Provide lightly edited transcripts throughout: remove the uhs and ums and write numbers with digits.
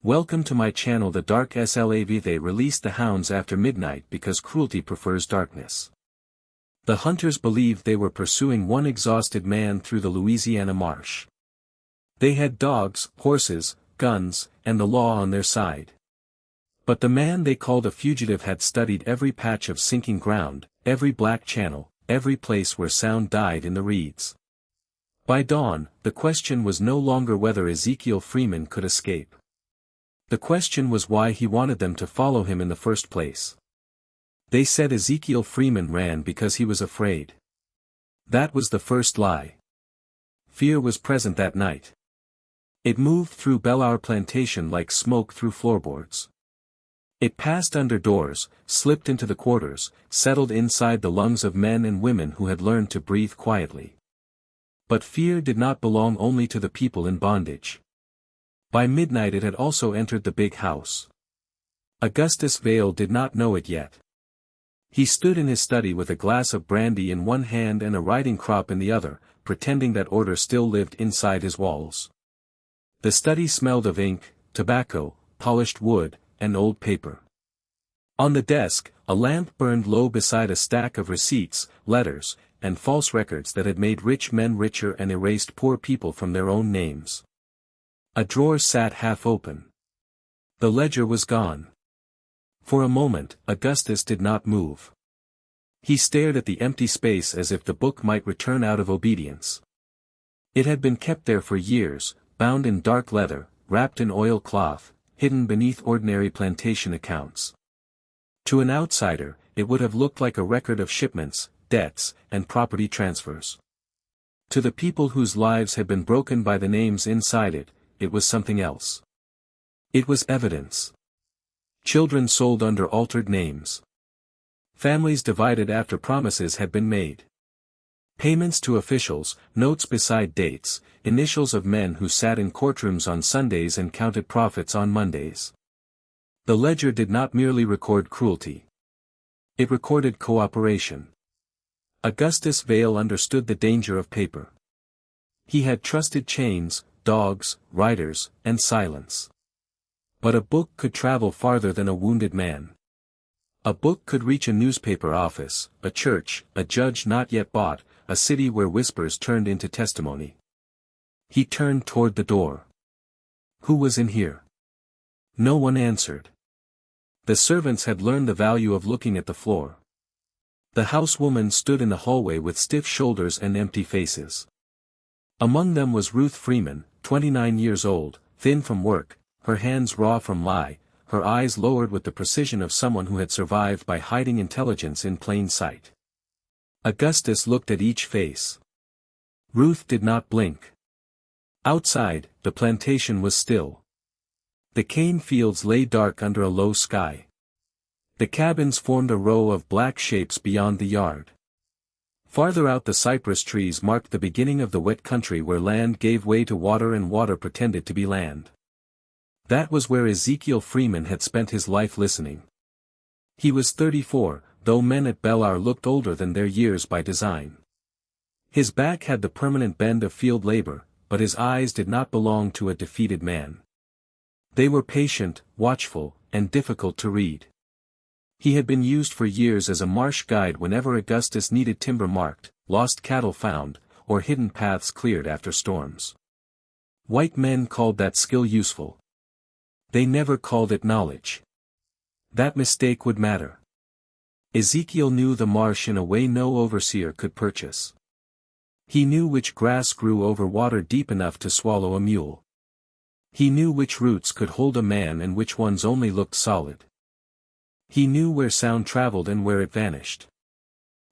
Welcome to my channel. The Dark Slave. They released the hounds after midnight because cruelty prefers darkness. The hunters believed they were pursuing one exhausted man through the Louisiana marsh. They had dogs, horses, guns, and the law on their side. But the man they called a fugitive had studied every patch of sinking ground, every black channel, every place where sound died in the reeds. By dawn, the question was no longer whether Ezekiel Freeman could escape. The question was why he wanted them to follow him in the first place. They said Ezekiel Freeman ran because he was afraid. That was the first lie. Fear was present that night. It moved through Belleair Plantation like smoke through floorboards. It passed under doors, slipped into the quarters, settled inside the lungs of men and women who had learned to breathe quietly. But fear did not belong only to the people in bondage. By midnight it had also entered the big house. Augustus Vail did not know it yet. He stood in his study with a glass of brandy in one hand and a riding crop in the other, pretending that order still lived inside his walls. The study smelled of ink, tobacco, polished wood, and old paper. On the desk, a lamp burned low beside a stack of receipts, letters, and false records that had made rich men richer and erased poor people from their own names. A drawer sat half open. The ledger was gone. For a moment, Augustus did not move. He stared at the empty space as if the book might return out of obedience. It had been kept there for years, bound in dark leather, wrapped in oil cloth, hidden beneath ordinary plantation accounts. To an outsider, it would have looked like a record of shipments, debts, and property transfers. To the people whose lives had been broken by the names inside it was something else. It was evidence. Children sold under altered names. Families divided after promises had been made. Payments to officials, notes beside dates, initials of men who sat in courtrooms on Sundays and counted profits on Mondays. The ledger did not merely record cruelty. It recorded cooperation. Augustus Vail understood the danger of paper. He had trusted chains, dogs, riders, and silence. But a book could travel farther than a wounded man. A book could reach a newspaper office, a church, a judge not yet bought, a city where whispers turned into testimony. He turned toward the door. Who was in here? No one answered. The servants had learned the value of looking at the floor. The housewoman stood in the hallway with stiff shoulders and empty faces. Among them was Ruth Freeman, 29 years old, thin from work, her hands raw from lie, her eyes lowered with the precision of someone who had survived by hiding intelligence in plain sight. Augustus looked at each face. Ruth did not blink. Outside, the plantation was still. The cane fields lay dark under a low sky. The cabins formed a row of black shapes beyond the yard. Farther out the cypress trees marked the beginning of the wet country where land gave way to water and water pretended to be land. That was where Ezekiel Freeman had spent his life listening. He was 34, though men at Belleair looked older than their years by design. His back had the permanent bend of field labor, but his eyes did not belong to a defeated man. They were patient, watchful, and difficult to read. He had been used for years as a marsh guide whenever Augustus needed timber marked, lost cattle found, or hidden paths cleared after storms. White men called that skill useful. They never called it knowledge. That mistake would matter. Ezekiel knew the marsh in a way no overseer could purchase. He knew which grass grew over water deep enough to swallow a mule. He knew which roots could hold a man and which ones only looked solid. He knew where sound traveled and where it vanished.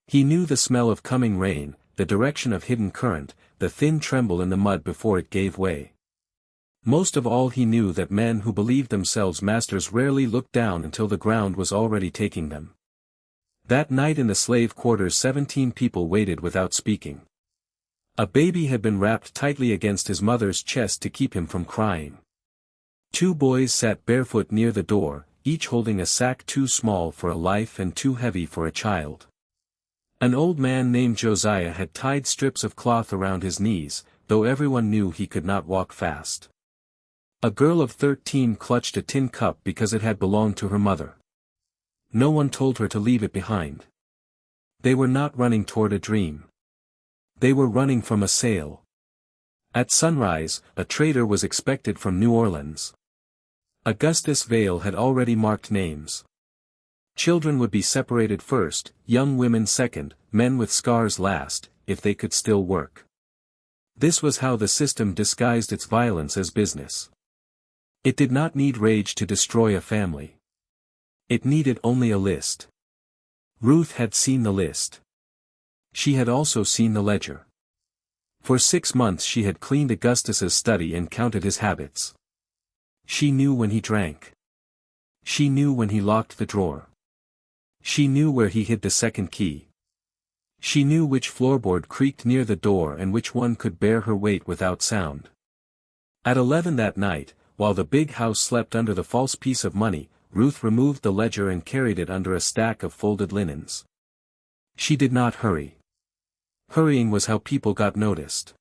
He knew the smell of coming rain, the direction of hidden current, the thin tremble in the mud before it gave way. Most of all he knew that men who believed themselves masters rarely looked down until the ground was already taking them. That night in the slave quarters 17 people waited without speaking. A baby had been wrapped tightly against his mother's chest to keep him from crying. 2 boys sat barefoot near the door, each holding a sack too small for a life and too heavy for a child. An old man named Josiah had tied strips of cloth around his knees, though everyone knew he could not walk fast. A girl of 13 clutched a tin cup because it had belonged to her mother. No one told her to leave it behind. They were not running toward a dream. They were running from a sale. At sunrise, a trader was expected from New Orleans. Augustus Vale had already marked names. Children would be separated first, young women second, men with scars last, if they could still work. This was how the system disguised its violence as business. It did not need rage to destroy a family. It needed only a list. Ruth had seen the list. She had also seen the ledger. For 6 months she had cleaned Augustus's study and counted his habits. She knew when he drank. She knew when he locked the drawer. She knew where he hid the second key. She knew which floorboard creaked near the door and which one could bear her weight without sound. At 11 that night, while the big house slept under the false piece of money, Ruth removed the ledger and carried it under a stack of folded linens. She did not hurry. Hurrying was how people got noticed.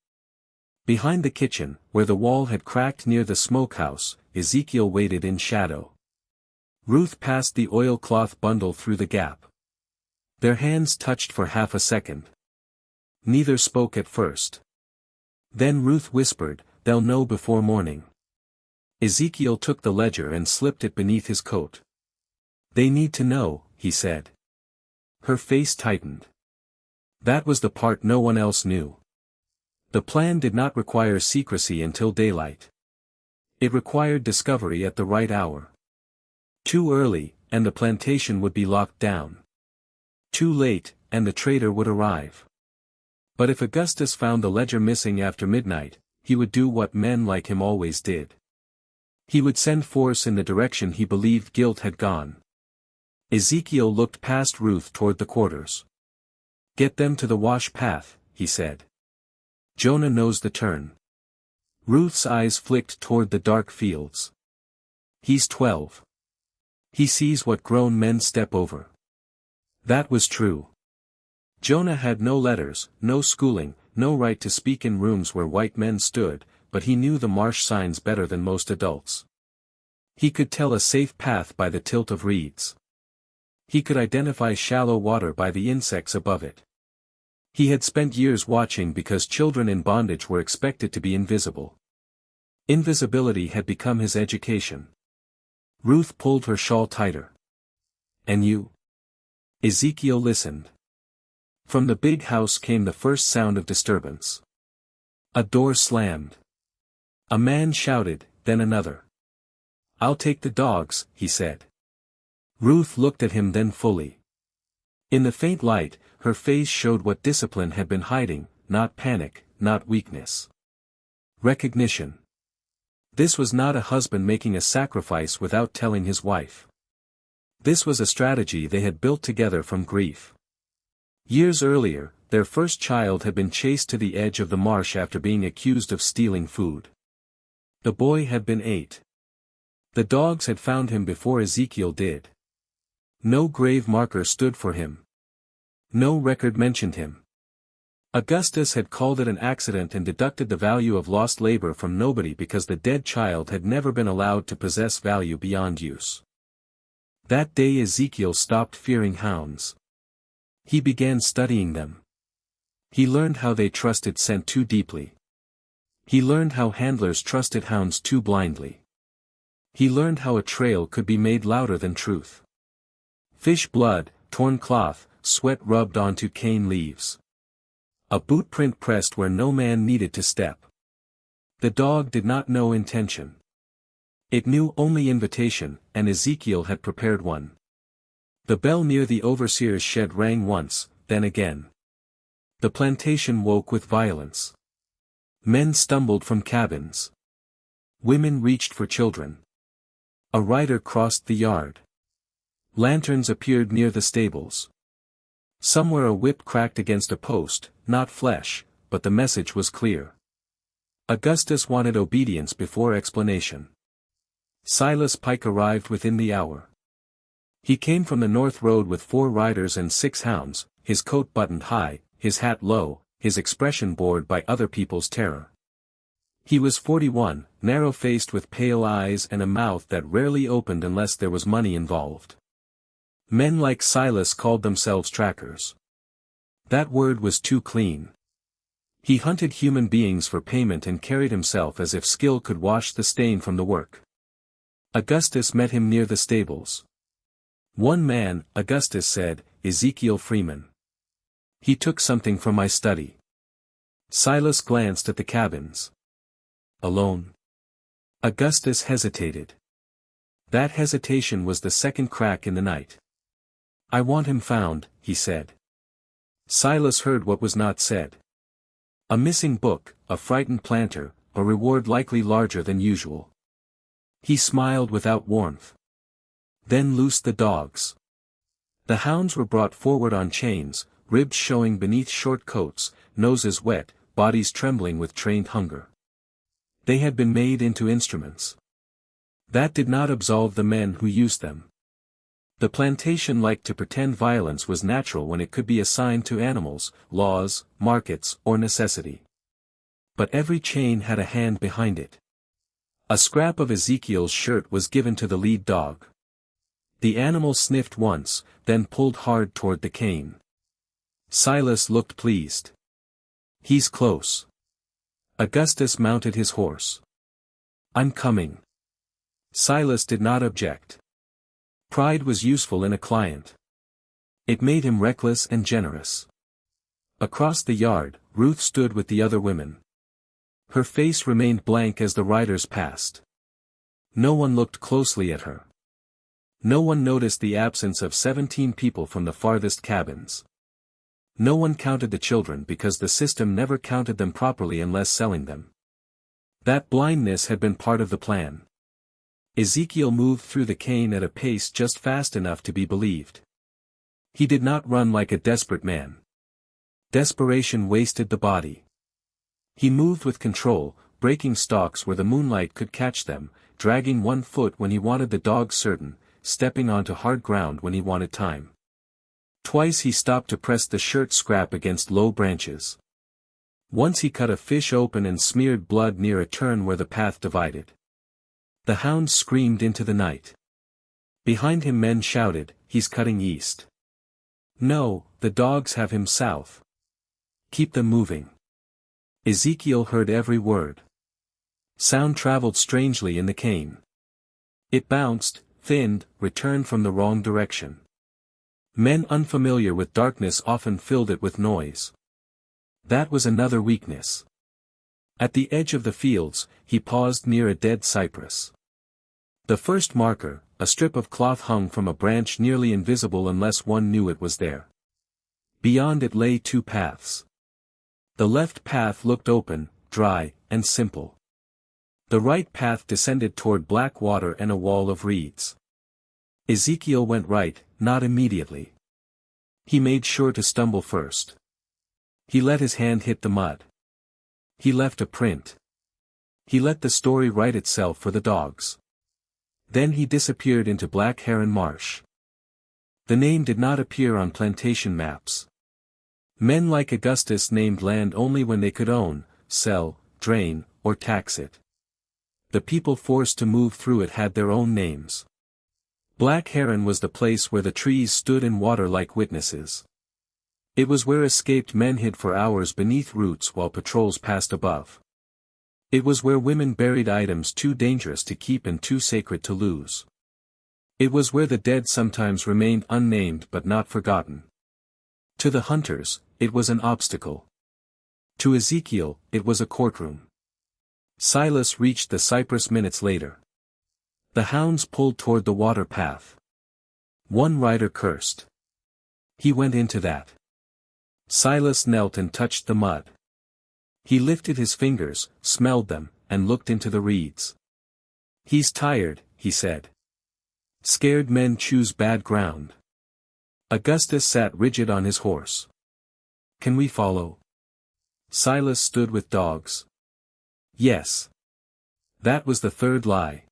Behind the kitchen, where the wall had cracked near the smokehouse, Ezekiel waited in shadow. Ruth passed the oilcloth bundle through the gap. Their hands touched for half a second. Neither spoke at first. Then Ruth whispered, "They'll know before morning." Ezekiel took the ledger and slipped it beneath his coat. "They need to know," he said. Her face tightened. That was the part no one else knew. The plan did not require secrecy until daylight. It required discovery at the right hour. Too early, and the plantation would be locked down. Too late, and the trader would arrive. But if Augustus found the ledger missing after midnight, he would do what men like him always did. He would send force in the direction he believed guilt had gone. Ezekiel looked past Ruth toward the quarters. "Get them to the wash path," he said. "Jonah knows the turn." Ruth's eyes flicked toward the dark fields. "He's 12. He sees what grown men step over." That was true. Jonah had no letters, no schooling, no right to speak in rooms where white men stood, but he knew the marsh signs better than most adults. He could tell a safe path by the tilt of reeds. He could identify shallow water by the insects above it. He had spent years watching because children in bondage were expected to be invisible. Invisibility had become his education. Ruth pulled her shawl tighter. "And you?" Ezekiel listened. From the big house came the first sound of disturbance. A door slammed. A man shouted, then another. "I'll take the dogs," he said. Ruth looked at him then fully. In the faint light, her face showed what discipline had been hiding, not panic, not weakness. Recognition. This was not a husband making a sacrifice without telling his wife. This was a strategy they had built together from grief. Years earlier, their first child had been chased to the edge of the marsh after being accused of stealing food. The boy had been 8. The dogs had found him before Ezekiel did. No grave marker stood for him. No record mentioned him. Augustus had called it an accident and deducted the value of lost labor from nobody because the dead child had never been allowed to possess value beyond use. That day Ezekiel stopped fearing hounds. He began studying them. He learned how they trusted scent too deeply. He learned how handlers trusted hounds too blindly. He learned how a trail could be made louder than truth. Fish blood, torn cloth, sweat rubbed onto cane leaves. A boot print pressed where no man needed to step. The dog did not know intention. It knew only invitation, and Ezekiel had prepared one. The bell near the overseer's shed rang once, then again. The plantation woke with violence. Men stumbled from cabins. Women reached for children. A rider crossed the yard. Lanterns appeared near the stables. Somewhere a whip cracked against a post, not flesh, but the message was clear. Augustus wanted obedience before explanation. Silas Pike arrived within the hour. He came from the north road with 4 riders and 6 hounds, his coat buttoned high, his hat low, his expression bored by other people's terror. He was 41, narrow-faced with pale eyes and a mouth that rarely opened unless there was money involved. Men like Silas called themselves trackers. That word was too clean. He hunted human beings for payment and carried himself as if skill could wash the stain from the work. Augustus met him near the stables. One man, Augustus said, Ezekiel Freeman. He took something from my study. Silas glanced at the cabins. Alone? Augustus hesitated. That hesitation was the second crack in the night. I want him found, he said. Silas heard what was not said. A missing book, a frightened planter, a reward likely larger than usual. He smiled without warmth. Then loosed the dogs. The hounds were brought forward on chains, ribs showing beneath short coats, noses wet, bodies trembling with trained hunger. They had been made into instruments. That did not absolve the men who used them. The plantation liked to pretend violence was natural when it could be assigned to animals, laws, markets, or necessity. But every chain had a hand behind it. A scrap of Ezekiel's shirt was given to the lead dog. The animal sniffed once, then pulled hard toward the cane. Silas looked pleased. He's close. Augustus mounted his horse. I'm coming. Silas did not object. Pride was useful in a client. It made him reckless and generous. Across the yard, Ruth stood with the other women. Her face remained blank as the riders passed. No one looked closely at her. No one noticed the absence of 17 people from the farthest cabins. No one counted the children because the system never counted them properly unless selling them. That blindness had been part of the plan. Ezekiel moved through the cane at a pace just fast enough to be believed. He did not run like a desperate man. Desperation wasted the body. He moved with control, breaking stalks where the moonlight could catch them, dragging one foot when he wanted the dog certain, stepping onto hard ground when he wanted time. Twice he stopped to press the shirt scrap against low branches. Once he cut a fish open and smeared blood near a turn where the path divided. The hounds screamed into the night. Behind him men shouted, he's cutting east. No, the dogs have him south. Keep them moving. Ezekiel heard every word. Sound traveled strangely in the cane. It bounced, thinned, returned from the wrong direction. Men unfamiliar with darkness often filled it with noise. That was another weakness. At the edge of the fields, he paused near a dead cypress. The first marker, a strip of cloth hung from a branch nearly invisible unless one knew it was there. Beyond it lay two paths. The left path looked open, dry, and simple. The right path descended toward black water and a wall of reeds. Ezekiel went right, not immediately. He made sure to stumble first. He let his hand hit the mud. He left a print. He let the story write itself for the dogs. Then he disappeared into Black Heron Marsh. The name did not appear on plantation maps. Men like Augustus named land only when they could own, sell, drain, or tax it. The people forced to move through it had their own names. Black Heron was the place where the trees stood in water like witnesses. It was where escaped men hid for hours beneath roots while patrols passed above. It was where women buried items too dangerous to keep and too sacred to lose. It was where the dead sometimes remained unnamed but not forgotten. To the hunters, it was an obstacle. To Ezekiel, it was a courtroom. Silas reached the cypress minutes later. The hounds pulled toward the water path. One rider cursed. He went into that. Silas knelt and touched the mud. He lifted his fingers, smelled them, and looked into the reeds. He's tired, he said. Scared men choose bad ground. Augustus sat rigid on his horse. Can we follow? Silas stood with dogs. Yes. That was the third lie.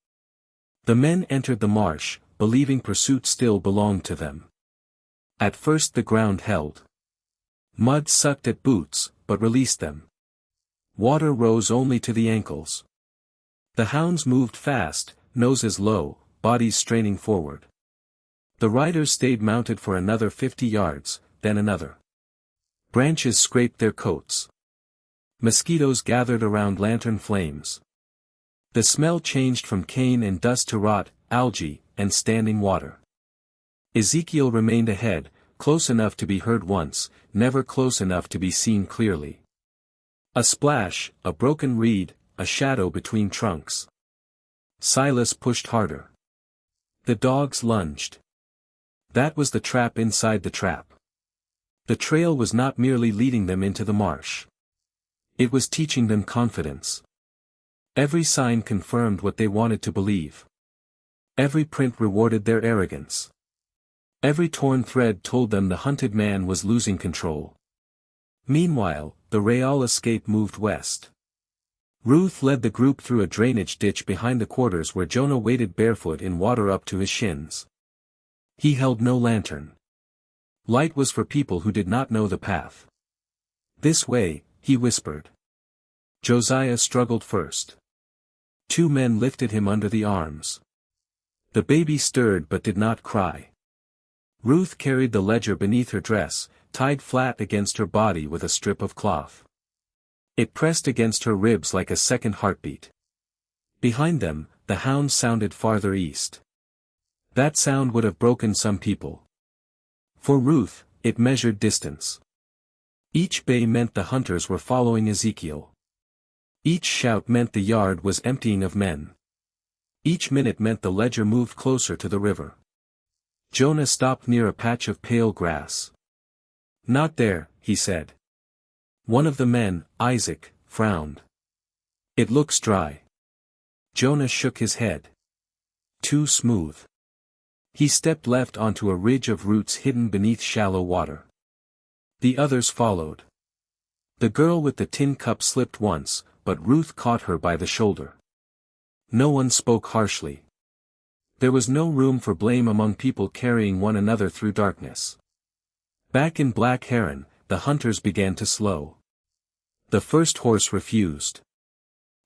The men entered the marsh, believing pursuit still belonged to them. At first the ground held. Mud sucked at boots, but released them. Water rose only to the ankles. The hounds moved fast, noses low, bodies straining forward. The riders stayed mounted for another 50 yards, then another. Branches scraped their coats. Mosquitoes gathered around lantern flames. The smell changed from cane and dust to rot, algae, and standing water. Ezekiel remained ahead, close enough to be heard once, never close enough to be seen clearly. A splash, a broken reed, a shadow between trunks. Silas pushed harder. The dogs lunged. That was the trap inside the trap. The trail was not merely leading them into the marsh. It was teaching them confidence. Every sign confirmed what they wanted to believe. Every print rewarded their arrogance. Every torn thread told them the hunted man was losing control. Meanwhile, the Raal escape moved west. Ruth led the group through a drainage ditch behind the quarters where Jonah waded barefoot in water up to his shins. He held no lantern. Light was for people who did not know the path. This way, he whispered. Josiah struggled first. 2 men lifted him under the arms. The baby stirred but did not cry. Ruth carried the ledger beneath her dress, tied flat against her body with a strip of cloth. It pressed against her ribs like a second heartbeat. Behind them, the hounds sounded farther east. That sound would have broken some people. For Ruth, it measured distance. Each bay meant the hunters were following Ezekiel. Each shout meant the yard was emptying of men. Each minute meant the ledger moved closer to the river. Jonah stopped near a patch of pale grass. Not there, he said. One of the men, Isaac, frowned. It looks dry. Jonah shook his head. Too smooth. He stepped left onto a ridge of roots hidden beneath shallow water. The others followed. The girl with the tin cup slipped once, but Ruth caught her by the shoulder. No one spoke harshly. There was no room for blame among people carrying one another through darkness. Back in Black Heron, the hunters began to slow. The first horse refused.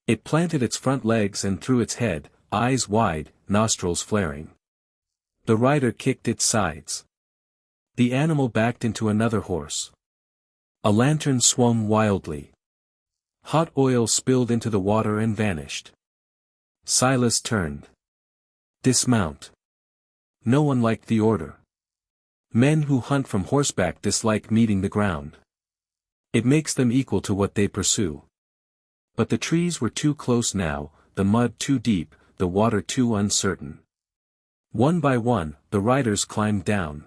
It planted its front legs and threw its head, eyes wide, nostrils flaring. The rider kicked its sides. The animal backed into another horse. A lantern swung wildly. Hot oil spilled into the water and vanished. Silas turned. Dismount. No one liked the order. Men who hunt from horseback dislike meeting the ground. It makes them equal to what they pursue. But the trees were too close now, the mud too deep, the water too uncertain. One by one, the riders climbed down.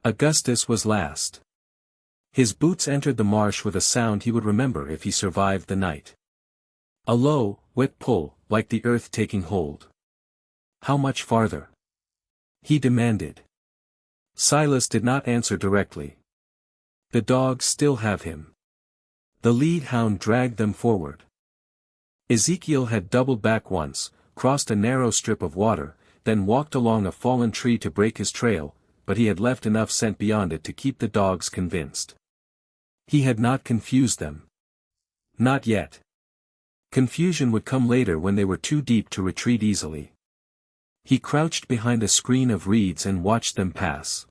Augustus was last. His boots entered the marsh with a sound he would remember if he survived the night. A low, wet pull, like the earth taking hold. How much farther? He demanded. Silas did not answer directly. The dogs still have him. The lead hound dragged them forward. Ezekiel had doubled back once, crossed a narrow strip of water, then walked along a fallen tree to break his trail, but he had left enough scent beyond it to keep the dogs convinced. He had not confused them. Not yet. Confusion would come later when they were too deep to retreat easily. He crouched behind a screen of reeds and watched them pass.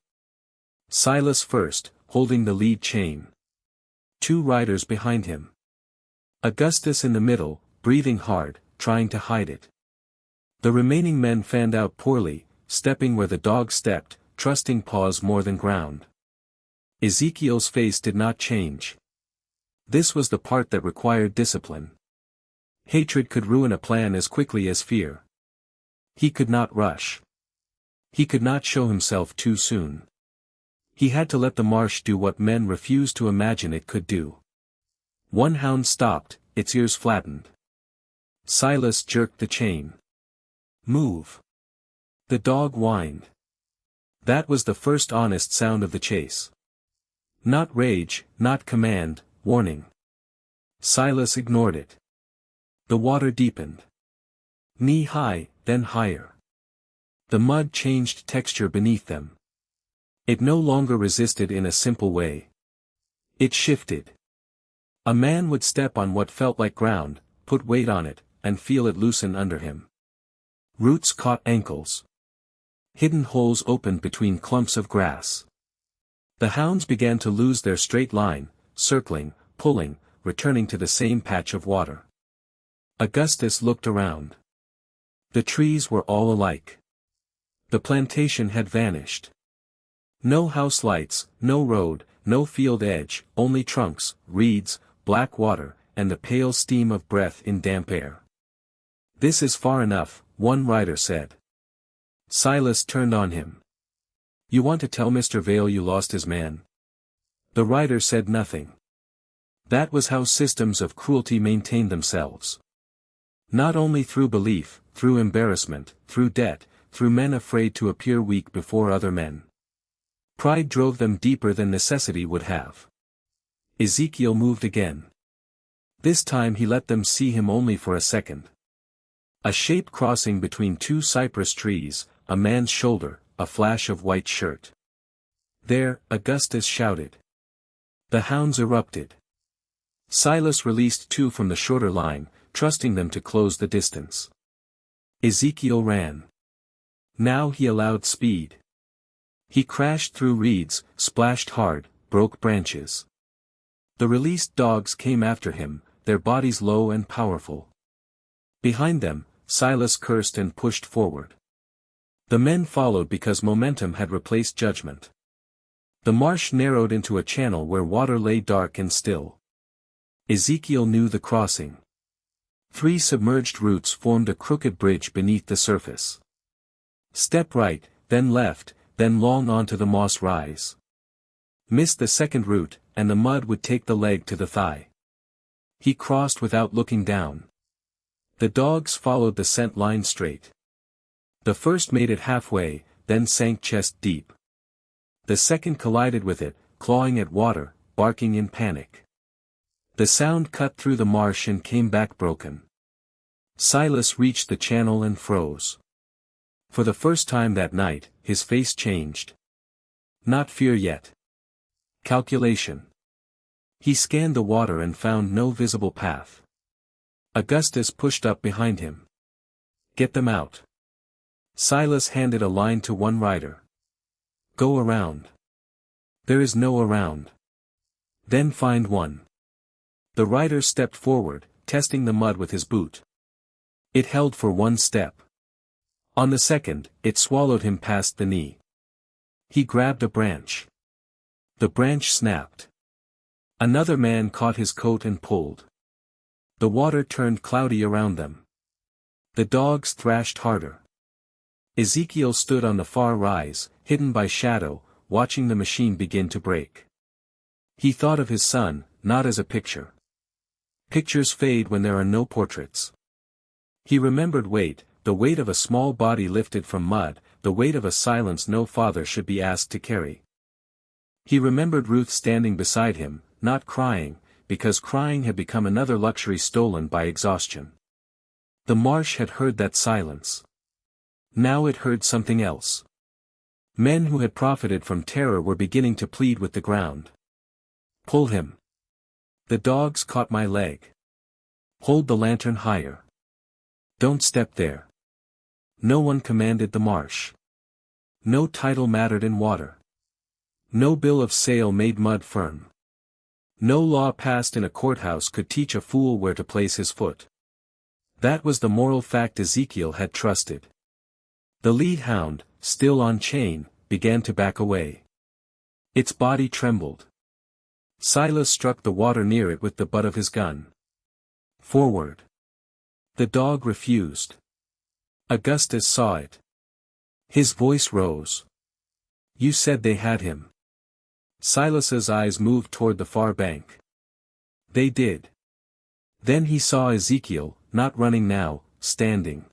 Silas first, holding the lead chain. 2 riders behind him. Augustus in the middle, breathing hard, trying to hide it. The remaining men fanned out poorly, stepping where the dog stepped, trusting paws more than ground. Ezekiel's face did not change. This was the part that required discipline. Hatred could ruin a plan as quickly as fear. He could not rush. He could not show himself too soon. He had to let the marsh do what men refused to imagine it could do. One hound stopped, its ears flattened. Silas jerked the chain. Move. The dog whined. That was the first honest sound of the chase. Not rage, not command, warning. Silas ignored it. The water deepened. Knee-high, then higher. The mud changed texture beneath them. It no longer resisted in a simple way. It shifted. A man would step on what felt like ground, put weight on it, and feel it loosen under him. Roots caught ankles. Hidden holes opened between clumps of grass. The hounds began to lose their straight line, circling, pulling, returning to the same patch of water. Augustus looked around. The trees were all alike. The plantation had vanished. No house lights, no road, no field edge, only trunks, reeds, black water, and the pale steam of breath in damp air. "This is far enough," one rider said. Silas turned on him. "You want to tell Mr. Vale you lost his man?" The rider said nothing. That was how systems of cruelty maintained themselves. Not only through belief, through embarrassment, through debt, through men afraid to appear weak before other men. Pride drove them deeper than necessity would have. Ezekiel moved again. This time he let them see him only for a second. A shape crossing between two cypress trees, a man's shoulder, a flash of white shirt. "There," Augustus shouted. The hounds erupted. Silas released two from the shorter line, trusting them to close the distance. Ezekiel ran. Now he allowed speed. He crashed through reeds, splashed hard, broke branches. The released dogs came after him, their bodies low and powerful. Behind them, Silas cursed and pushed forward. The men followed because momentum had replaced judgment. The marsh narrowed into a channel where water lay dark and still. Ezekiel knew the crossing. 3 submerged roots formed a crooked bridge beneath the surface. Step right, then left, then long onto the moss rise. Miss the second root, and the mud would take the leg to the thigh. He crossed without looking down. The dogs followed the scent line straight. The first made it halfway, then sank chest deep. The second collided with it, clawing at water, barking in panic. The sound cut through the marsh and came back broken. Silas reached the channel and froze. For the first time that night, his face changed. Not fear yet. Calculation. He scanned the water and found no visible path. Augustus pushed up behind him. "Get them out." Silas handed a line to one rider. "Go around." "There is no around." "Then find one." The rider stepped forward, testing the mud with his boot. It held for 1 step. On the second, it swallowed him past the knee. He grabbed a branch. The branch snapped. Another man caught his coat and pulled. The water turned cloudy around them. The dogs thrashed harder. Ezekiel stood on the far rise, hidden by shadow, watching the machine begin to break. He thought of his son, not as a picture. Pictures fade when there are no portraits. He remembered weight, the weight of a small body lifted from mud, the weight of a silence no father should be asked to carry. He remembered Ruth standing beside him, not crying, because crying had become another luxury stolen by exhaustion. The marsh had heard that silence. Now it heard something else. Men who had profited from terror were beginning to plead with the ground. "Pull him." "The dogs caught my leg." "Hold the lantern higher." "Don't step there." No one commanded the marsh. No title mattered in water. No bill of sale made mud firm. No law passed in a courthouse could teach a fool where to place his foot. That was the moral fact Ezekiel had trusted. The lead hound, still on chain, began to back away. Its body trembled. Silas struck the water near it with the butt of his gun. "Forward." The dog refused. Augustus saw it. His voice rose. "You said they had him." Silas's eyes moved toward the far bank. "They did." Then he saw Ezekiel, not running now, standing.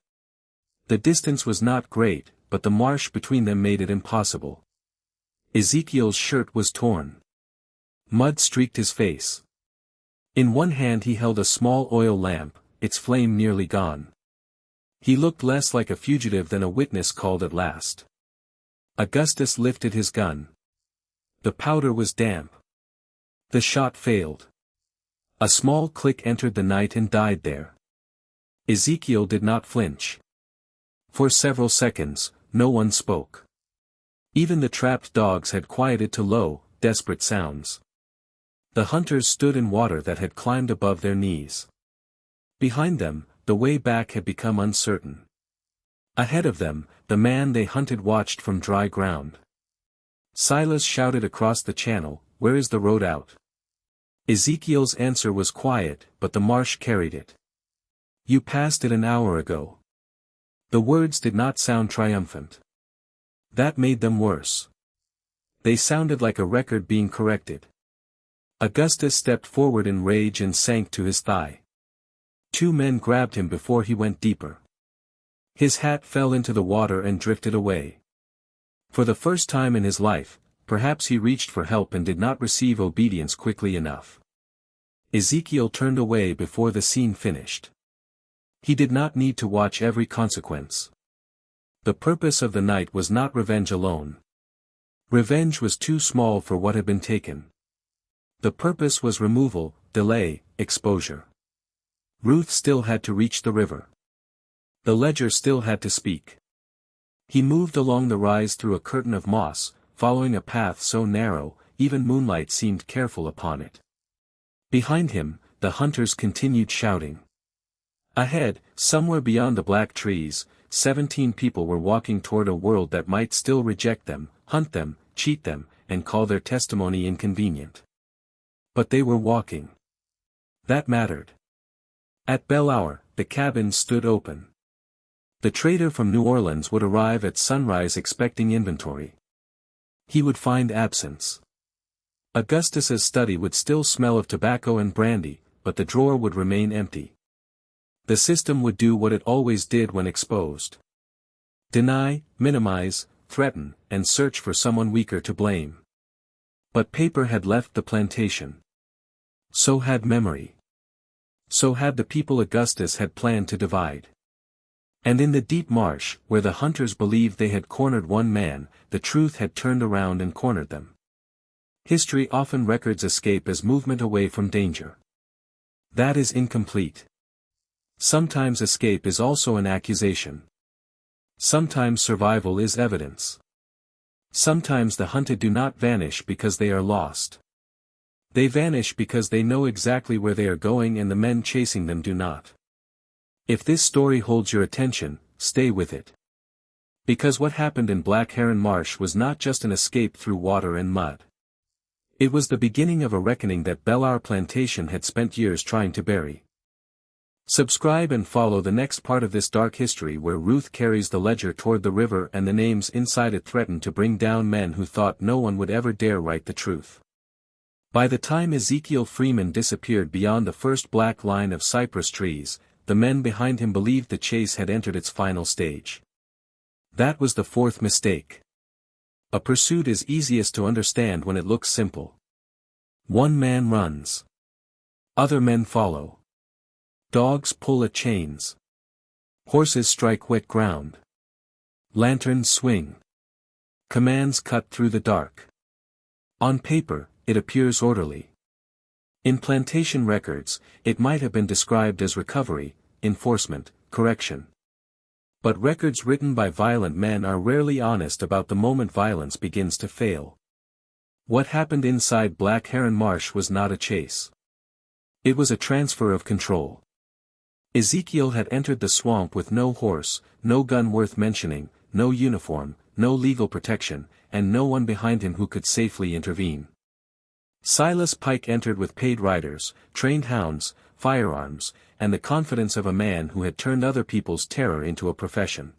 The distance was not great, but the marsh between them made it impossible. Ezekiel's shirt was torn. Mud streaked his face. In one hand he held a small oil lamp, its flame nearly gone. He looked less like a fugitive than a witness called at last. Augustus lifted his gun. The powder was damp. The shot failed. A small click entered the night and died there. Ezekiel did not flinch. For several seconds, no one spoke. Even the trapped dogs had quieted to low, desperate sounds. The hunters stood in water that had climbed above their knees. Behind them, the way back had become uncertain. Ahead of them, the man they hunted watched from dry ground. Silas shouted across the channel, "Where is the road out?" Ezekiel's answer was quiet, but the marsh carried it. "You passed it an hour ago." The words did not sound triumphant. That made them worse. They sounded like a record being corrected. Augustus stepped forward in rage and sank to his thigh. Two men grabbed him before he went deeper. His hat fell into the water and drifted away. For the first time in his life, perhaps he reached for help and did not receive obedience quickly enough. Ezekiel turned away before the scene finished. He did not need to watch every consequence. The purpose of the night was not revenge alone. Revenge was too small for what had been taken. The purpose was removal, delay, exposure. Ruth still had to reach the river. The ledger still had to speak. He moved along the rise through a curtain of moss, following a path so narrow, even moonlight seemed careful upon it. Behind him, the hunters continued shouting. Ahead, somewhere beyond the black trees, 17 people were walking toward a world that might still reject them, hunt them, cheat them, and call their testimony inconvenient. But they were walking. That mattered. At bell hour, the cabins stood open. The trader from New Orleans would arrive at sunrise expecting inventory. He would find absence. Augustus's study would still smell of tobacco and brandy, but the drawer would remain empty. The system would do what it always did when exposed. Deny, minimize, threaten, and search for someone weaker to blame. But paper had left the plantation. So had memory. So had the people Augustus had planned to divide. And in the deep marsh, where the hunters believed they had cornered one man, the truth had turned around and cornered them. History often records escape as movement away from danger. That is incomplete. Sometimes escape is also an accusation. Sometimes survival is evidence. Sometimes the hunted do not vanish because they are lost. They vanish because they know exactly where they are going and the men chasing them do not. If this story holds your attention, stay with it. Because what happened in Black Heron Marsh was not just an escape through water and mud. It was the beginning of a reckoning that Belleair Plantation had spent years trying to bury. Subscribe and follow the next part of this dark history where Ruth carries the ledger toward the river and the names inside it threaten to bring down men who thought no one would ever dare write the truth. By the time Ezekiel Freeman disappeared beyond the first black line of cypress trees, the men behind him believed the chase had entered its final stage. That was the fourth mistake. A pursuit is easiest to understand when it looks simple. One man runs. Other men follow. Dogs pull at chains. Horses strike wet ground. Lanterns swing. Commands cut through the dark. On paper, it appears orderly. In plantation records, it might have been described as recovery, enforcement, correction. But records written by violent men are rarely honest about the moment violence begins to fail. What happened inside Black Heron Marsh was not a chase. It was a transfer of control. Ezekiel had entered the swamp with no horse, no gun worth mentioning, no uniform, no legal protection, and no one behind him who could safely intervene. Silas Pike entered with paid riders, trained hounds, firearms, and the confidence of a man who had turned other people's terror into a profession.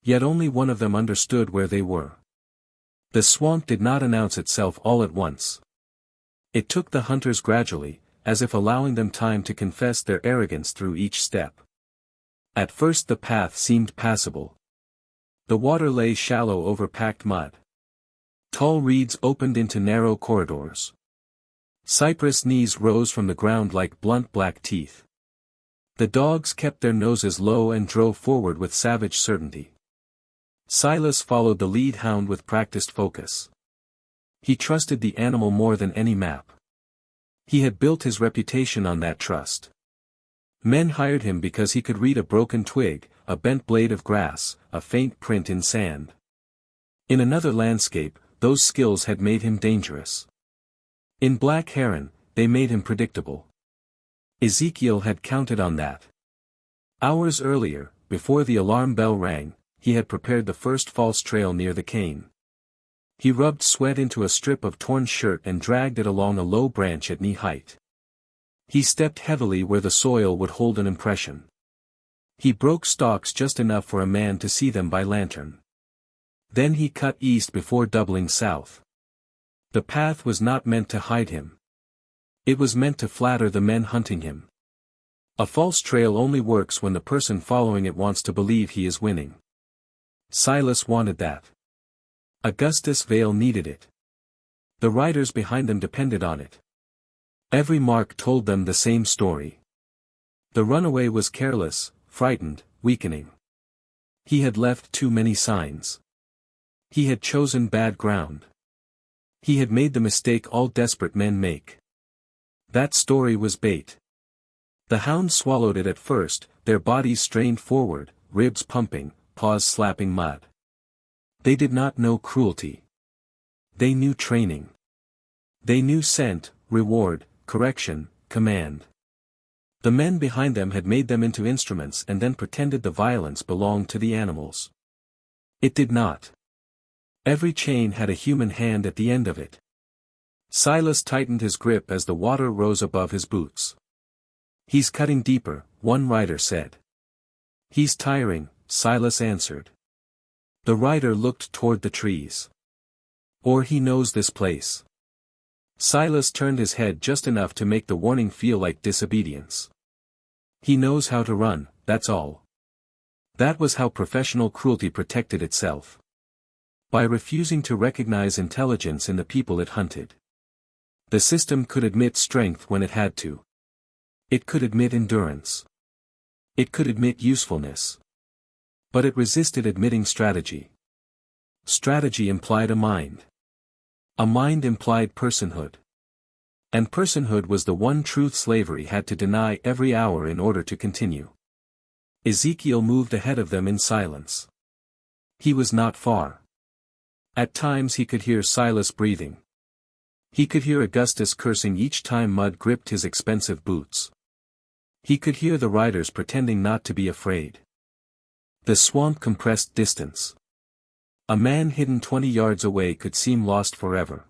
Yet only one of them understood where they were. The swamp did not announce itself all at once. It took the hunters gradually, as if allowing them time to confess their arrogance through each step. At first the path seemed passable. The water lay shallow over packed mud. Tall reeds opened into narrow corridors. Cypress knees rose from the ground like blunt black teeth. The dogs kept their noses low and drove forward with savage certainty. Silas followed the lead hound with practiced focus. He trusted the animal more than any map. He had built his reputation on that trust. Men hired him because he could read a broken twig, a bent blade of grass, a faint print in sand. In another landscape, those skills had made him dangerous. In Black Heron, they made him predictable. Ezekiel had counted on that. Hours earlier, before the alarm bell rang, he had prepared the first false trail near the cane. He rubbed sweat into a strip of torn shirt and dragged it along a low branch at knee height. He stepped heavily where the soil would hold an impression. He broke stalks just enough for a man to see them by lantern. Then he cut east before doubling south. The path was not meant to hide him. It was meant to flatter the men hunting him. A false trail only works when the person following it wants to believe he is winning. Silas wanted that. Augustus Vale needed it. The riders behind them depended on it. Every mark told them the same story. The runaway was careless, frightened, weakening. He had left too many signs. He had chosen bad ground. He had made the mistake all desperate men make. That story was bait. The hounds swallowed it at first, their bodies strained forward, ribs pumping, paws slapping mud. They did not know cruelty. They knew training. They knew scent, reward, correction, command. The men behind them had made them into instruments and then pretended the violence belonged to the animals. It did not. Every chain had a human hand at the end of it. Silas tightened his grip as the water rose above his boots. "He's cutting deeper," one rider said. "He's tiring," Silas answered. The rider looked toward the trees. "Or he knows this place." Silas turned his head just enough to make the warning feel like disobedience. "He knows how to run, that's all." That was how professional cruelty protected itself. By refusing to recognize intelligence in the people it hunted. The system could admit strength when it had to. It could admit endurance. It could admit usefulness. But it resisted admitting strategy. Strategy implied a mind. A mind implied personhood. And personhood was the one truth slavery had to deny every hour in order to continue. Ezekiel moved ahead of them in silence. He was not far. At times he could hear Silas breathing. He could hear Augustus cursing each time mud gripped his expensive boots. He could hear the riders pretending not to be afraid. The swamp compressed distance. A man hidden 20 yards away could seem lost forever.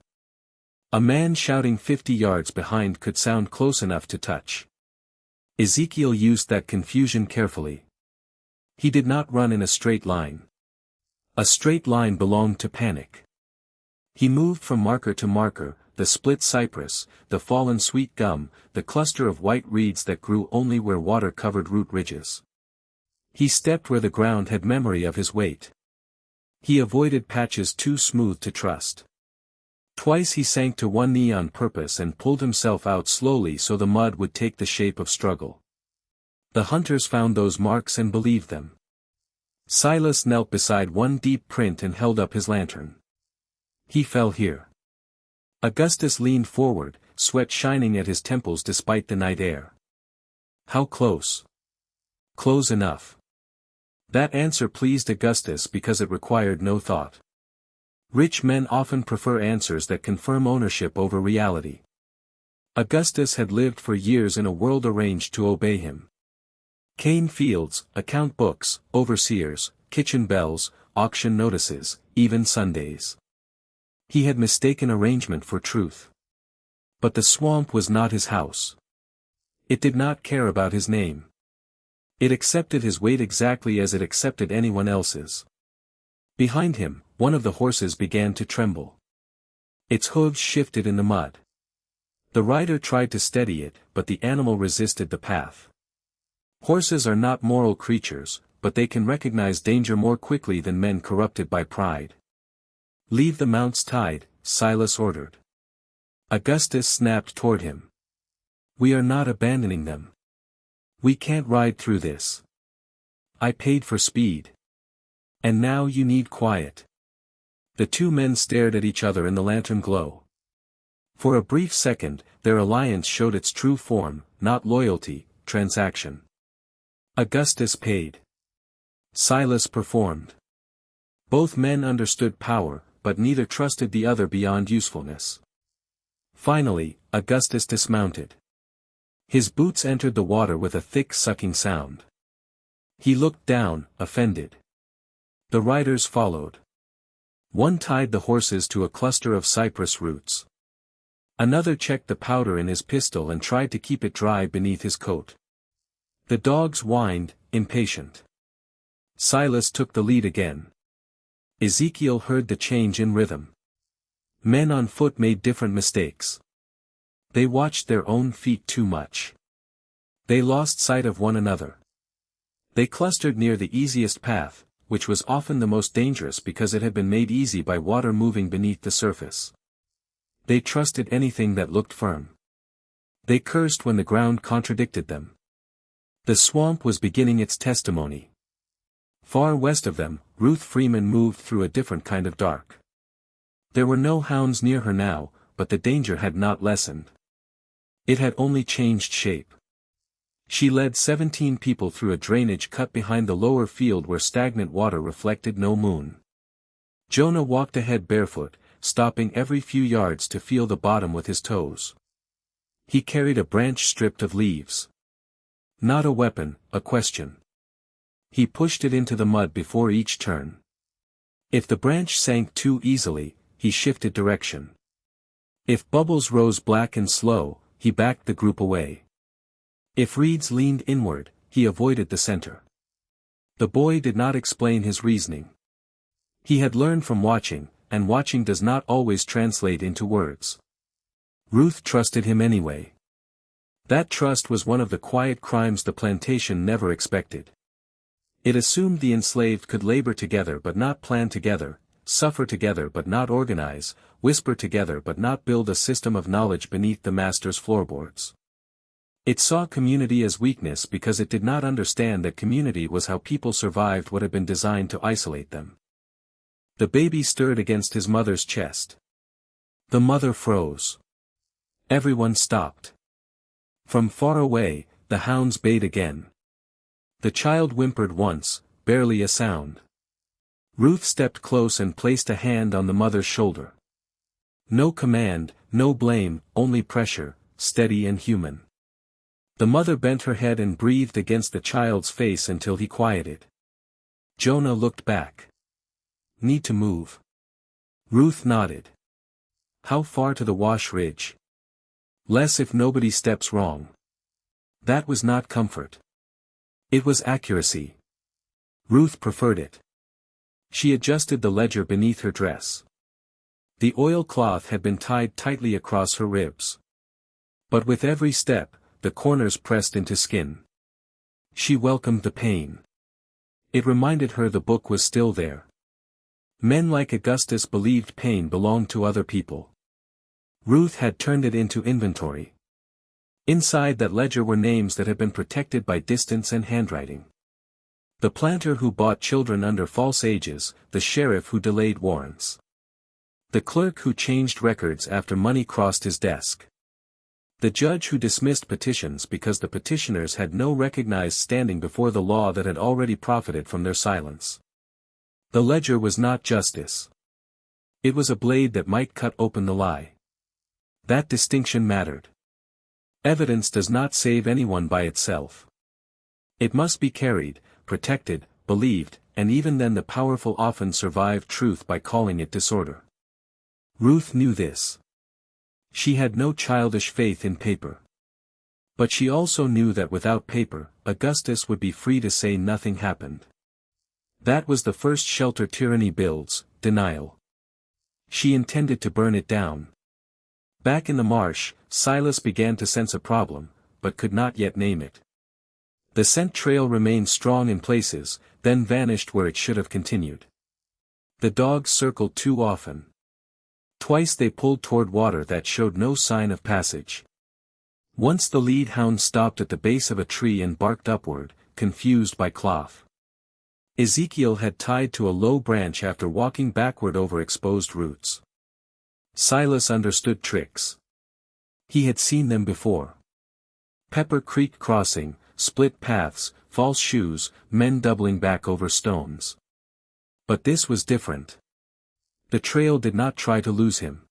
A man shouting 50 yards behind could sound close enough to touch. Ezekiel used that confusion carefully. He did not run in a straight line. A straight line belonged to panic. He moved from marker to marker, the split cypress, the fallen sweet gum, the cluster of white reeds that grew only where water covered root ridges. He stepped where the ground had memory of his weight. He avoided patches too smooth to trust. Twice he sank to one knee on purpose and pulled himself out slowly so the mud would take the shape of struggle. The hunters found those marks and believed them. Silas knelt beside one deep print and held up his lantern. He fell here. Augustus leaned forward, sweat shining at his temples despite the night air. How close? Close enough. That answer pleased Augustus because it required no thought. Rich men often prefer answers that confirm ownership over reality. Augustus had lived for years in a world arranged to obey him. Cane fields, account books, overseers, kitchen bells, auction notices, even Sundays. He had mistaken arrangement for truth. But the swamp was not his house. It did not care about his name. It accepted his weight exactly as it accepted anyone else's. Behind him, one of the horses began to tremble. Its hooves shifted in the mud. The rider tried to steady it, but the animal resisted the path. Horses are not moral creatures, but they can recognize danger more quickly than men corrupted by pride. "Leave the mounts tied," Silas ordered. Augustus snapped toward him. "We are not abandoning them. We can't ride through this. I paid for speed. And now you need quiet." The two men stared at each other in the lantern glow. For a brief second, their alliance showed its true form, not loyalty, transaction. Augustus paid. Silas performed. Both men understood power, but neither trusted the other beyond usefulness. Finally, Augustus dismounted. His boots entered the water with a thick sucking sound. He looked down, offended. The riders followed. One tied the horses to a cluster of cypress roots. Another checked the powder in his pistol and tried to keep it dry beneath his coat. The dogs whined, impatient. Silas took the lead again. Ezekiel heard the change in rhythm. Men on foot made different mistakes. They watched their own feet too much. They lost sight of one another. They clustered near the easiest path, which was often the most dangerous because it had been made easy by water moving beneath the surface. They trusted anything that looked firm. They cursed when the ground contradicted them. The swamp was beginning its testimony. Far west of them, Ruth Freeman moved through a different kind of dark. There were no hounds near her now, but the danger had not lessened. It had only changed shape. She led 17 people through a drainage cut behind the lower field where stagnant water reflected no moon. Jonah walked ahead barefoot, stopping every few yards to feel the bottom with his toes. He carried a branch stripped of leaves. Not a weapon, a question. He pushed it into the mud before each turn. If the branch sank too easily, he shifted direction. If bubbles rose black and slow, he backed the group away. If reeds leaned inward, he avoided the center. The boy did not explain his reasoning. He had learned from watching, and watching does not always translate into words. Ruth trusted him anyway. That trust was one of the quiet crimes the plantation never expected. It assumed the enslaved could labor together but not plan together, suffer together but not organize, whisper together but not build a system of knowledge beneath the master's floorboards. It saw community as weakness because it did not understand that community was how people survived what had been designed to isolate them. The baby stirred against his mother's chest. The mother froze. Everyone stopped. From far away, the hounds bayed again. The child whimpered once, barely a sound. Ruth stepped close and placed a hand on the mother's shoulder. No command, no blame, only pressure, steady and human. The mother bent her head and breathed against the child's face until he quieted. Jonah looked back. Need to move? Ruth nodded. How far to the wash ridge? Less if nobody steps wrong. That was not comfort. It was accuracy. Ruth preferred it. She adjusted the ledger beneath her dress. The oilcloth had been tied tightly across her ribs. But with every step, the corners pressed into skin. She welcomed the pain. It reminded her the book was still there. Men like Augustus believed pain belonged to other people. Ruth had turned it into inventory. Inside that ledger were names that had been protected by distance and handwriting. The planter who bought children under false ages, the sheriff who delayed warrants. The clerk who changed records after money crossed his desk. The judge who dismissed petitions because the petitioners had no recognized standing before the law that had already profited from their silence. The ledger was not justice. It was a blade that might cut open the lie. That distinction mattered. Evidence does not save anyone by itself. It must be carried, protected, believed, and even then the powerful often survive truth by calling it disorder. Ruth knew this. She had no childish faith in paper. But she also knew that without paper, Augustus would be free to say nothing happened. That was the first shelter tyranny builds, denial. She intended to burn it down. Back in the marsh, Silas began to sense a problem, but could not yet name it. The scent trail remained strong in places, then vanished where it should have continued. The dogs circled too often. Twice they pulled toward water that showed no sign of passage. Once the lead hound stopped at the base of a tree and barked upward, confused by cloth. Ezekiel had tied to a low branch after walking backward over exposed roots. Silas understood tricks. He had seen them before. Pepper Creek crossing, split paths, false shoes, men doubling back over stones. But this was different. The trail did not try to lose him.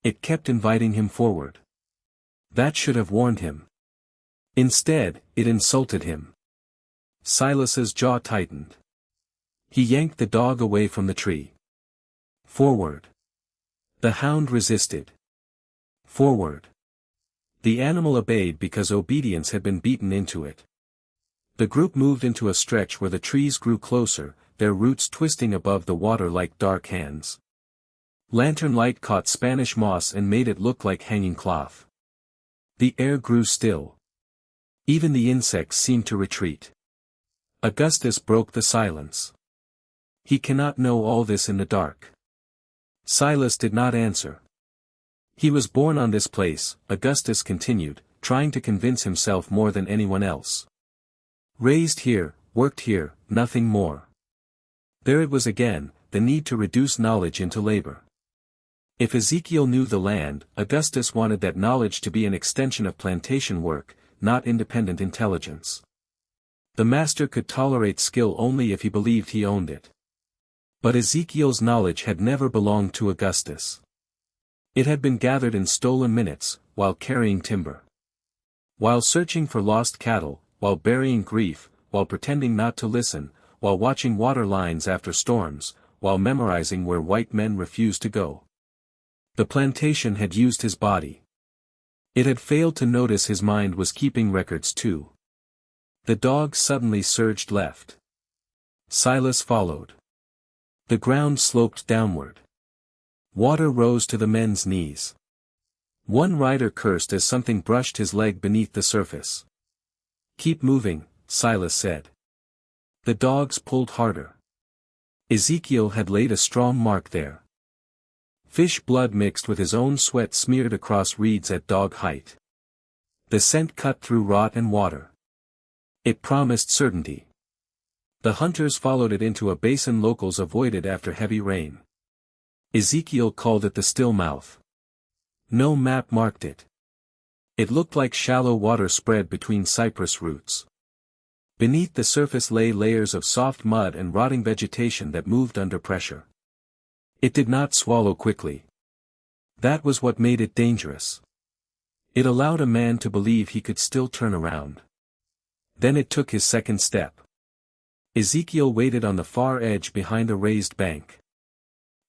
It kept inviting him forward. That should have warned him. Instead, it insulted him. Silas's jaw tightened. He yanked the dog away from the tree. Forward. The hound resisted. Forward. The animal obeyed because obedience had been beaten into it. The group moved into a stretch where the trees grew closer, their roots twisting above the water like dark hands. Lantern light caught Spanish moss and made it look like hanging cloth. The air grew still. Even the insects seemed to retreat. Augustus broke the silence. He cannot know all this in the dark. Silas did not answer. He was born on this place, Augustus continued, trying to convince himself more than anyone else. Raised here, worked here, nothing more. There it was again, the need to reduce knowledge into labor. If Ezekiel knew the land, Augustus wanted that knowledge to be an extension of plantation work, not independent intelligence. The master could tolerate skill only if he believed he owned it. But Ezekiel's knowledge had never belonged to Augustus. It had been gathered in stolen minutes, while carrying timber. While searching for lost cattle, while burying grief, while pretending not to listen, while watching water lines after storms, while memorizing where white men refused to go. The plantation had used his body. It had failed to notice his mind was keeping records too. The dog suddenly surged left. Silas followed. The ground sloped downward. Water rose to the men's knees. One rider cursed as something brushed his leg beneath the surface. "Keep moving," Silas said. The dogs pulled harder. Ezekiel had laid a strong mark there. Fish blood mixed with his own sweat smeared across reeds at dog height. The scent cut through rot and water. It promised certainty. The hunters followed it into a basin locals avoided after heavy rain. Ezekiel called it the Still Mouth. No map marked it. It looked like shallow water spread between cypress roots. Beneath the surface lay layers of soft mud and rotting vegetation that moved under pressure. It did not swallow quickly. That was what made it dangerous. It allowed a man to believe he could still turn around. Then it took his second step. Ezekiel waited on the far edge behind a raised bank.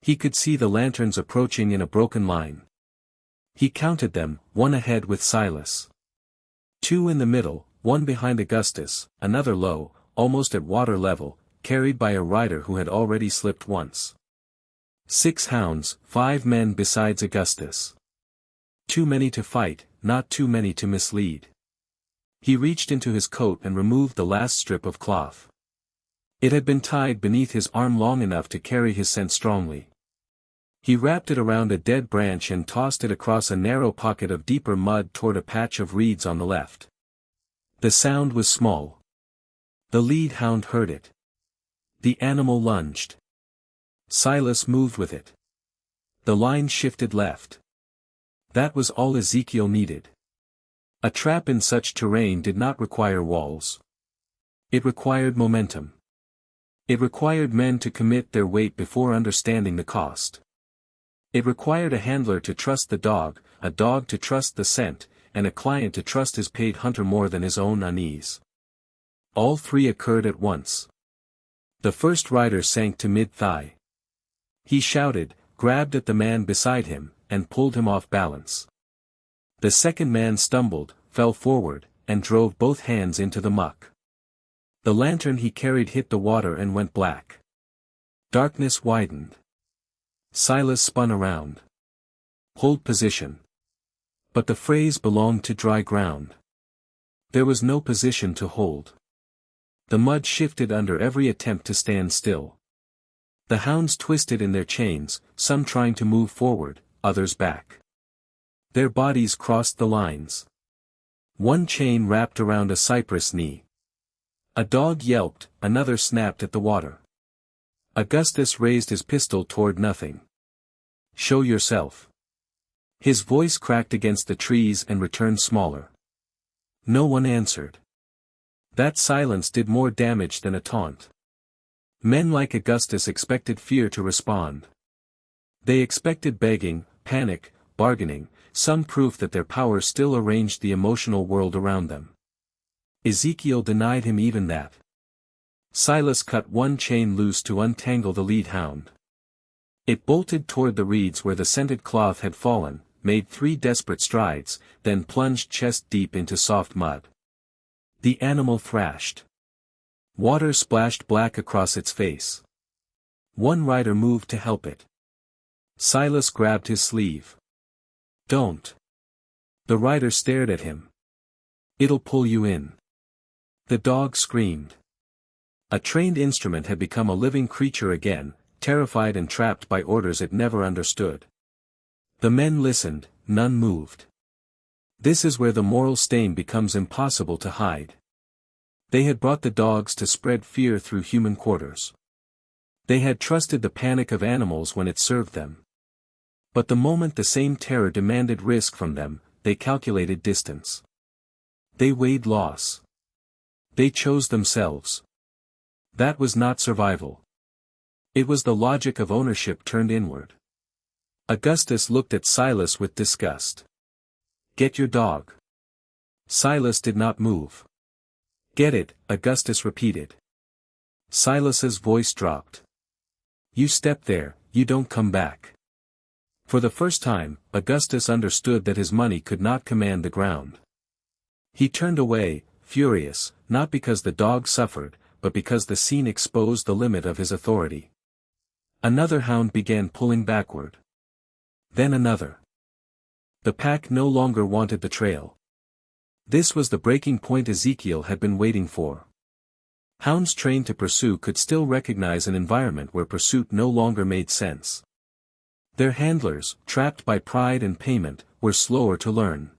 He could see the lanterns approaching in a broken line. He counted them, one ahead with Silas. 2 in the middle, one behind Augustus, another low, almost at water level, carried by a rider who had already slipped once. 6 hounds, 5 men besides Augustus. Too many to fight, not too many to mislead. He reached into his coat and removed the last strip of cloth. It had been tied beneath his arm long enough to carry his scent strongly. He wrapped it around a dead branch and tossed it across a narrow pocket of deeper mud toward a patch of reeds on the left. The sound was small. The lead hound heard it. The animal lunged. Silas moved with it. The line shifted left. That was all Ezekiel needed. A trap in such terrain did not require walls. It required momentum. It required men to commit their weight before understanding the cost. It required a handler to trust the dog, a dog to trust the scent, and a client to trust his paid hunter more than his own unease. All 3 occurred at once. The first rider sank to mid-thigh. He shouted, grabbed at the man beside him, and pulled him off balance. The second man stumbled, fell forward, and drove both hands into the muck. The lantern he carried hit the water and went black. Darkness widened. Silas spun around. Hold position. But the phrase belonged to dry ground. There was no position to hold. The mud shifted under every attempt to stand still. The hounds twisted in their chains, some trying to move forward, others back. Their bodies crossed the lines. One chain wrapped around a cypress knee. A dog yelped, another snapped at the water. Augustus raised his pistol toward nothing. "Show yourself." His voice cracked against the trees and returned smaller. No one answered. That silence did more damage than a taunt. Men like Augustus expected fear to respond. They expected begging, panic, bargaining, some proof that their power still arranged the emotional world around them. Ezekiel denied him even that. Silas cut one chain loose to untangle the lead hound. It bolted toward the reeds where the scented cloth had fallen, made 3 desperate strides, then plunged chest deep into soft mud. The animal thrashed. Water splashed black across its face. One rider moved to help it. Silas grabbed his sleeve. "Don't." The rider stared at him. "It'll pull you in." The dog screamed. A trained instrument had become a living creature again, terrified and trapped by orders it never understood. The men listened, none moved. This is where the moral stain becomes impossible to hide. They had brought the dogs to spread fear through human quarters. They had trusted the panic of animals when it served them. But the moment the same terror demanded risk from them, they calculated distance. They weighed loss. They chose themselves. That was not survival. It was the logic of ownership turned inward. Augustus looked at Silas with disgust. "Get your dog." Silas did not move. "Get it," Augustus repeated. Silas's voice dropped. "You step there, you don't come back." For the first time, Augustus understood that his money could not command the ground. He turned away, furious, not because the dog suffered, but because the scene exposed the limit of his authority. Another hound began pulling backward. Then another. The pack no longer wanted the trail. This was the breaking point Ezekiel had been waiting for. Hounds trained to pursue could still recognize an environment where pursuit no longer made sense. Their handlers, trapped by pride and payment, were slower to learn.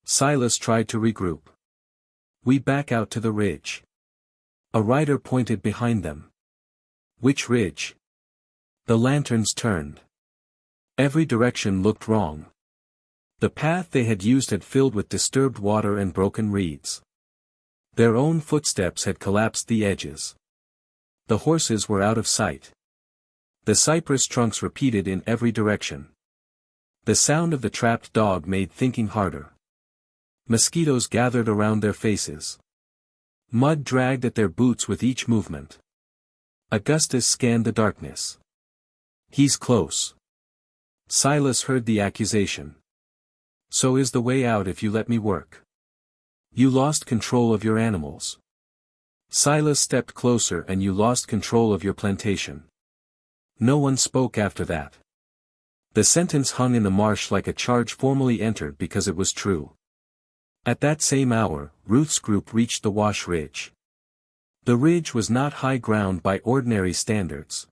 Silas tried to regroup. "We back out to the ridge." A rider pointed behind them. "Which ridge?" The lanterns turned. Every direction looked wrong. The path they had used had filled with disturbed water and broken reeds. Their own footsteps had collapsed the edges. The horses were out of sight. The cypress trunks repeated in every direction. The sound of the trapped dog made thinking harder. Mosquitoes gathered around their faces. Mud dragged at their boots with each movement. Augustus scanned the darkness. "He's close." Silas heard the accusation. "So is the way out if you let me work." "You lost control of your animals." Silas stepped closer and you lost control of your plantation. No one spoke after that. The sentence hung in the marsh like a charge formally entered because it was true. At that same hour, Ruth's group reached the wash ridge. The ridge was not high ground by ordinary standards.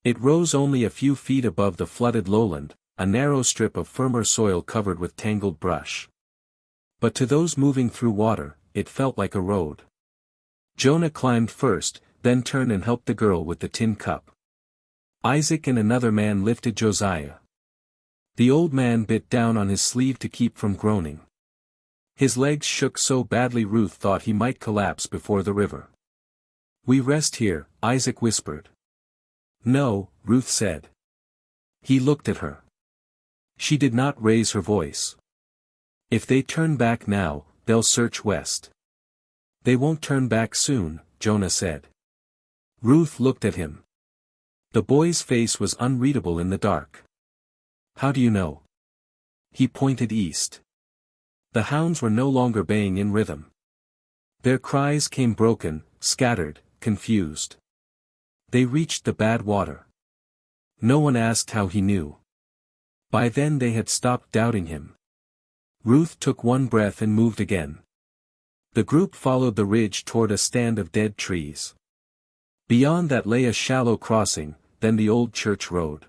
It rose only a few feet above the flooded lowland, a narrow strip of firmer soil covered with tangled brush. But to those moving through water, it felt like a road. Jonah climbed first, then turned and helped the girl with the tin cup. Isaac and another man lifted Josiah. The old man bit down on his sleeve to keep from groaning. His legs shook so badly Ruth thought he might collapse before the river. "We rest here," Isaac whispered. "No," Ruth said. He looked at her. She did not raise her voice. "If they turn back now, they'll search west." "They won't turn back soon," Jonah said. Ruth looked at him. The boy's face was unreadable in the dark. "How do you know?" He pointed east. The hounds were no longer baying in rhythm. Their cries came broken, scattered, confused. They reached the bad water. No one asked how he knew. By then they had stopped doubting him. Ruth took one breath and moved again. The group followed the ridge toward a stand of dead trees. Beyond that lay a shallow crossing, then the old church road.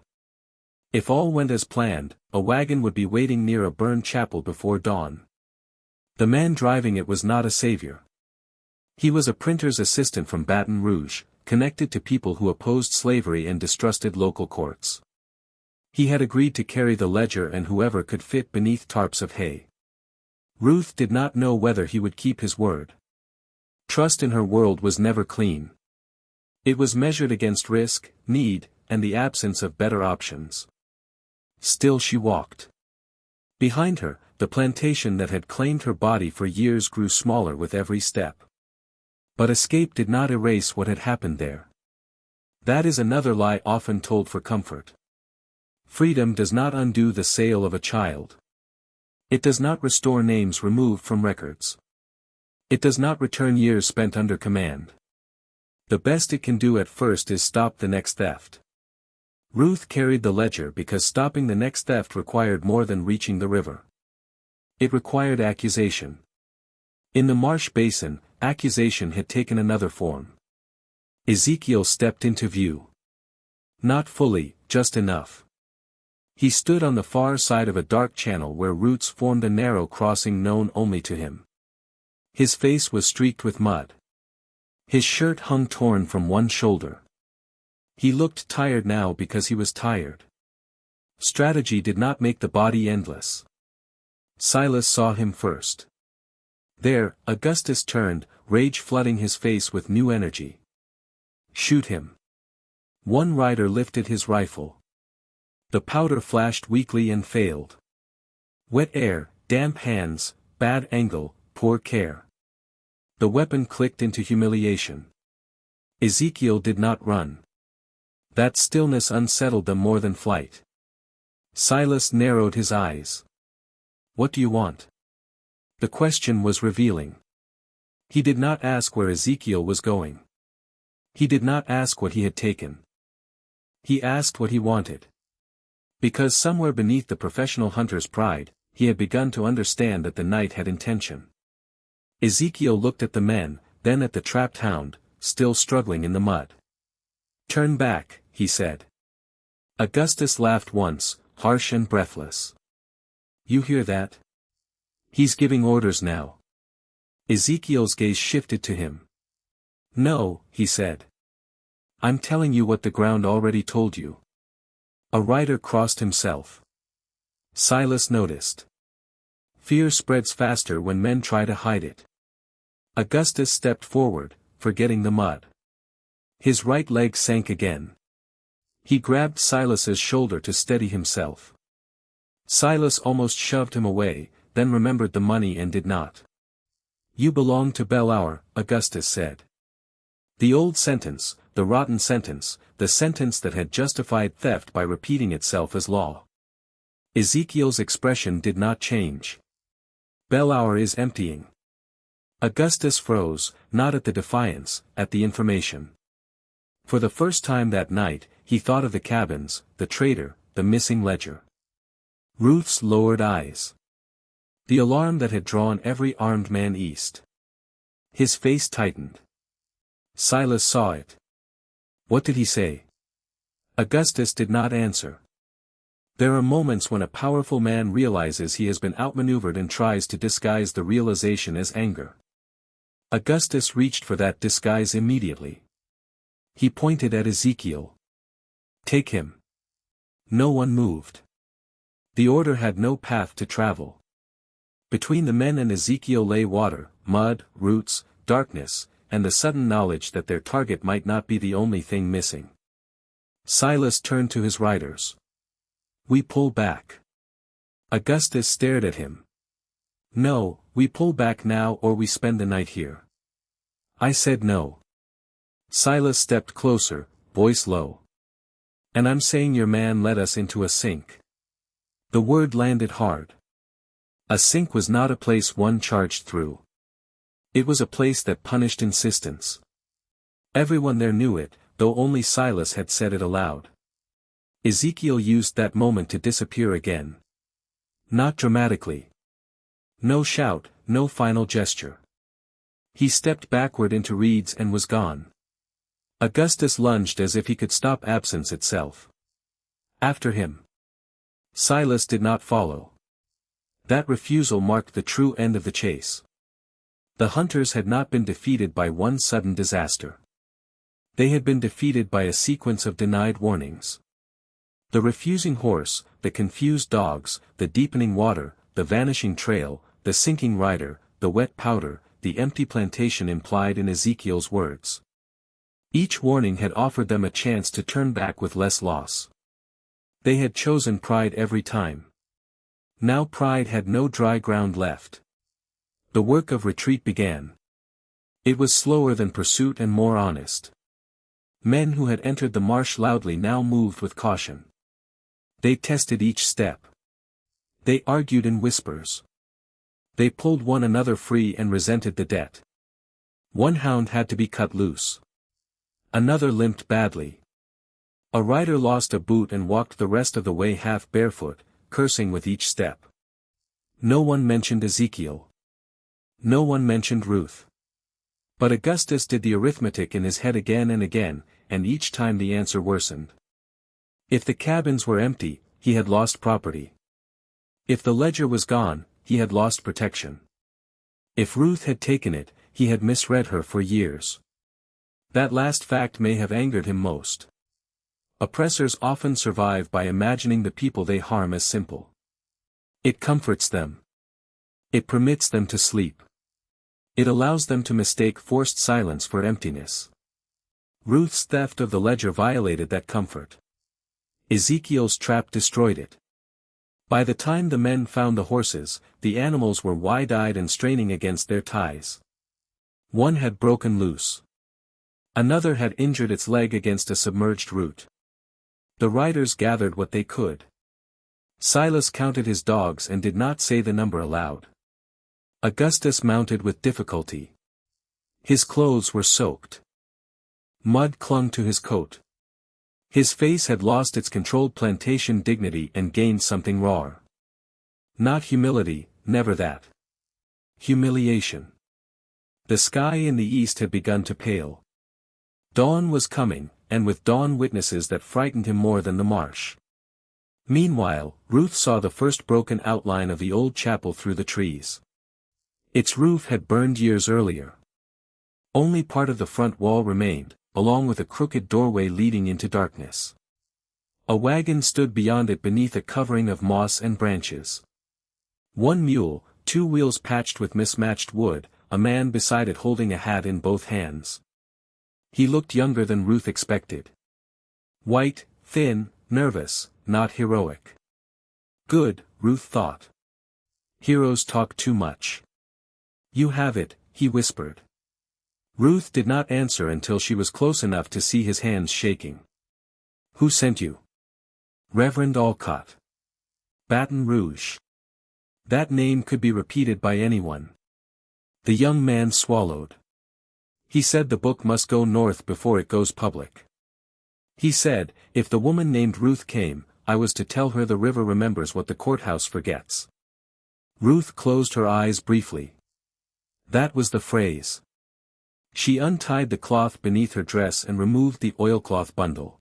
If all went as planned, a wagon would be waiting near a burned chapel before dawn. The man driving it was not a savior. He was a printer's assistant from Baton Rouge, connected to people who opposed slavery and distrusted local courts. He had agreed to carry the ledger and whoever could fit beneath tarps of hay. Ruth did not know whether he would keep his word. Trust in her world was never clean. It was measured against risk, need, and the absence of better options. Still she walked. Behind her, the plantation that had claimed her body for years grew smaller with every step. But escape did not erase what had happened there. That is another lie often told for comfort. Freedom does not undo the sale of a child. It does not restore names removed from records. It does not return years spent under command. The best it can do at first is stop the next theft. Ruth carried the ledger because stopping the next theft required more than reaching the river. It required accusation. In the marsh basin, accusation had taken another form. Ezekiel stepped into view. Not fully, just enough. He stood on the far side of a dark channel where roots formed a narrow crossing known only to him. His face was streaked with mud. His shirt hung torn from one shoulder. He looked tired now because he was tired. Strategy did not make the body endless. Silas saw him first. There, Augustus turned, rage flooding his face with new energy. Shoot him. One rider lifted his rifle. The powder flashed weakly and failed. Wet air, damp hands, bad angle, poor care. The weapon clicked into humiliation. Ezekiel did not run. That stillness unsettled them more than flight. Silas narrowed his eyes. What do you want? The question was revealing. He did not ask where Ezekiel was going. He did not ask what he had taken. He asked what he wanted. Because somewhere beneath the professional hunter's pride, he had begun to understand that the night had intention. Ezekiel looked at the men, then at the trapped hound, still struggling in the mud. Turn back, he said. Augustus laughed once, harsh and breathless. You hear that? He's giving orders now. Ezekiel's gaze shifted to him. No, he said. I'm telling you what the ground already told you. A rider crossed himself. Silas noticed. Fear spreads faster when men try to hide it. Augustus stepped forward, forgetting the mud. His right leg sank again. He grabbed Silas's shoulder to steady himself. Silas almost shoved him away, then remembered the money and did not. You belong to Bellhour, Augustus said. The old sentence, the rotten sentence, the sentence that had justified theft by repeating itself as law. Ezekiel's expression did not change. Bellhour is emptying. Augustus froze, not at the defiance, at the information. For the first time that night, he thought of the cabins, the trader, the missing ledger. Ruth's lowered eyes. The alarm that had drawn every armed man east. His face tightened. Silas saw it. What did he say? Augustus did not answer. There are moments when a powerful man realizes he has been outmaneuvered and tries to disguise the realization as anger. Augustus reached for that disguise immediately. He pointed at Ezekiel. Take him. No one moved. The order had no path to travel. Between the men and Ezekiel lay water, mud, roots, darkness, and the sudden knowledge that their target might not be the only thing missing. Silas turned to his riders. We pull back. Augustus stared at him. No, we pull back now or we spend the night here. I said no. Silas stepped closer, voice low. And I'm saying your man led us into a sink. The word landed hard. A sink was not a place one charged through. It was a place that punished insistence. Everyone there knew it, though only Silas had said it aloud. Ezekiel used that moment to disappear again. Not dramatically. No shout, no final gesture. He stepped backward into reeds and was gone. Augustus lunged as if he could stop absence itself. After him. Silas did not follow. That refusal marked the true end of the chase. The hunters had not been defeated by one sudden disaster. They had been defeated by a sequence of denied warnings. The refusing horse, the confused dogs, the deepening water, the vanishing trail, the sinking rider, the wet powder, the empty plantation implied in Ezekiel's words. Each warning had offered them a chance to turn back with less loss. They had chosen pride every time. Now pride had no dry ground left. The work of retreat began. It was slower than pursuit and more honest. Men who had entered the marsh loudly now moved with caution. They tested each step. They argued in whispers. They pulled one another free and resented the debt. One hound had to be cut loose. Another limped badly. A rider lost a boot and walked the rest of the way half barefoot, cursing with each step. No one mentioned Ezekiel. No one mentioned Ruth. But Augustus did the arithmetic in his head again and again, and each time the answer worsened. If the cabins were empty, he had lost property. If the ledger was gone, he had lost protection. If Ruth had taken it, he had misread her for years. That last fact may have angered him most. Oppressors often survive by imagining the people they harm as simple. It comforts them. It permits them to sleep. It allows them to mistake forced silence for emptiness. Ruth's theft of the ledger violated that comfort. Ezekiel's trap destroyed it. By the time the men found the horses, the animals were wide-eyed and straining against their ties. One had broken loose. Another had injured its leg against a submerged root. The riders gathered what they could. Silas counted his dogs and did not say the number aloud. Augustus mounted with difficulty. His clothes were soaked. Mud clung to his coat. His face had lost its controlled plantation dignity and gained something rawer. Not humility, never that. Humiliation. The sky in the east had begun to pale. Dawn was coming, and with dawn witnesses that frightened him more than the marsh. Meanwhile, Ruth saw the first broken outline of the old chapel through the trees. Its roof had burned years earlier. Only part of the front wall remained, along with a crooked doorway leading into darkness. A wagon stood beyond it beneath a covering of moss and branches. One mule, two wheels patched with mismatched wood, a man beside it holding a hat in both hands. He looked younger than Ruth expected. White, thin, nervous, not heroic. Good, Ruth thought. Heroes talk too much. You have it, he whispered. Ruth did not answer until she was close enough to see his hands shaking. Who sent you? Reverend Alcott. Baton Rouge. That name could be repeated by anyone. The young man swallowed. He said the book must go north before it goes public. He said, if the woman named Ruth came, I was to tell her the river remembers what the courthouse forgets. Ruth closed her eyes briefly. That was the phrase. She untied the cloth beneath her dress and removed the oilcloth bundle.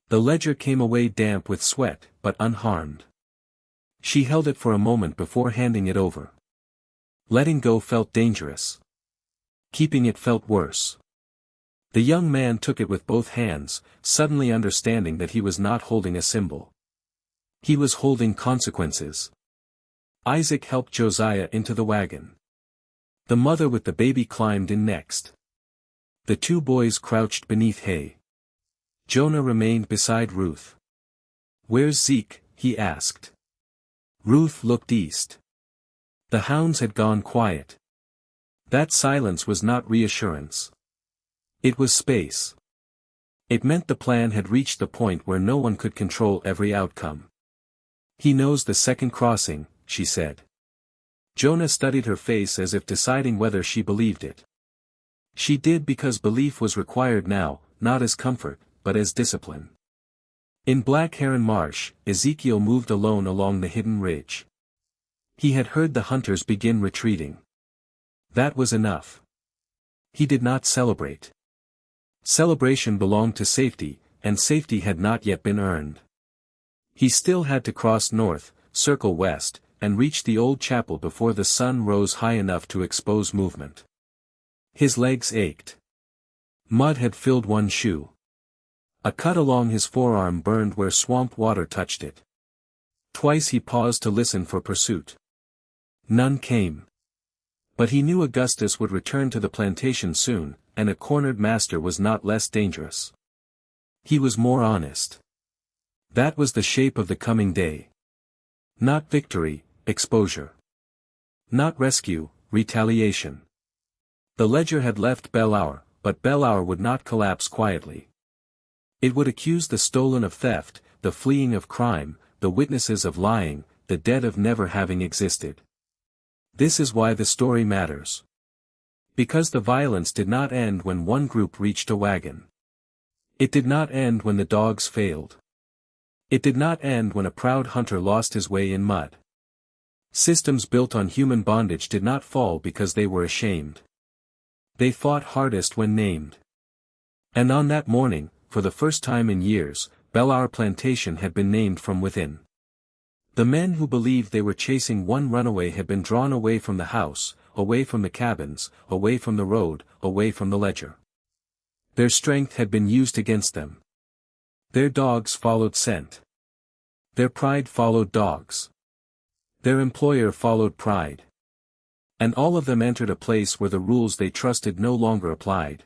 The ledger came away damp with sweat, but unharmed. She held it for a moment before handing it over. Letting go felt dangerous. Keeping it felt worse. The young man took it with both hands, suddenly understanding that he was not holding a symbol. He was holding consequences. Isaac helped Josiah into the wagon. The mother with the baby climbed in next. The two boys crouched beneath hay. Jonah remained beside Ruth. Where's Zeke? He asked. Ruth looked east. The hounds had gone quiet. That silence was not reassurance. It was space. It meant the plan had reached the point where no one could control every outcome. He knows the second crossing, she said. Jonah studied her face as if deciding whether she believed it. She did because belief was required now, not as comfort, but as discipline. In Black Heron Marsh, Ezekiel moved alone along the hidden ridge. He had heard the hunters begin retreating. That was enough. He did not celebrate. Celebration belonged to safety, and safety had not yet been earned. He still had to cross north, circle west, and reach the old chapel before the sun rose high enough to expose movement. His legs ached. Mud had filled one shoe. A cut along his forearm burned where swamp water touched it. Twice he paused to listen for pursuit. None came. But he knew Augustus would return to the plantation soon, and a cornered master was not less dangerous. He was more honest. That was the shape of the coming day. Not victory, exposure. Not rescue, retaliation. The ledger had left Belleair, but Belleair would not collapse quietly. It would accuse the stolen of theft, the fleeing of crime, the witnesses of lying, the dead of never having existed. This is why the story matters. Because the violence did not end when one group reached a wagon. It did not end when the dogs failed. It did not end when a proud hunter lost his way in mud. Systems built on human bondage did not fall because they were ashamed. They fought hardest when named. And on that morning, for the first time in years, Belleair Plantation had been named from within. The men who believed they were chasing one runaway had been drawn away from the house, away from the cabins, away from the road, away from the ledger. Their strength had been used against them. Their dogs followed scent. Their pride followed dogs. Their employer followed pride. And all of them entered a place where the rules they trusted no longer applied.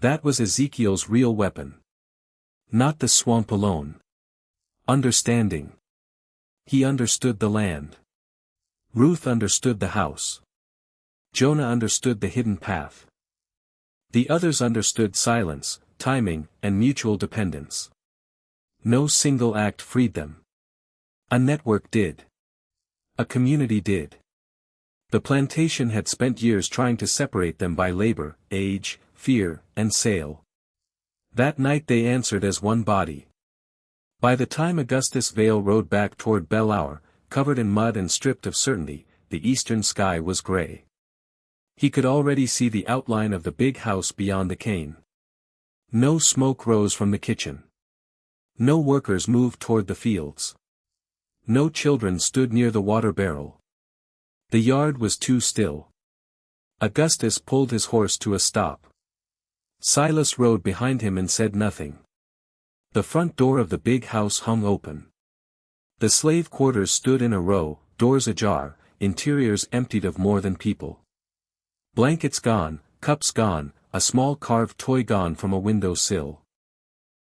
That was Ezekiel's real weapon. Not the swamp alone. Understanding. He understood the land. Ruth understood the house. Jonah understood the hidden path. The others understood silence, timing, and mutual dependence. No single act freed them. A network did. A community did. The plantation had spent years trying to separate them by labor, age, fear, and sale. That night they answered as one body. By the time Augustus Vale rode back toward Belleair, covered in mud and stripped of certainty, the eastern sky was gray. He could already see the outline of the big house beyond the cane. No smoke rose from the kitchen. No workers moved toward the fields. No children stood near the water barrel. The yard was too still. Augustus pulled his horse to a stop. Silas rode behind him and said nothing. The front door of the big house hung open. The slave quarters stood in a row, doors ajar, interiors emptied of more than people. Blankets gone, cups gone, a small carved toy gone from a window sill.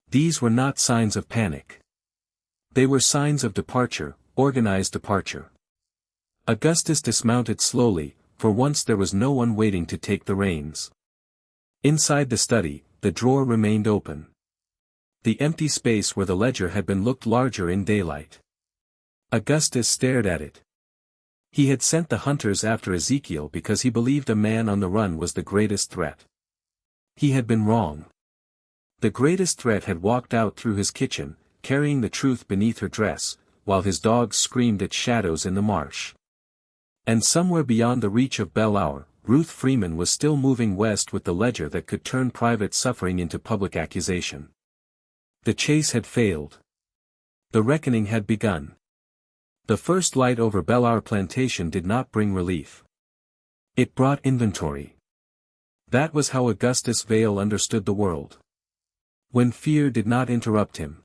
These were not signs of panic. They were signs of departure, organized departure. Augustus dismounted slowly, for once there was no one waiting to take the reins. Inside the study, the drawer remained open. The empty space where the ledger had been looked larger in daylight. Augustus stared at it. He had sent the hunters after Ezekiel because he believed a man on the run was the greatest threat. He had been wrong. The greatest threat had walked out through his kitchen, carrying the truth beneath her dress, while his dogs screamed at shadows in the marsh. And somewhere beyond the reach of Belleair, Ruth Freeman was still moving west with the ledger that could turn private suffering into public accusation. The chase had failed. The reckoning had begun. The first light over Belleair Plantation did not bring relief. It brought inventory. That was how Augustus Vale understood the world. When fear did not interrupt him.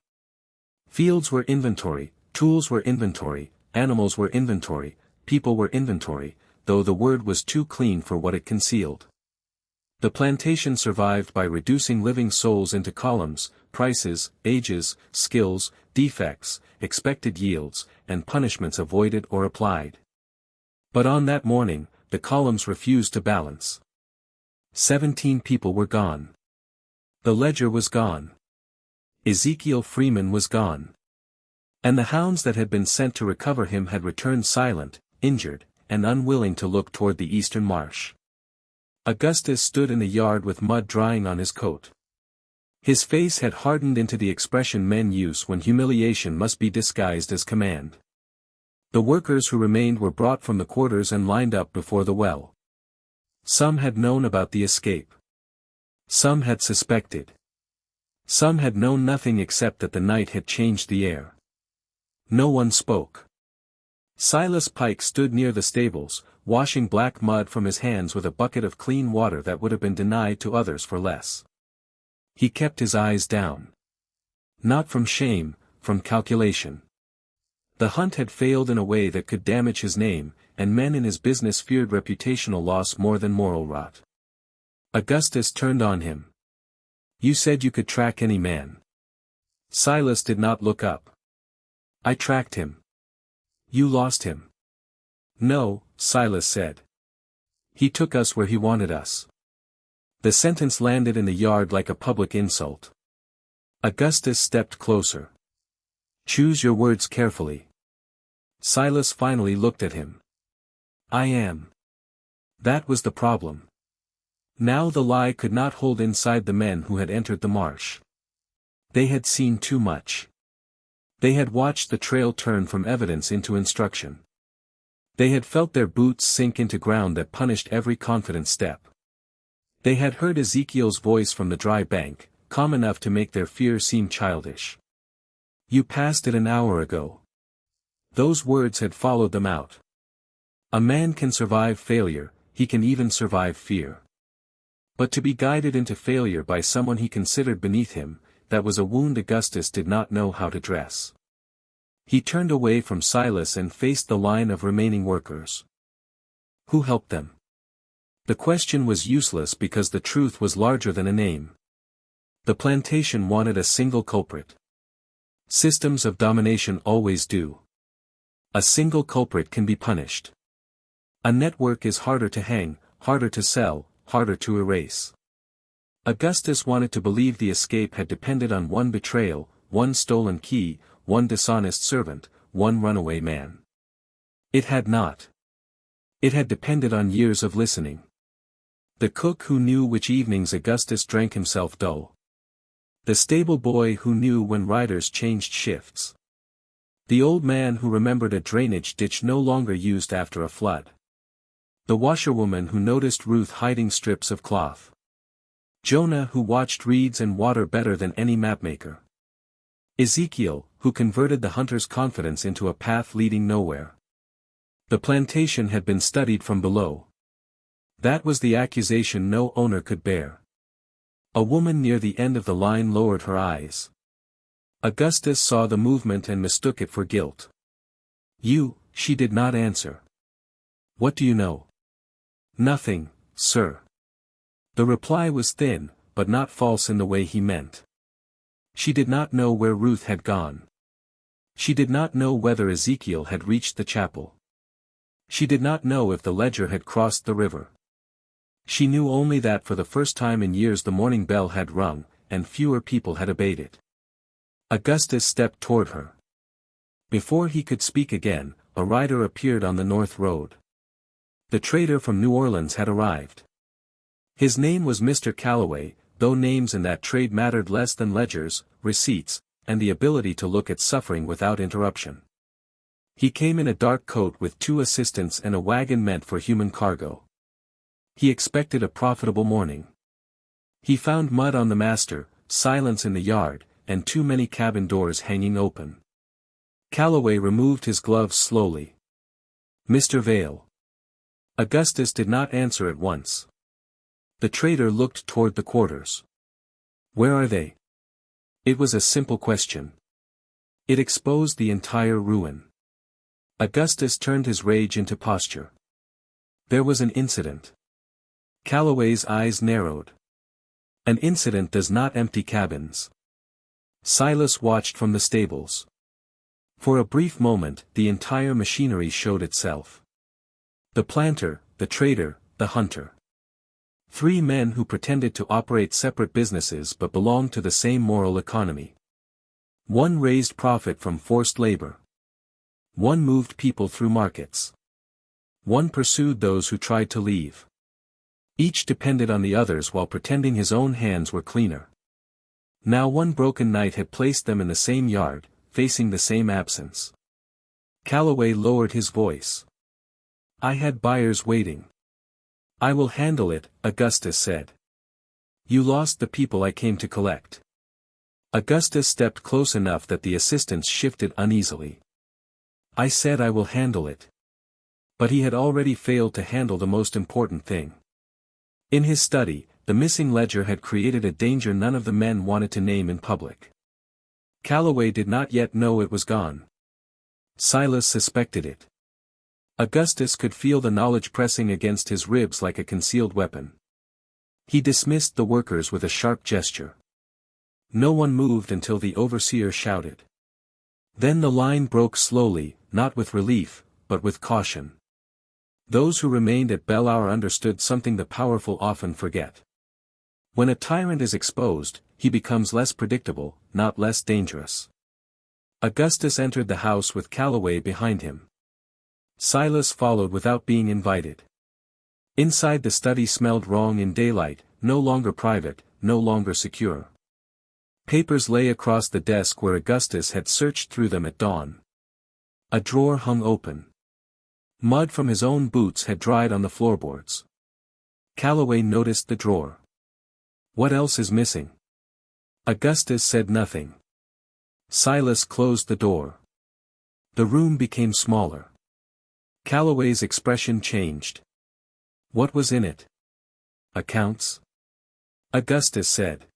Fields were inventory, tools were inventory, animals were inventory, people were inventory, though the word was too clean for what it concealed. The plantation survived by reducing living souls into columns, prices, ages, skills, defects, expected yields, and punishments avoided or applied. But on that morning, the columns refused to balance. 17 people were gone. The ledger was gone. Ezekiel Freeman was gone. And the hounds that had been sent to recover him had returned silent, injured, and unwilling to look toward the eastern marsh. Augustus stood in the yard with mud drying on his coat. His face had hardened into the expression men use when humiliation must be disguised as command. The workers who remained were brought from the quarters and lined up before the well. Some had known about the escape. Some had suspected. Some had known nothing except that the night had changed the air. No one spoke. Silas Pike stood near the stables, washing black mud from his hands with a bucket of clean water that would have been denied to others for less. He kept his eyes down. Not from shame, from calculation. The hunt had failed in a way that could damage his name, and men in his business feared reputational loss more than moral rot. Augustus turned on him. You said you could track any man. Silas did not look up. I tracked him. You lost him. No, Silas said. He took us where he wanted us. The sentence landed in the yard like a public insult. Augustus stepped closer. Choose your words carefully. Silas finally looked at him. I am. That was the problem. Now the lie could not hold inside the men who had entered the marsh. They had seen too much. They had watched the trail turn from evidence into instruction. They had felt their boots sink into ground that punished every confident step. They had heard Ezekiel's voice from the dry bank, calm enough to make their fear seem childish. You passed it an hour ago. Those words had followed them out. A man can survive failure, he can even survive fear. But to be guided into failure by someone he considered beneath him, that was a wound Augustus did not know how to dress. He turned away from Silas and faced the line of remaining workers. Who helped them? The question was useless because the truth was larger than a name. The plantation wanted a single culprit. Systems of domination always do. A single culprit can be punished. A network is harder to hang, harder to sell, harder to erase. Augustus wanted to believe the escape had depended on one betrayal, one stolen key, one dishonest servant, one runaway man. It had not. It had depended on years of listening. The cook who knew which evenings Augustus drank himself dull. The stable boy who knew when riders changed shifts. The old man who remembered a drainage ditch no longer used after a flood. The washerwoman who noticed Ruth hiding strips of cloth. Jonah who watched reeds and water better than any mapmaker. Ezekiel, who converted the hunter's confidence into a path leading nowhere. The plantation had been studied from below. That was the accusation no owner could bear. A woman near the end of the line lowered her eyes. Augustus saw the movement and mistook it for guilt. You, she did not answer. What do you know? Nothing, sir. The reply was thin, but not false in the way he meant. She did not know where Ruth had gone. She did not know whether Ezekiel had reached the chapel. She did not know if the ledger had crossed the river. She knew only that for the first time in years the morning bell had rung, and fewer people had obeyed it. Augustus stepped toward her. Before he could speak again, a rider appeared on the north road. The trader from New Orleans had arrived. His name was Mr. Calloway, though names in that trade mattered less than ledgers, receipts, and the ability to look at suffering without interruption. He came in a dark coat with 2 assistants and a wagon meant for human cargo. He expected a profitable morning. He found mud on the master, silence in the yard, and too many cabin doors hanging open. Calloway removed his gloves slowly. Mr. Vale. Augustus did not answer at once. The trader looked toward the quarters. Where are they? It was a simple question. It exposed the entire ruin. Augustus turned his rage into posture. There was an incident. Calloway's eyes narrowed. An incident does not empty cabins. Silas watched from the stables. For a brief moment, the entire machinery showed itself. The planter, the trader, the hunter. 3 men who pretended to operate separate businesses but belonged to the same moral economy. One raised profit from forced labor. One moved people through markets. One pursued those who tried to leave. Each depended on the others while pretending his own hands were cleaner. Now one broken night had placed them in the same yard, facing the same absence. Calloway lowered his voice. I had buyers waiting. I will handle it, Augustus said. You lost the people I came to collect. Augustus stepped close enough that the assistants shifted uneasily. I said I will handle it. But he had already failed to handle the most important thing. In his study, the missing ledger had created a danger none of the men wanted to name in public. Calloway did not yet know it was gone. Silas suspected it. Augustus could feel the knowledge pressing against his ribs like a concealed weapon. He dismissed the workers with a sharp gesture. No one moved until the overseer shouted. Then the line broke slowly, not with relief, but with caution. Those who remained at Bellehour understood something the powerful often forget. When a tyrant is exposed, he becomes less predictable, not less dangerous. Augustus entered the house with Calloway behind him. Silas followed without being invited. Inside the study smelled wrong in daylight, no longer private, no longer secure. Papers lay across the desk where Augustus had searched through them at dawn. A drawer hung open. Mud from his own boots had dried on the floorboards. Calloway noticed the drawer. "What else is missing?" Augustus said nothing. Silas closed the door. The room became smaller. Calloway's expression changed. "What was in it?" "Accounts?" Augustus said.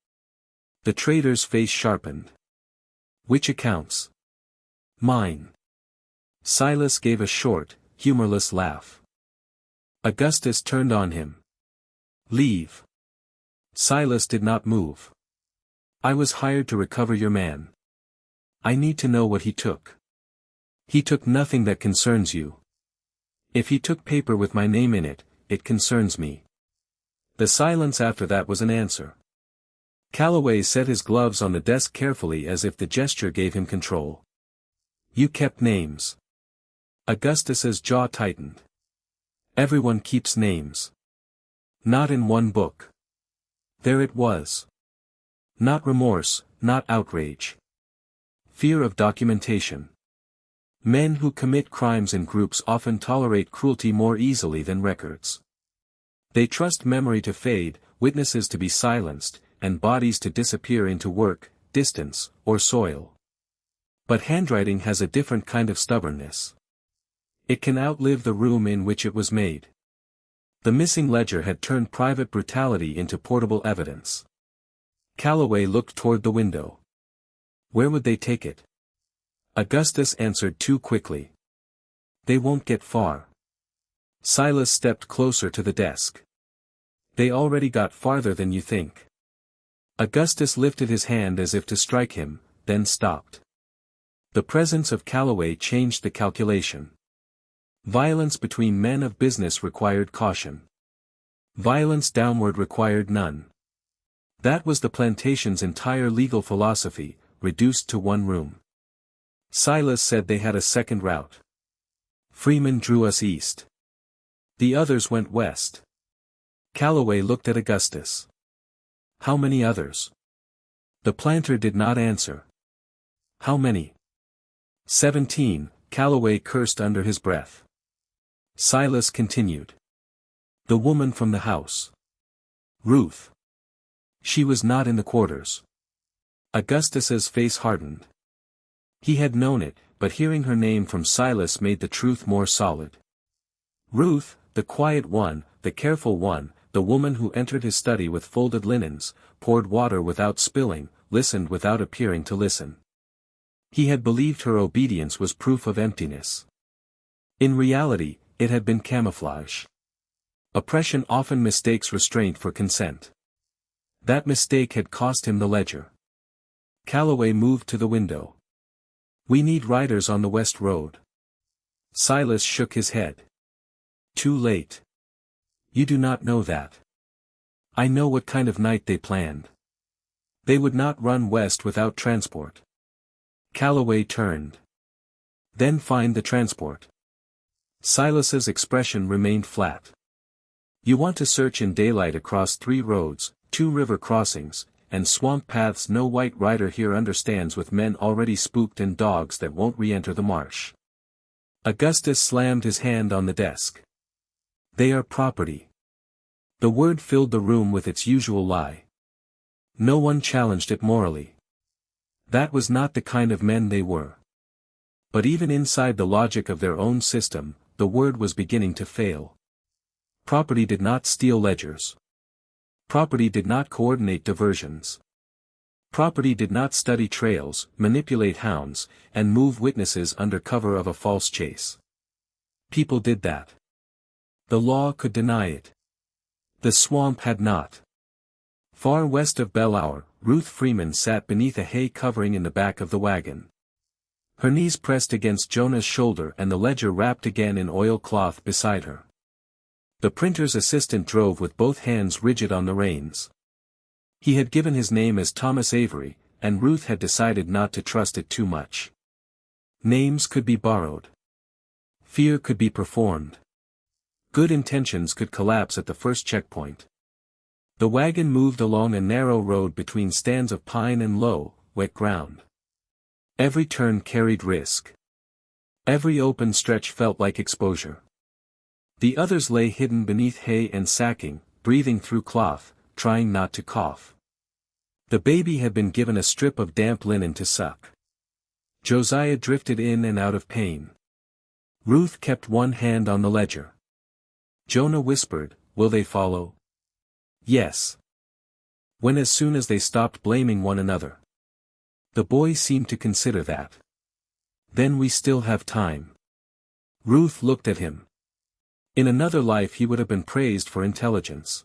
The trader's face sharpened. "Which accounts?" "Mine." Silas gave a short, humorless laugh. Augustus turned on him. "Leave." Silas did not move. "I was hired to recover your man. I need to know what he took." "He took nothing that concerns you." "If he took paper with my name in it, it concerns me." The silence after that was an answer. Calloway set his gloves on the desk carefully as if the gesture gave him control. "You kept names." Augustus's jaw tightened. "Everyone keeps names." "Not in one book." There it was. Not remorse, not outrage. Fear of documentation. Men who commit crimes in groups often tolerate cruelty more easily than records. They trust memory to fade, witnesses to be silenced, and bodies to disappear into work, distance, or soil. But handwriting has a different kind of stubbornness. It can outlive the room in which it was made. The missing ledger had turned private brutality into portable evidence. Calloway looked toward the window. Where would they take it? Augustus answered too quickly. "They won't get far." Silas stepped closer to the desk. "They already got farther than you think." Augustus lifted his hand as if to strike him, then stopped. The presence of Calloway changed the calculation. Violence between men of business required caution. Violence downward required none. That was the plantation's entire legal philosophy, reduced to one room. Silas said they had a second route. Freeman drew us east. The others went west. Calloway looked at Augustus. "How many others?" The planter did not answer. "How many?" 17, Calloway cursed under his breath. Silas continued. "The woman from the house. Ruth. She was not in the quarters." Augustus's face hardened. He had known it, but hearing her name from Silas made the truth more solid. Ruth, the quiet one, the careful one, the woman who entered his study with folded linens, poured water without spilling, listened without appearing to listen. He had believed her obedience was proof of emptiness. In reality, it had been camouflage. Oppression often mistakes restraint for consent. That mistake had cost him the ledger. Calloway moved to the window. "We need riders on the west road." Silas shook his head. "Too late. You do not know that. I know what kind of night they planned. They would not run west without transport." Calloway turned. "Then find the transport." Silas's expression remained flat. "You want to search in daylight across 3 roads, 2 river crossings, and swamp paths no white rider here understands, with men already spooked and dogs that won't re-enter the marsh." Augustus slammed his hand on the desk. "They are property." The word filled the room with its usual lie. No one challenged it morally. That was not the kind of men they were. But even inside the logic of their own system, the word was beginning to fail. Property did not steal ledgers. Property did not coordinate diversions. Property did not study trails, manipulate hounds, and move witnesses under cover of a false chase. People did that. The law could deny it. The swamp had not. Far west of Belleair, Ruth Freeman sat beneath a hay covering in the back of the wagon. Her knees pressed against Jonah's shoulder and the ledger wrapped again in oilcloth beside her. The printer's assistant drove with both hands rigid on the reins. He had given his name as Thomas Avery, and Ruth had decided not to trust it too much. Names could be borrowed. Fear could be performed. Good intentions could collapse at the first checkpoint. The wagon moved along a narrow road between stands of pine and low, wet ground. Every turn carried risk. Every open stretch felt like exposure. The others lay hidden beneath hay and sacking, breathing through cloth, trying not to cough. The baby had been given a strip of damp linen to suck. Josiah drifted in and out of pain. Ruth kept one hand on the ledger. Jonah whispered, "Will they follow?" "Yes." When as soon as they stopped blaming one another. The boy seemed to consider that. "Then we still have time." Ruth looked at him. In another life he would have been praised for intelligence.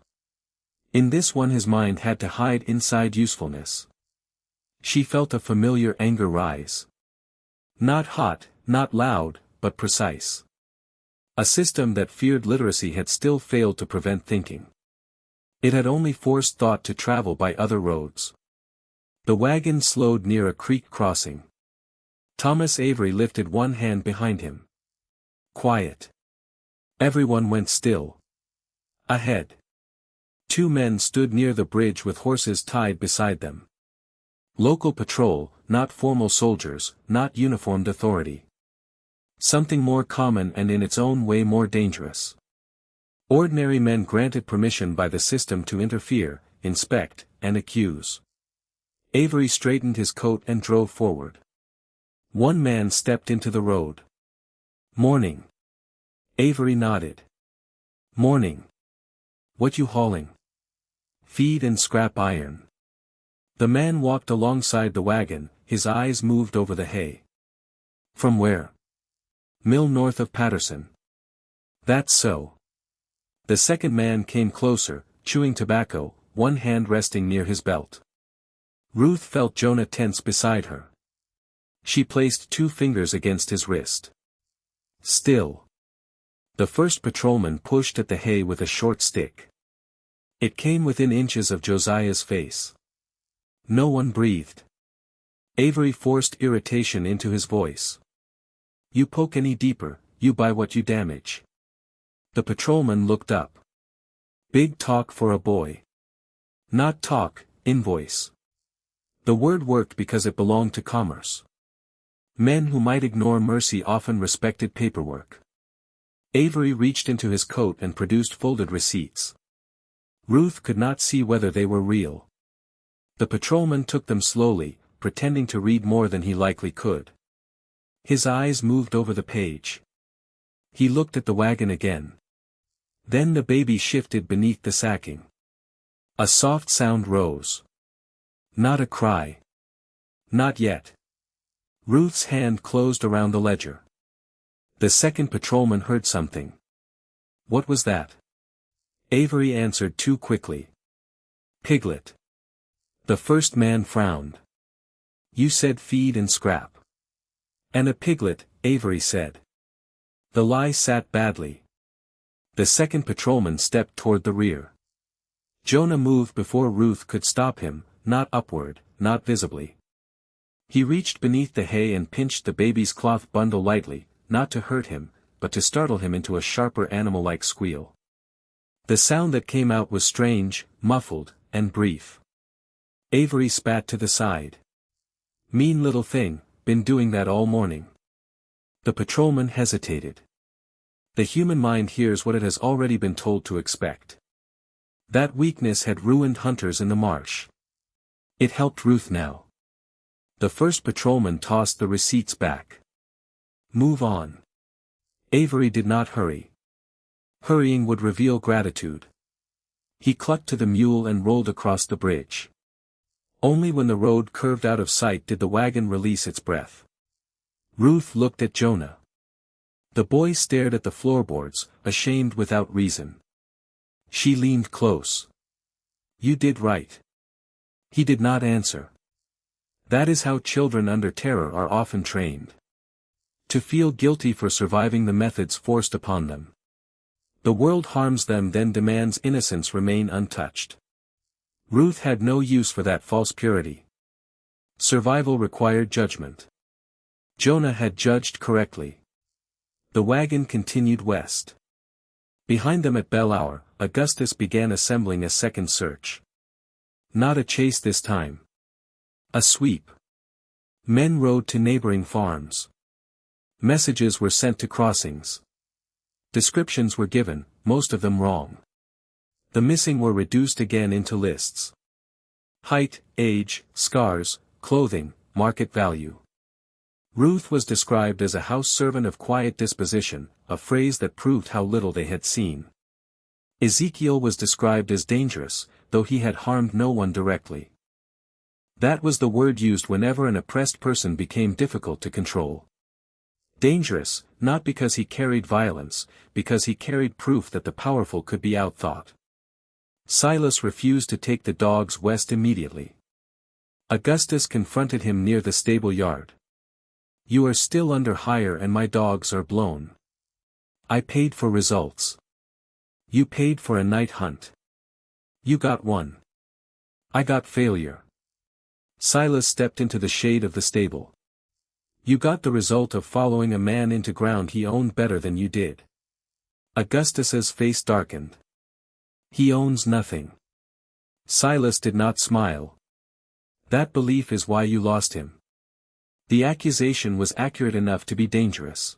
In this one his mind had to hide inside usefulness. She felt a familiar anger rise. Not hot, not loud, but precise. A system that feared literacy had still failed to prevent thinking. It had only forced thought to travel by other roads. The wagon slowed near a creek crossing. Thomas Avery lifted one hand behind him. Quiet. Everyone went still. Ahead. Two men stood near the bridge with horses tied beside them. Local patrol, not formal soldiers, not uniformed authority. Something more common and in its own way more dangerous. Ordinary men granted permission by the system to interfere, inspect, and accuse. Avery straightened his coat and drove forward. One man stepped into the road. "Morning." Avery nodded. "Morning. What you hauling?" "Feed and scrap iron." The man walked alongside the wagon, his eyes moved over the hay. "From where?" "Mill north of Patterson." "That's so." The second man came closer, chewing tobacco, one hand resting near his belt. Ruth felt Jonah tense beside her. She placed 2 fingers against his wrist. "Still." The first patrolman pushed at the hay with a short stick. It came within inches of Josiah's face. No one breathed. Avery forced irritation into his voice. "You poke any deeper, you buy what you damage." The patrolman looked up. Big talk for a boy. Not talk, invoice. The word worked because it belonged to commerce. Men who might ignore mercy often respected paperwork. Avery reached into his coat and produced folded receipts. Ruth could not see whether they were real. The patrolman took them slowly, pretending to read more than he likely could. His eyes moved over the page. He looked at the wagon again. Then the baby shifted beneath the sacking. A soft sound rose. Not a cry. Not yet. Ruth's hand closed around the ledger. The second patrolman heard something. What was that? Avery answered too quickly. Piglet. The first man frowned. You said feed and scrap. And a piglet, Avery said. The lie sat badly. The second patrolman stepped toward the rear. Jonah moved before Ruth could stop him, not upward, not visibly. He reached beneath the hay and pinched the baby's cloth bundle lightly, not to hurt him, but to startle him into a sharper animal-like squeal. The sound that came out was strange, muffled, and brief. Avery spat to the side. Mean little thing, been doing that all morning. The patrolman hesitated. The human mind hears what it has already been told to expect. That weakness had ruined hunters in the marsh. It helped Ruth now. The first patrolman tossed the receipts back. Move on. Avery did not hurry. Hurrying would reveal gratitude. He clucked to the mule and rolled across the bridge. Only when the road curved out of sight did the wagon release its breath. Ruth looked at Jonah. The boy stared at the floorboards, ashamed without reason. She leaned close. "You did right." He did not answer. That is how children under terror are often trained. To feel guilty for surviving the methods forced upon them. The world harms them, then demands innocence remain untouched. Ruth had no use for that false purity. Survival required judgment. Jonah had judged correctly. The wagon continued west. Behind them at Belle Hour, Augustus began assembling a second search. Not a chase this time. A sweep. Men rode to neighboring farms. Messages were sent to crossings. Descriptions were given, most of them wrong. The missing were reduced again into lists. Height, age, scars, clothing, market value. Ruth was described as a house servant of quiet disposition, a phrase that proved how little they had seen. Ezekiel was described as dangerous, though he had harmed no one directly. That was the word used whenever an oppressed person became difficult to control. Dangerous, not because he carried violence, because he carried proof that the powerful could be outthought. Silas refused to take the dogs west immediately. Augustus confronted him near the stable yard. "You are still under hire and my dogs are blown. I paid for results. You paid for a night hunt. You got one. I got failure." Silas stepped into the shade of the stable. "You got the result of following a man into ground he owned better than you did." Augustus's face darkened. "He owns nothing." Silas did not smile. "That belief is why you lost him." The accusation was accurate enough to be dangerous.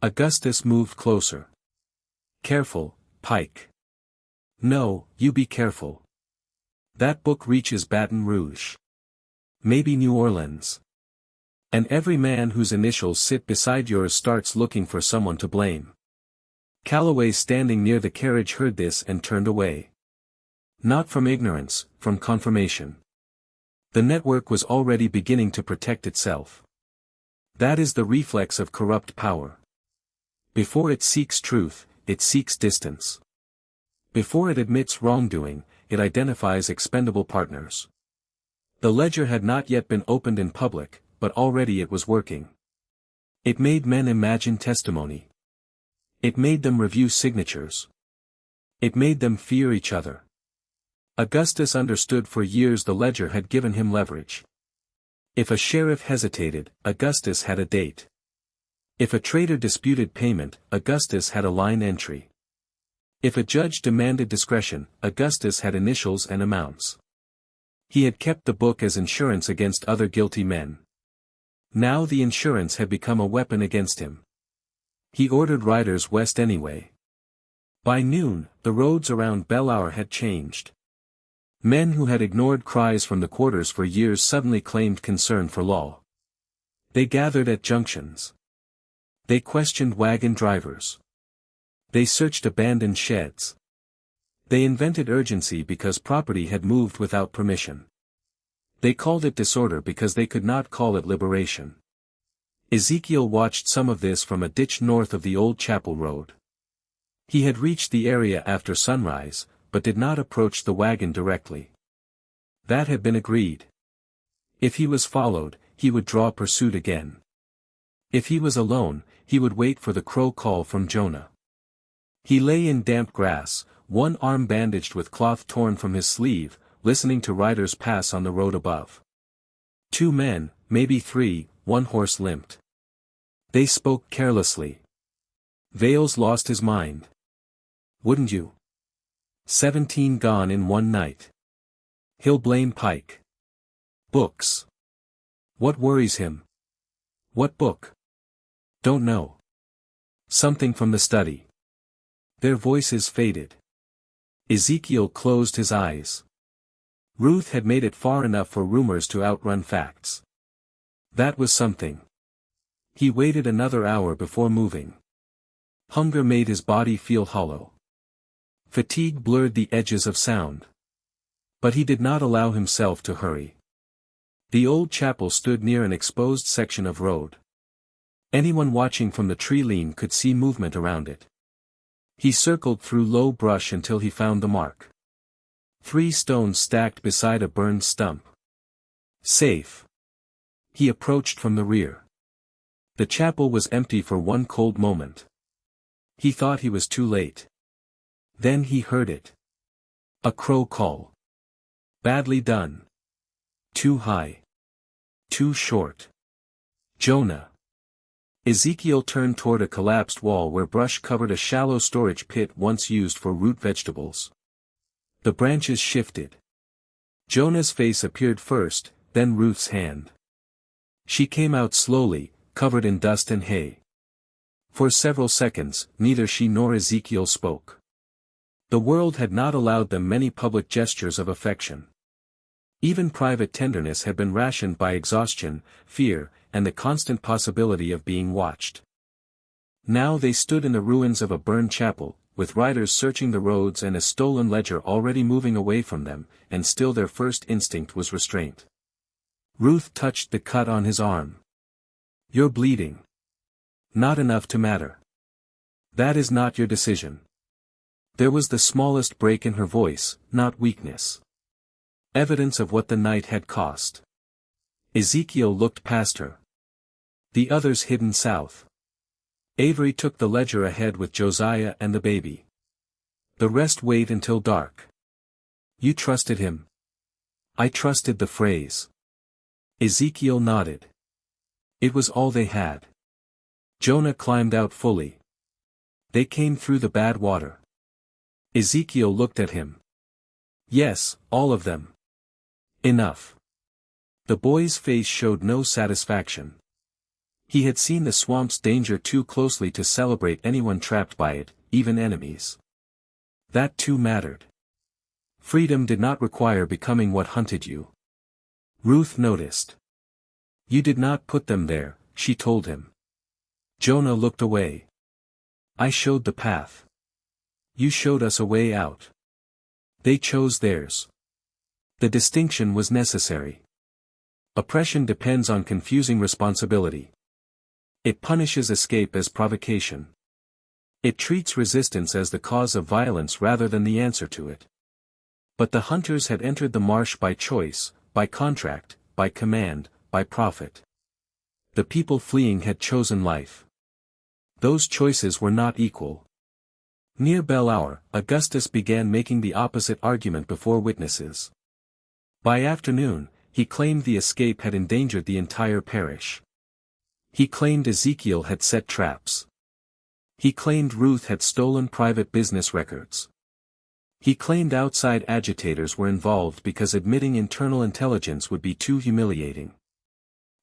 Augustus moved closer. "Careful, Pike." "No, you be careful. That book reaches Baton Rouge. Maybe New Orleans. And every man whose initials sit beside yours starts looking for someone to blame." Calloway standing near the carriage heard this and turned away. Not from ignorance, from confirmation. The network was already beginning to protect itself. That is the reflex of corrupt power. Before it seeks truth, it seeks distance. Before it admits wrongdoing, it identifies expendable partners. The ledger had not yet been opened in public, but already it was working. It made men imagine testimony. It made them review signatures. It made them fear each other. Augustus understood for years the ledger had given him leverage. If a sheriff hesitated, Augustus had a date. If a trader disputed payment, Augustus had a line entry. If a judge demanded discretion, Augustus had initials and amounts. He had kept the book as insurance against other guilty men. Now the insurance had become a weapon against him. He ordered riders west anyway. By noon, the roads around Belle Hour had changed. Men who had ignored cries from the quarters for years suddenly claimed concern for law. They gathered at junctions. They questioned wagon drivers. They searched abandoned sheds. They invented urgency because property had moved without permission. They called it disorder because they could not call it liberation. Ezekiel watched some of this from a ditch north of the old chapel road. He had reached the area after sunrise, but did not approach the wagon directly. That had been agreed. If he was followed, he would draw pursuit again. If he was alone, he would wait for the crow call from Jonah. He lay in damp grass, one arm bandaged with cloth torn from his sleeve, listening to riders pass on the road above. 2 men, maybe 3, one horse limped. They spoke carelessly. Vales lost his mind. "Wouldn't you? 17 gone in one night. He'll blame Pike. Books. What worries him? What book? Don't know. Something from the study." Their voices faded. Ezekiel closed his eyes. Ruth had made it far enough for rumors to outrun facts. That was something. He waited another hour before moving. Hunger made his body feel hollow. Fatigue blurred the edges of sound. But he did not allow himself to hurry. The old chapel stood near an exposed section of road. Anyone watching from the tree line could see movement around it. He circled through low brush until he found the mark. 3 stones stacked beside a burned stump. Safe. He approached from the rear. The chapel was empty for one cold moment. He thought he was too late. Then he heard it. A crow call. Badly done. Too high. Too short. Jonah. Ezekiel turned toward a collapsed wall where brush covered a shallow storage pit once used for root vegetables. The branches shifted. Jonah's face appeared first, then Ruth's hand. She came out slowly, covered in dust and hay. For several seconds, neither she nor Ezekiel spoke. The world had not allowed them many public gestures of affection. Even private tenderness had been rationed by exhaustion, fear, and the constant possibility of being watched. Now they stood in the ruins of a burned chapel, with riders searching the roads and a stolen ledger already moving away from them, and still their first instinct was restraint. Ruth touched the cut on his arm. "You're bleeding. Not enough to matter. That is not your decision." There was the smallest break in her voice, not weakness. Evidence of what the night had cost. Ezekiel looked past her. The others hidden south. Avery took the ledger ahead with Josiah and the baby. The rest wait until dark. You trusted him. I trusted the phrase. Ezekiel nodded. It was all they had. Jonah climbed out fully. They came through the bad water. Ezekiel looked at him. Yes, all of them. Enough. The boy's face showed no satisfaction. He had seen the swamp's danger too closely to celebrate anyone trapped by it, even enemies. That too mattered. Freedom did not require becoming what hunted you. Ruth noticed. You did not put them there, she told him. Jonah looked away. I showed the path. You showed us a way out. They chose theirs. The distinction was necessary. Oppression depends on confusing responsibility. It punishes escape as provocation. It treats resistance as the cause of violence rather than the answer to it. But the hunters had entered the marsh by choice, by contract, by command, by profit. The people fleeing had chosen life. Those choices were not equal. Near Belle Hour, Augustus began making the opposite argument before witnesses. By afternoon, he claimed the escape had endangered the entire parish. He claimed Ezekiel had set traps. He claimed Ruth had stolen private business records. He claimed outside agitators were involved because admitting internal intelligence would be too humiliating.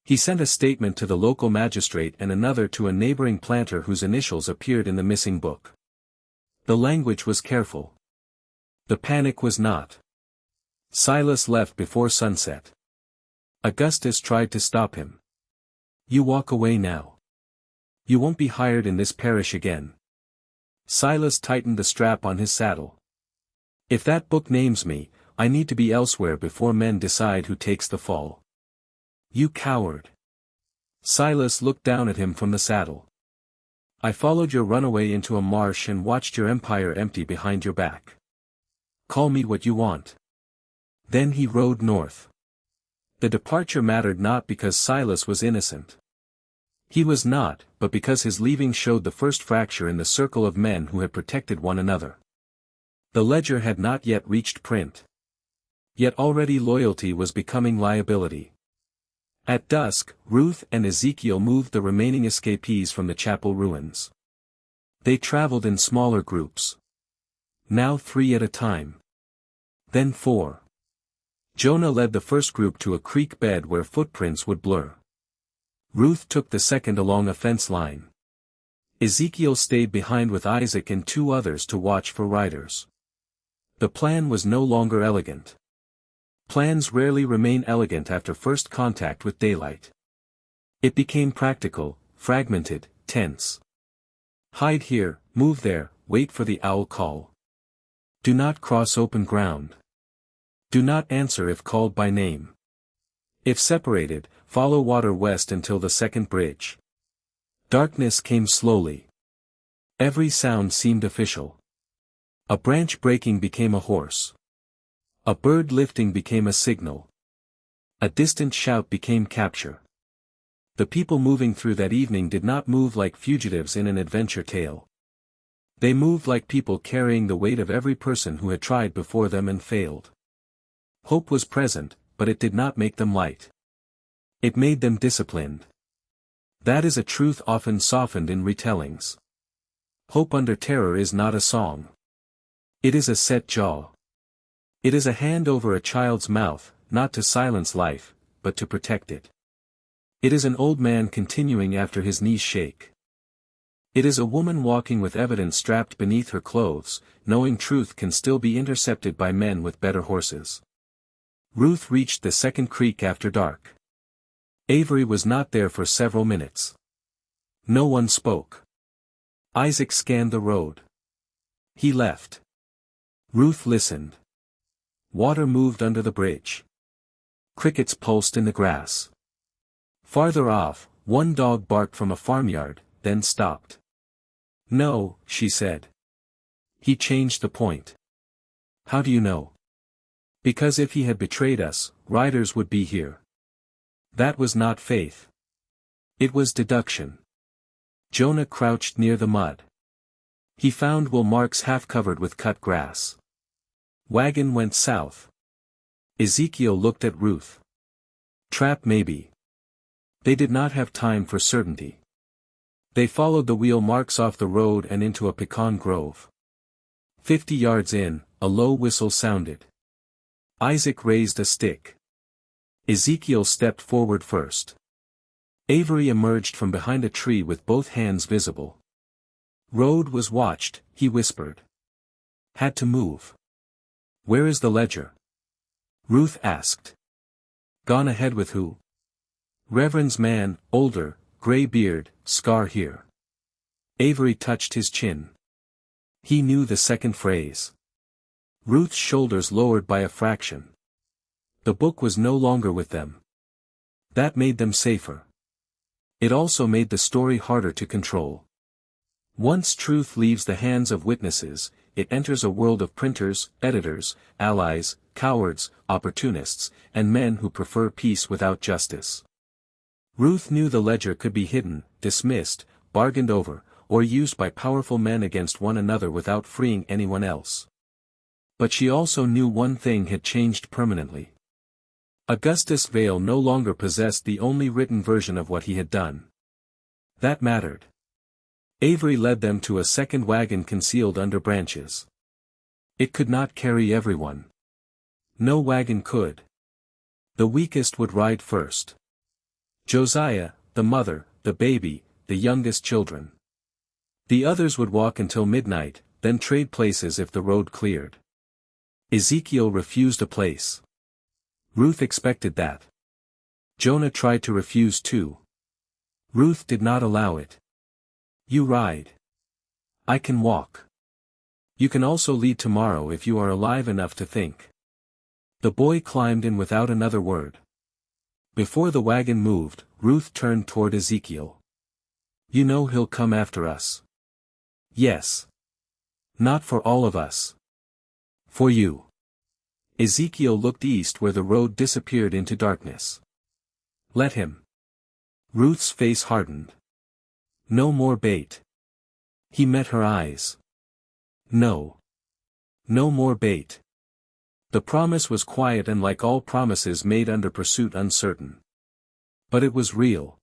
He sent a statement to the local magistrate and another to a neighboring planter whose initials appeared in the missing book. The language was careful. The panic was not. Silas left before sunset. Augustus tried to stop him. You walk away now. You won't be hired in this parish again. Silas tightened the strap on his saddle. If that book names me, I need to be elsewhere before men decide who takes the fall. You coward. Silas looked down at him from the saddle. I followed your runaway into a marsh and watched your empire empty behind your back. Call me what you want. Then he rode north. The departure mattered not because Silas was innocent. He was not, but because his leaving showed the first fracture in the circle of men who had protected one another. The ledger had not yet reached print. Yet already loyalty was becoming liability. At dusk, Ruth and Ezekiel moved the remaining escapees from the chapel ruins. They traveled in smaller groups. Now 3 at a time. Then 4. Jonah led the first group to a creek bed where footprints would blur. Ruth took the second along a fence line. Ezekiel stayed behind with Isaac and 2 others to watch for riders. The plan was no longer elegant. Plans rarely remain elegant after first contact with daylight. It became practical, fragmented, tense. Hide here, move there, wait for the owl call. Do not cross open ground. Do not answer if called by name. If separated, follow water west until the second bridge. Darkness came slowly. Every sound seemed official. A branch breaking became a horse. A bird lifting became a signal. A distant shout became capture. The people moving through that evening did not move like fugitives in an adventure tale. They moved like people carrying the weight of every person who had tried before them and failed. Hope was present, but it did not make them light. It made them disciplined. That is a truth often softened in retellings. Hope under terror is not a song. It is a set jaw. It is a hand over a child's mouth, not to silence life, but to protect it. It is an old man continuing after his knees shake. It is a woman walking with evidence strapped beneath her clothes, knowing truth can still be intercepted by men with better horses. Ruth reached the second creek after dark. Avery was not there for several minutes. No one spoke. Isaac scanned the road. He left. Ruth listened. Water moved under the bridge. Crickets pulsed in the grass. Farther off, one dog barked from a farmyard, then stopped. No, she said. He changed the point. How do you know? Because if he had betrayed us, riders would be here. That was not faith. It was deduction. Jonah crouched near the mud. He found wool marks half covered with cut grass. Wagon went south. Ezekiel looked at Ruth. Trap maybe. They did not have time for certainty. They followed the wheel marks off the road and into a pecan grove. 50 yards in, a low whistle sounded. Isaac raised a stick. Ezekiel stepped forward first. Avery emerged from behind a tree with both hands visible. Road was watched, he whispered. Had to move. Where is the ledger? Ruth asked. Gone ahead with who? Reverend's man, older, gray beard, scar here. Avery touched his chin. He knew the second phrase. Ruth's shoulders lowered by a fraction. The book was no longer with them. That made them safer. It also made the story harder to control. Once truth leaves the hands of witnesses, it enters a world of printers, editors, allies, cowards, opportunists, and men who prefer peace without justice. Ruth knew the ledger could be hidden, dismissed, bargained over, or used by powerful men against one another without freeing anyone else. But she also knew one thing had changed permanently. Augustus Vale no longer possessed the only written version of what he had done. That mattered. Avery led them to a second wagon concealed under branches. It could not carry everyone. No wagon could. The weakest would ride first. Josiah, the mother, the baby, the youngest children. The others would walk until midnight, then trade places if the road cleared. Ezekiel refused a place. Ruth expected that. Jonah tried to refuse too. Ruth did not allow it. You ride. I can walk. You can also lead tomorrow if you are alive enough to think. The boy climbed in without another word. Before the wagon moved, Ruth turned toward Ezekiel. You know he'll come after us. Yes. Not for all of us. For you. Ezekiel looked east where the road disappeared into darkness. Let him. Ruth's face hardened. No more bait. He met her eyes. No. No more bait. The promise was quiet and like all promises made under pursuit uncertain. But it was real.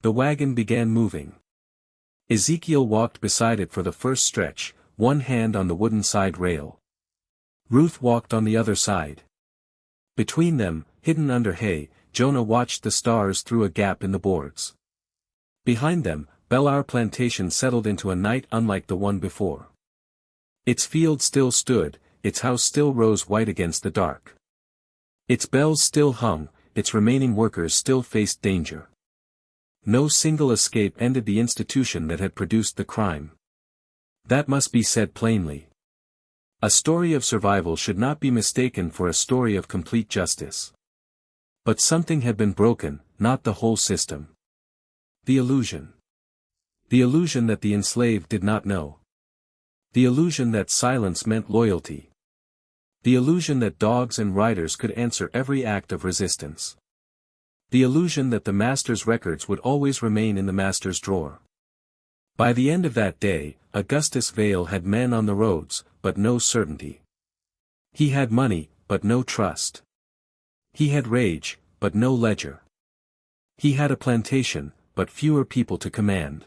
The wagon began moving. Ezekiel walked beside it for the first stretch, one hand on the wooden side rail. Ruth walked on the other side. Between them, hidden under hay, Jonah watched the stars through a gap in the boards. Behind them, Bellar Plantation settled into a night unlike the one before. Its field still stood, its house still rose white against the dark. Its bells still hung, its remaining workers still faced danger. No single escape ended the institution that had produced the crime. That must be said plainly. A story of survival should not be mistaken for a story of complete justice. But something had been broken, not the whole system. The illusion. The illusion that the enslaved did not know. The illusion that silence meant loyalty. The illusion that dogs and riders could answer every act of resistance. The illusion that the master's records would always remain in the master's drawer. By the end of that day, Augustus Vale had men on the roads, but no certainty. He had money, but no trust. He had rage, but no ledger. He had a plantation, but fewer people to command.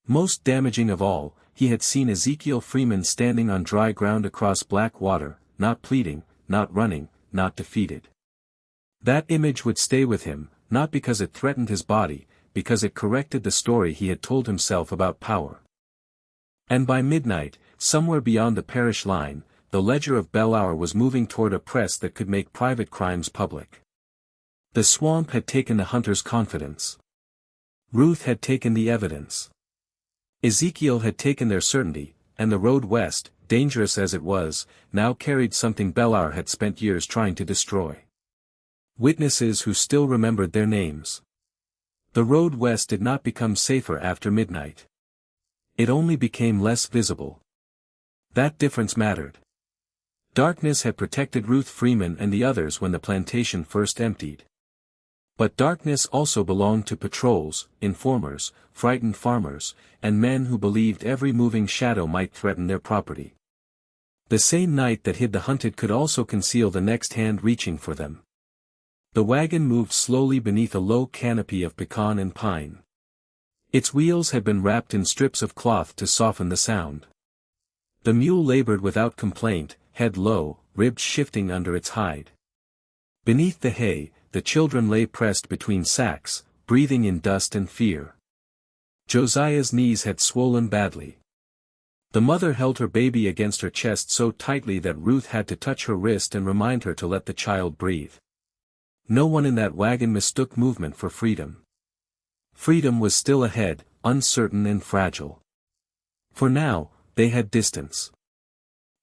Most damaging of all, he had seen Ezekiel Freeman standing on dry ground across black water, not pleading, not running, not defeated. That image would stay with him, not because it threatened his body, because it corrected the story he had told himself about power. And by midnight, somewhere beyond the parish line, the ledger of Bellehour was moving toward a press that could make private crimes public. The swamp had taken the hunter's confidence. Ruth had taken the evidence. Ezekiel had taken their certainty, and the road west, dangerous as it was, now carried something Bellehour had spent years trying to destroy. Witnesses who still remembered their names. The road west did not become safer after midnight. It only became less visible. That difference mattered. Darkness had protected Ruth Freeman and the others when the plantation first emptied. But darkness also belonged to patrols, informers, frightened farmers, and men who believed every moving shadow might threaten their property. The same night that hid the hunted could also conceal the next hand reaching for them. The wagon moved slowly beneath a low canopy of pecan and pine. Its wheels had been wrapped in strips of cloth to soften the sound. The mule labored without complaint, head low, ribs shifting under its hide. Beneath the hay, the children lay pressed between sacks, breathing in dust and fear. Josiah's knees had swollen badly. The mother held her baby against her chest so tightly that Ruth had to touch her wrist and remind her to let the child breathe. No one in that wagon mistook movement for freedom. Freedom was still ahead, uncertain and fragile. For now, they had distance.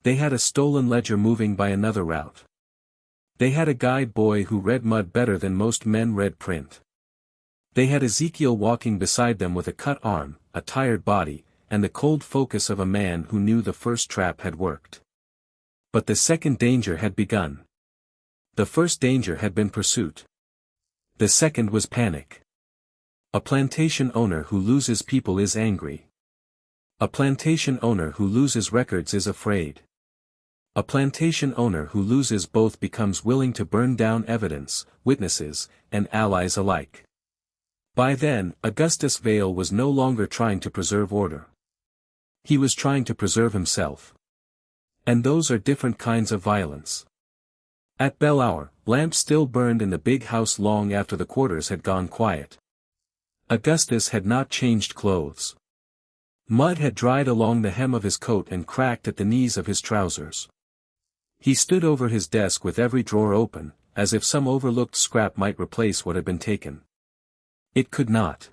They had a stolen ledger moving by another route. They had a guide boy who read mud better than most men read print. They had Ezekiel walking beside them with a cut arm, a tired body, and the cold focus of a man who knew the first trap had worked. But the second danger had begun. The first danger had been pursuit. The second was panic. A plantation owner who loses people is angry. A plantation owner who loses records is afraid. A plantation owner who loses both becomes willing to burn down evidence, witnesses, and allies alike. By then, Augustus Vale was no longer trying to preserve order. He was trying to preserve himself. And those are different kinds of violence. At Bellehour, lamps still burned in the big house long after the quarters had gone quiet. Augustus had not changed clothes. Mud had dried along the hem of his coat and cracked at the knees of his trousers. He stood over his desk with every drawer open, as if some overlooked scrap might replace what had been taken. It could not.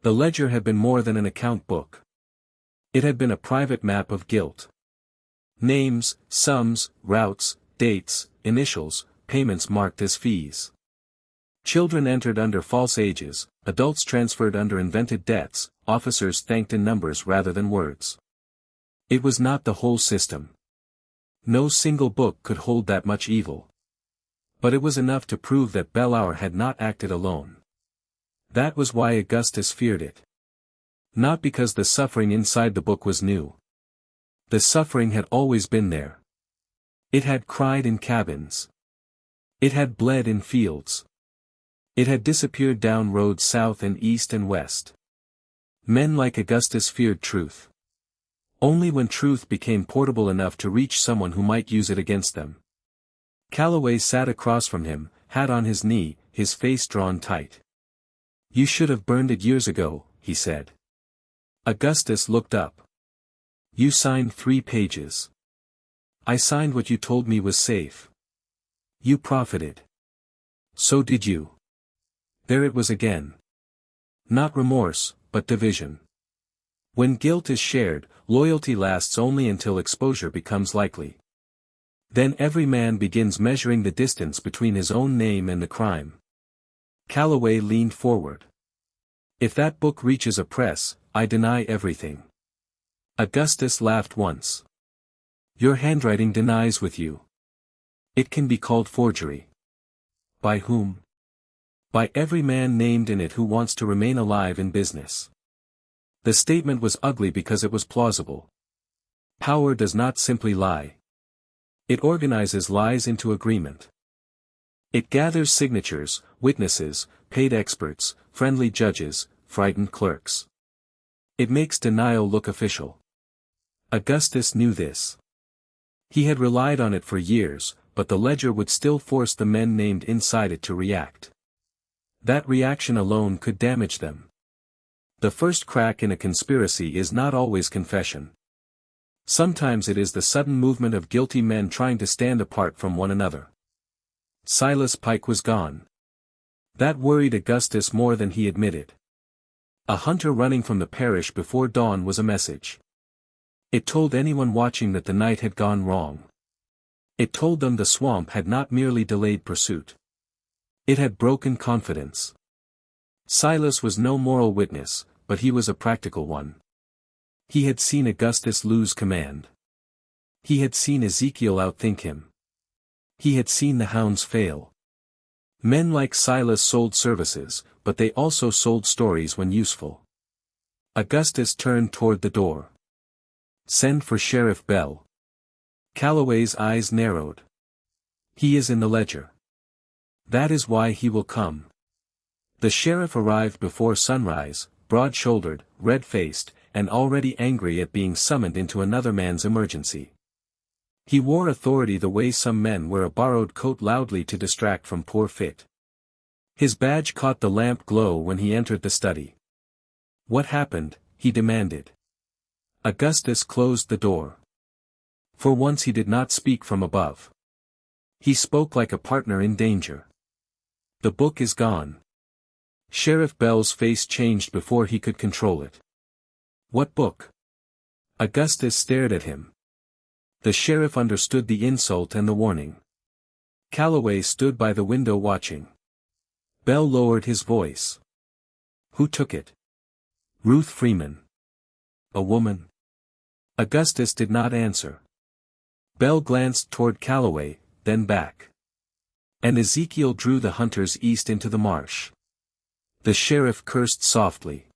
The ledger had been more than an account book. It had been a private map of guilt. Names, sums, routes, dates, initials, payments marked as fees. Children entered under false ages, adults transferred under invented debts, officers thanked in numbers rather than words. It was not the whole system. No single book could hold that much evil. But it was enough to prove that Bellehour had not acted alone. That was why Augustus feared it. Not because the suffering inside the book was new. The suffering had always been there. It had cried in cabins. It had bled in fields. It had disappeared down roads south and east and west. Men like Augustus feared truth. Only when truth became portable enough to reach someone who might use it against them. Calloway sat across from him, hat on his knee, his face drawn tight. "You should have burned it years ago," he said. Augustus looked up. "You signed 3 pages. I signed what you told me was safe. You profited. So did you." There it was again. Not remorse, but division. When guilt is shared, loyalty lasts only until exposure becomes likely. Then every man begins measuring the distance between his own name and the crime. Calloway leaned forward. If that book reaches a press, I deny everything. Augustus laughed once. Your handwriting denies with you. It can be called forgery. By whom? By every man named in it who wants to remain alive in business. The statement was ugly because it was plausible. Power does not simply lie. It organizes lies into agreement. It gathers signatures, witnesses, paid experts, friendly judges, frightened clerks. It makes denial look official. Augustus knew this. He had relied on it for years, but the ledger would still force the men named inside it to react. That reaction alone could damage them. The first crack in a conspiracy is not always confession. Sometimes it is the sudden movement of guilty men trying to stand apart from one another. Silas Pike was gone. That worried Augustus more than he admitted. A hunter running from the parish before dawn was a message. It told anyone watching that the night had gone wrong. It told them the swamp had not merely delayed pursuit. It had broken confidence. Silas was no moral witness, but he was a practical one. He had seen Augustus lose command. He had seen Ezekiel outthink him. He had seen the hounds fail. Men like Silas sold services, but they also sold stories when useful. Augustus turned toward the door. Send for Sheriff Bell. Calloway's eyes narrowed. He is in the ledger. That is why he will come. The sheriff arrived before sunrise, broad-shouldered, red-faced, and already angry at being summoned into another man's emergency. He wore authority the way some men wear a borrowed coat loudly to distract from poor fit. His badge caught the lamp glow when he entered the study. What happened? He demanded. Augustus closed the door. For once he did not speak from above. He spoke like a partner in danger. The book is gone. Sheriff Bell's face changed before he could control it. What book? Augustus stared at him. The sheriff understood the insult and the warning. Calloway stood by the window watching. Bell lowered his voice. Who took it? Ruth Freeman. A woman? Augustus did not answer. Bell glanced toward Calloway, then back. And Ezekiel drew the hunters east into the marsh. The sheriff cursed softly.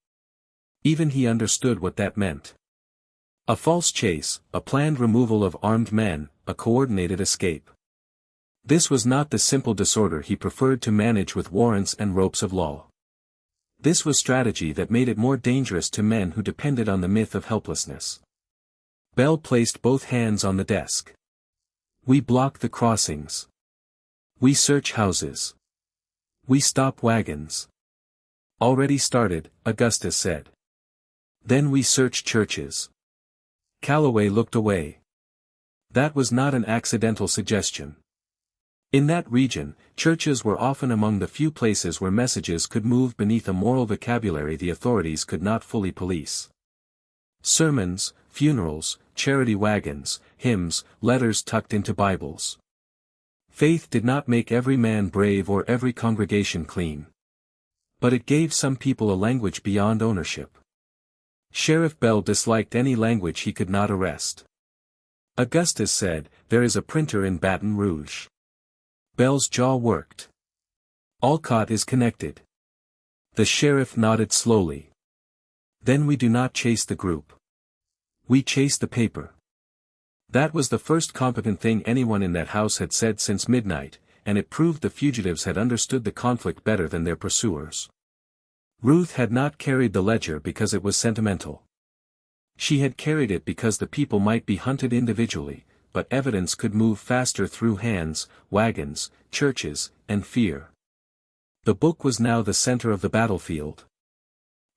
Even he understood what that meant. A false chase, a planned removal of armed men, a coordinated escape. This was not the simple disorder he preferred to manage with warrants and ropes of law. This was strategy that made it more dangerous to men who depended on the myth of helplessness. Bell placed both hands on the desk. We block the crossings. We search houses. We stop wagons. Already started, Augustus said. Then we search churches. Calloway looked away. That was not an accidental suggestion. In that region, churches were often among the few places where messages could move beneath a moral vocabulary the authorities could not fully police. Sermons, funerals, charity wagons, hymns, letters tucked into Bibles. Faith did not make every man brave or every congregation clean. But it gave some people a language beyond ownership. Sheriff Bell disliked any language he could not arrest. Augustus said, there is a printer in Baton Rouge. Bell's jaw worked. Alcott is connected. The sheriff nodded slowly. Then we do not chase the group. We chase the paper. That was the first competent thing anyone in that house had said since midnight, and it proved the fugitives had understood the conflict better than their pursuers. Ruth had not carried the ledger because it was sentimental. She had carried it because the people might be hunted individually, but evidence could move faster through hands, wagons, churches, and fear. The book was now the center of the battlefield.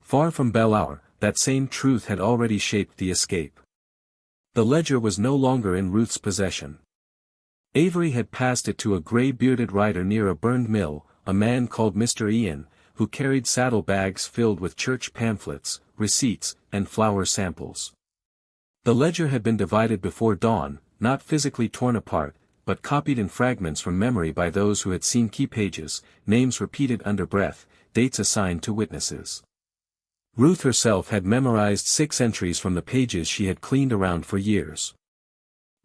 Far from Belle Hour, that same truth had already shaped the escape. The ledger was no longer in Ruth's possession. Avery had passed it to a gray-bearded rider near a burned mill, a man called Mr. Ian, who carried saddle bags filled with church pamphlets, receipts, and flower samples. The ledger had been divided before dawn, not physically torn apart, but copied in fragments from memory by those who had seen key pages, names repeated under breath, dates assigned to witnesses. Ruth herself had memorized 6 entries from the pages she had cleaned around for years.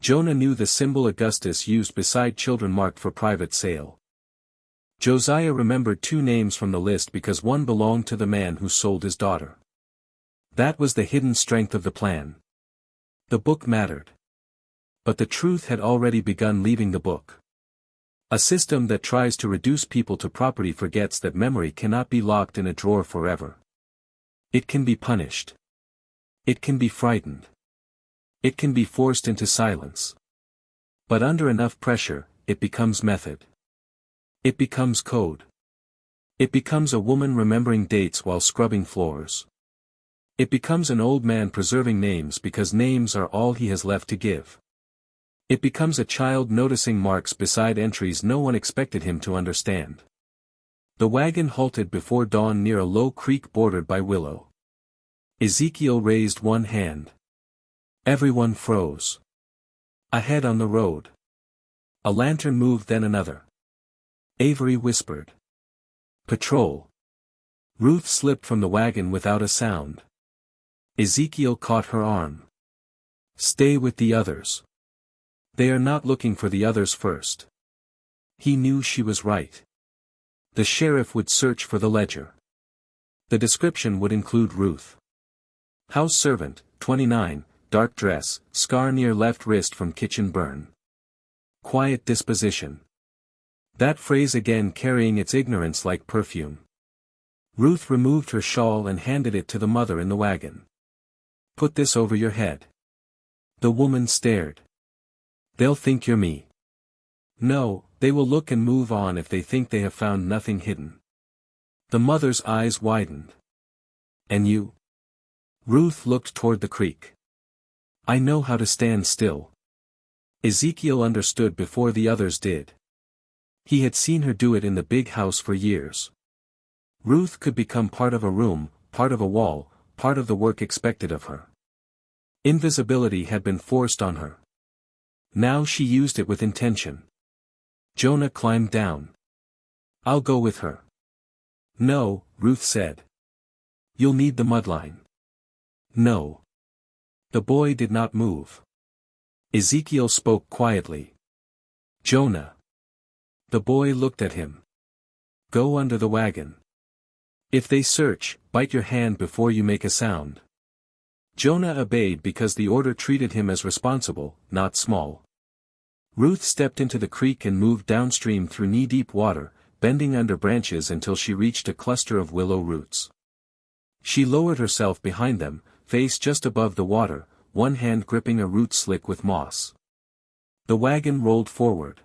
Jonah knew the symbol Augustus used beside children marked for private sale. Josiah remembered 2 names from the list because one belonged to the man who sold his daughter. That was the hidden strength of the plan. The book mattered. But the truth had already begun leaving the book. A system that tries to reduce people to property forgets that memory cannot be locked in a drawer forever. It can be punished. It can be frightened. It can be forced into silence. But under enough pressure, it becomes method. It becomes code. It becomes a woman remembering dates while scrubbing floors. It becomes an old man preserving names because names are all he has left to give. It becomes a child noticing marks beside entries no one expected him to understand. The wagon halted before dawn near a low creek bordered by willow. Ezekiel raised one hand. Everyone froze. Ahead on the road. A lantern moved, then another. Avery whispered. Patrol. Ruth slipped from the wagon without a sound. Ezekiel caught her arm. Stay with the others. They are not looking for the others first. He knew she was right. The sheriff would search for the ledger. The description would include Ruth. House servant, 29, dark dress, scar near left wrist from kitchen burn. Quiet disposition. That phrase again carrying its ignorance like perfume. Ruth removed her shawl and handed it to the mother in the wagon. Put this over your head. The woman stared. They'll think you're me. No, they will look and move on if they think they have found nothing hidden. The mother's eyes widened. And you? Ruth looked toward the creek. I know how to stand still. Ezekiel understood before the others did. He had seen her do it in the big house for years. Ruth could become part of a room, part of a wall, part of the work expected of her. Invisibility had been forced on her. Now she used it with intention. Jonah climbed down. I'll go with her. No, Ruth said. You'll need the mudline. No. The boy did not move. Ezekiel spoke quietly. Jonah. The boy looked at him. Go under the wagon. If they search, bite your hand before you make a sound. Jonah obeyed because the order treated him as responsible, not small. Ruth stepped into the creek and moved downstream through knee-deep water, bending under branches until she reached a cluster of willow roots. She lowered herself behind them, face just above the water, one hand gripping a root slick with moss. The wagon rolled forward.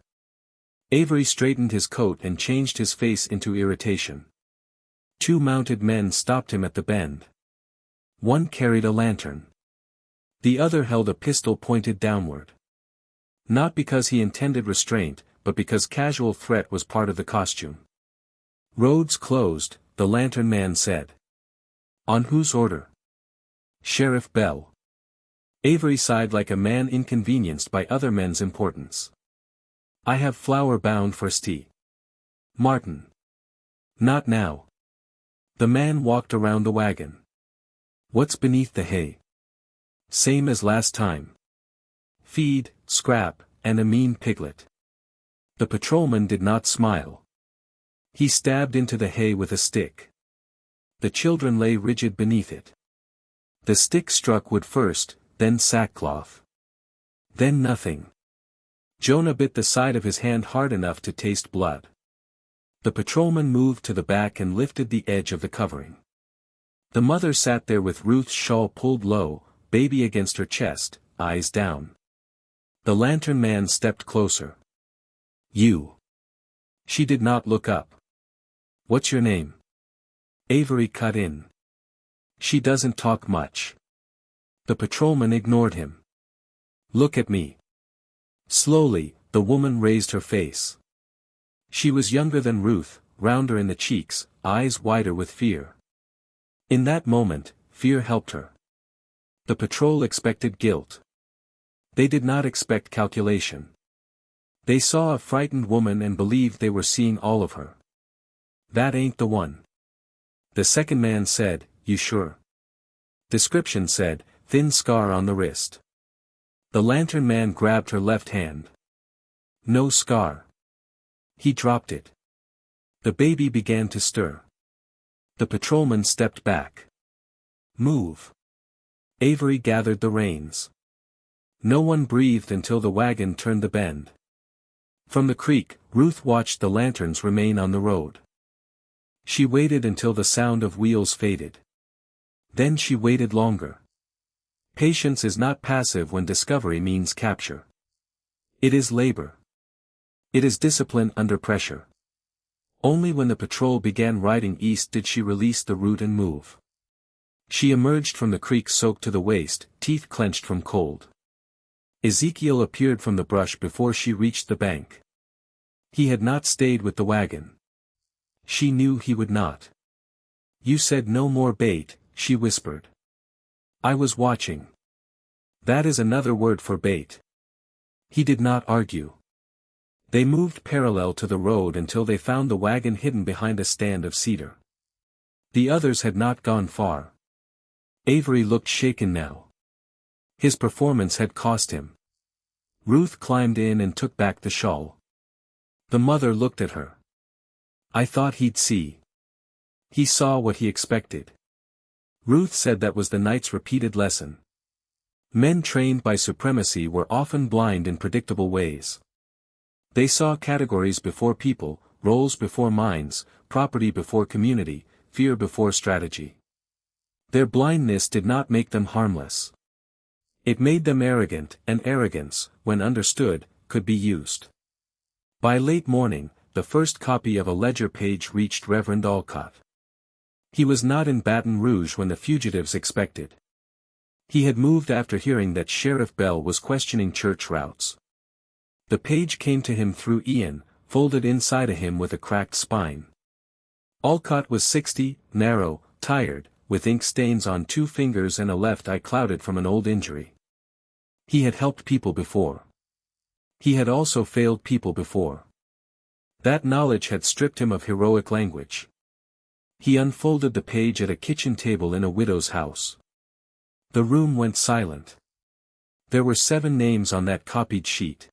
Avery straightened his coat and changed his face into irritation. 2 mounted men stopped him at the bend. One carried a lantern. The other held a pistol pointed downward. Not because he intended restraint, but because casual threat was part of the costume. Roads closed, the lantern man said. On whose order? Sheriff Bell. Avery sighed like a man inconvenienced by other men's importance. I have flour bound for St. Martin. Not now. The man walked around the wagon. What's beneath the hay? Same as last time. Feed, scrap, and a mean piglet. The patrolman did not smile. He stabbed into the hay with a stick. The children lay rigid beneath it. The stick struck wood first, then sackcloth. Then nothing. Jonah bit the side of his hand hard enough to taste blood. The patrolman moved to the back and lifted the edge of the covering. The mother sat there with Ruth's shawl pulled low, baby against her chest, eyes down. The lantern man stepped closer. You. She did not look up. What's your name? Avery cut in. She doesn't talk much. The patrolman ignored him. Look at me. Slowly, the woman raised her face. She was younger than Ruth, rounder in the cheeks, eyes wider with fear. In that moment, fear helped her. The patrol expected guilt. They did not expect calculation. They saw a frightened woman and believed they were seeing all of her. "That ain't the one." The second man said, "You sure?" Description said, "Thin scar on the wrist." The lantern man grabbed her left hand. "No scar." He dropped it. The baby began to stir. The patrolman stepped back. "Move." Avery gathered the reins. No one breathed until the wagon turned the bend. From the creek, Ruth watched the lanterns remain on the road. She waited until the sound of wheels faded. Then she waited longer. Patience is not passive when discovery means capture. It is labor. It is discipline under pressure. Only when the patrol began riding east did she release the route and move. She emerged from the creek soaked to the waist, teeth clenched from cold. Ezekiel appeared from the brush before she reached the bank. He had not stayed with the wagon. She knew he would not. "You said no more bait," she whispered. "I was watching." "That is another word for bait." He did not argue. They moved parallel to the road until they found the wagon hidden behind a stand of cedar. The others had not gone far. Avery looked shaken now. His performance had cost him. Ruth climbed in and took back the shawl. The mother looked at her. "I thought he'd see." He saw what he expected. Ruth said that was the night's repeated lesson. Men trained by supremacy were often blind in predictable ways. They saw categories before people, roles before minds, property before community, fear before strategy. Their blindness did not make them harmless. It made them arrogant, and arrogance, when understood, could be used. By late morning, the first copy of a ledger page reached Reverend Alcott. He was not in Baton Rouge when the fugitives expected. He had moved after hearing that Sheriff Bell was questioning church routes. The page came to him through Ian, folded inside of him with a cracked spine. Alcott was 60, narrow, tired, with ink stains on 2 fingers and a left eye clouded from an old injury. He had helped people before. He had also failed people before. That knowledge had stripped him of heroic language. He unfolded the page at a kitchen table in a widow's house. The room went silent. There were 7 names on that copied sheet.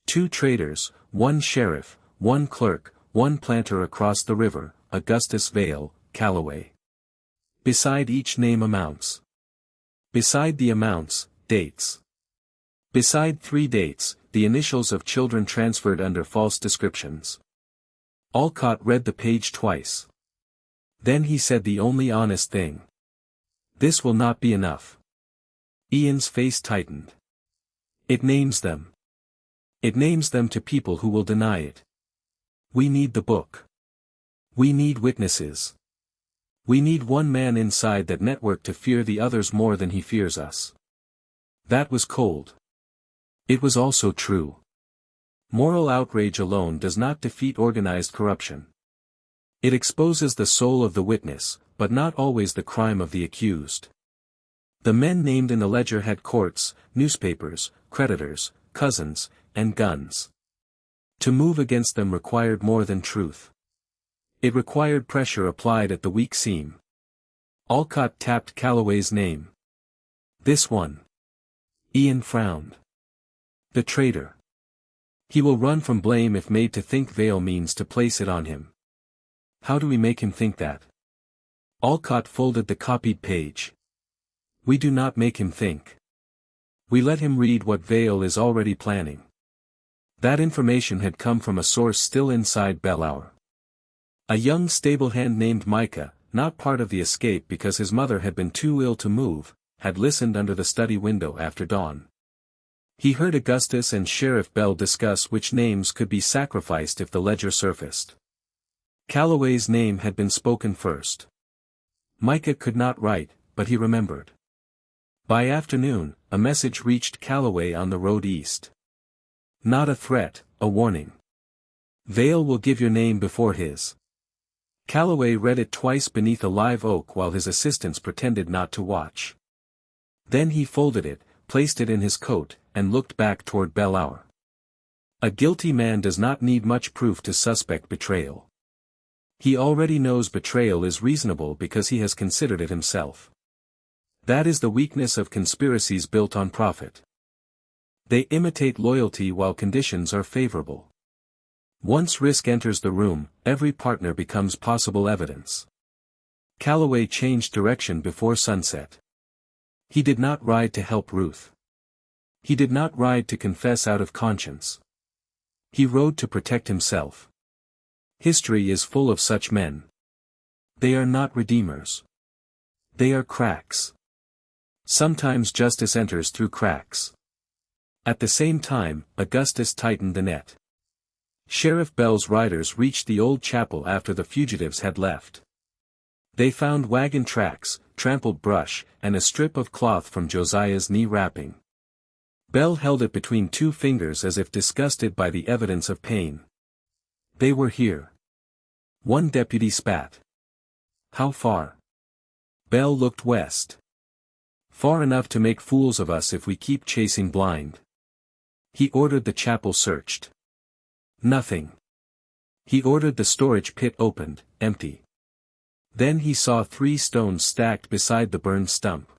2 traders, 1 sheriff, 1 clerk, 1 planter across the river, Augustus Vale, Callaway. Beside each name amounts. Beside the amounts, dates. Beside 3 dates, the initials of children transferred under false descriptions. Alcott read the page twice. Then he said the only honest thing. "This will not be enough." Ian's face tightened. "It names them. It names them to people who will deny it. We need the book. We need witnesses. We need one man inside that network to fear the others more than he fears us." That was cold. It was also true. Moral outrage alone does not defeat organized corruption. It exposes the soul of the witness, but not always the crime of the accused. The men named in the ledger had courts, newspapers, creditors, cousins, and guns. To move against them required more than truth. It required pressure applied at the weak seam. Alcott tapped Callaway's name. "This one." Ian frowned. "The traitor. He will run from blame if made to think Vale means to place it on him." "How do we make him think that?" Alcott folded the copied page. "We do not make him think. We let him read what Vale is already planning." That information had come from a source still inside Bellour. A young stable hand named Micah, not part of the escape because his mother had been too ill to move, had listened under the study window after dawn. He heard Augustus and Sheriff Bell discuss which names could be sacrificed if the ledger surfaced. Callaway's name had been spoken first. Micah could not write, but he remembered. By afternoon, a message reached Callaway on the road east. Not a threat, a warning. "Vale will give your name before his." Calloway read it twice beneath a live oak while his assistants pretended not to watch. Then he folded it, placed it in his coat, and looked back toward Belle. A guilty man does not need much proof to suspect betrayal. He already knows betrayal is reasonable because he has considered it himself. That is the weakness of conspiracies built on profit. They imitate loyalty while conditions are favorable. Once risk enters the room, every partner becomes possible evidence. Calloway changed direction before sunset. He did not ride to help Ruth. He did not ride to confess out of conscience. He rode to protect himself. History is full of such men. They are not redeemers. They are cracks. Sometimes justice enters through cracks. At the same time, Augustus tightened the net. Sheriff Bell's riders reached the old chapel after the fugitives had left. They found wagon tracks, trampled brush, and a strip of cloth from Josiah's knee wrapping. Bell held it between two fingers as if disgusted by the evidence of pain. They were here. One deputy spat. How far? Bell looked west. Far enough to make fools of us if we keep chasing blind. He ordered the chapel searched. Nothing. He ordered the storage pit opened, empty. Then he saw 3 stones stacked beside the burned stump.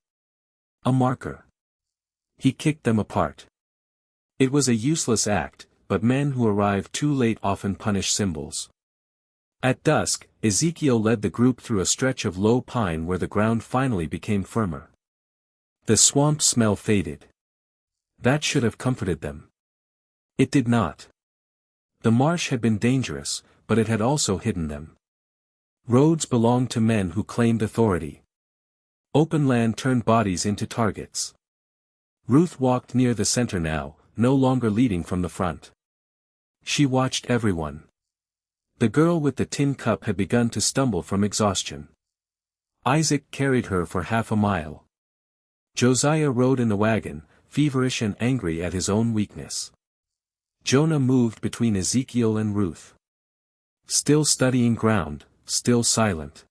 A marker. He kicked them apart. It was a useless act, but men who arrive too late often punish symbols. At dusk, Ezekiel led the group through a stretch of low pine where the ground finally became firmer. The swamp smell faded. That should have comforted them. It did not. The marsh had been dangerous, but it had also hidden them. Roads belonged to men who claimed authority. Open land turned bodies into targets. Ruth walked near the center now, no longer leading from the front. She watched everyone. The girl with the tin cup had begun to stumble from exhaustion. Isaac carried her for half a mile. Josiah rode in the wagon, feverish and angry at his own weakness. Jonah moved between Ezekiel and Ruth. Still studying ground, still silent.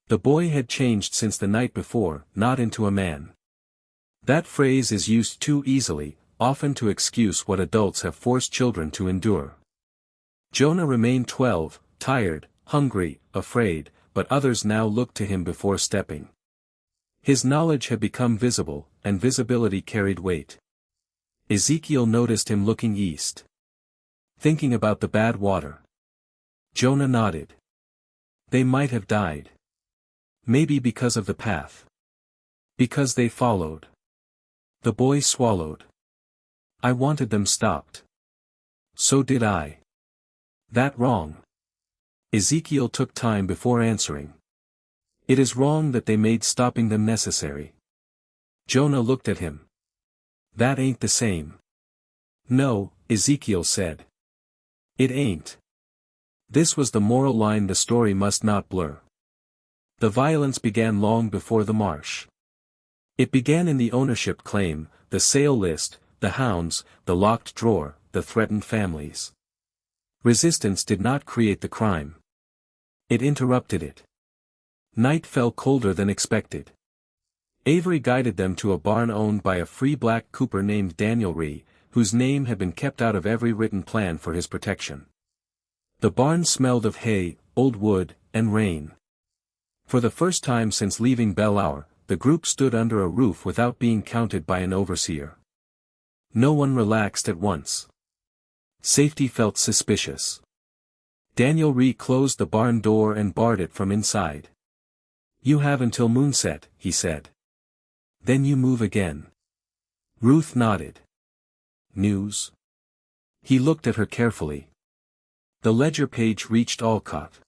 The boy had changed since the night before, not into a man. That phrase is used too easily, often to excuse what adults have forced children to endure. Jonah remained 12, tired, hungry, afraid, but others now looked to him before stepping. His knowledge had become visible, and visibility carried weight. Ezekiel noticed him looking east. Thinking about the bad water. Jonah nodded. They might have died. Maybe because of the path. Because they followed. The boy swallowed. I wanted them stopped. So did I. That wrong? Ezekiel took time before answering. It is wrong that they made stopping them necessary. Jonah looked at him. That ain't the same. No, Ezekiel said. It ain't. This was the moral line the story must not blur. The violence began long before the marsh. It began in the ownership claim, the sale list, the hounds, the locked drawer, the threatened families. Resistance did not create the crime. It interrupted it. Night fell colder than expected. Avery guided them to a barn owned by a free black cooper named Daniel Ree, whose name had been kept out of every written plan for his protection. The barn smelled of hay, old wood, and rain. For the first time since leaving Belle, the group stood under a roof without being counted by an overseer. No one relaxed at once. Safety felt suspicious. Daniel Ree closed the barn door and barred it from inside. You have until moonset, he said. Then you move again. Ruth nodded. News? He looked at her carefully. The ledger page reached Alcott.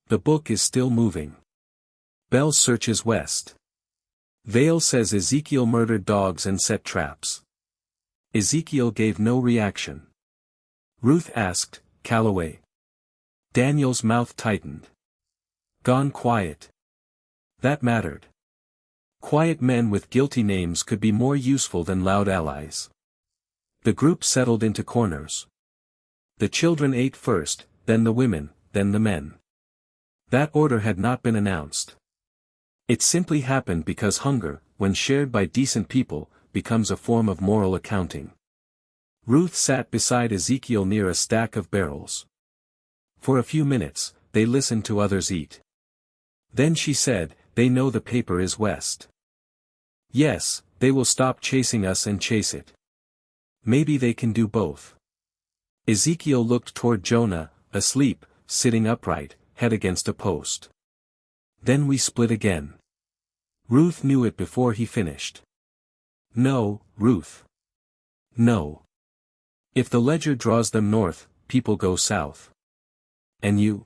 The book is still moving. Bell searches west. Vale says Ezekiel murdered dogs and set traps. Ezekiel gave no reaction. Ruth asked, Calloway. Daniel's mouth tightened. Gone quiet. That mattered. Quiet men with guilty names could be more useful than loud allies. The group settled into corners. The children ate first, then the women, then the men. That order had not been announced. It simply happened because hunger, when shared by decent people, becomes a form of moral accounting. Ruth sat beside Ezekiel near a stack of barrels. For a few minutes, they listened to others eat. Then she said, "They know the paper is west. Yes, they will stop chasing us and chase it. Maybe they can do both." Ezekiel looked toward Jonah, asleep, sitting upright, head against a post. "Then we split again." Ruth knew it before he finished. "No, Ruth. No. If the ledger draws them north, people go south. And you?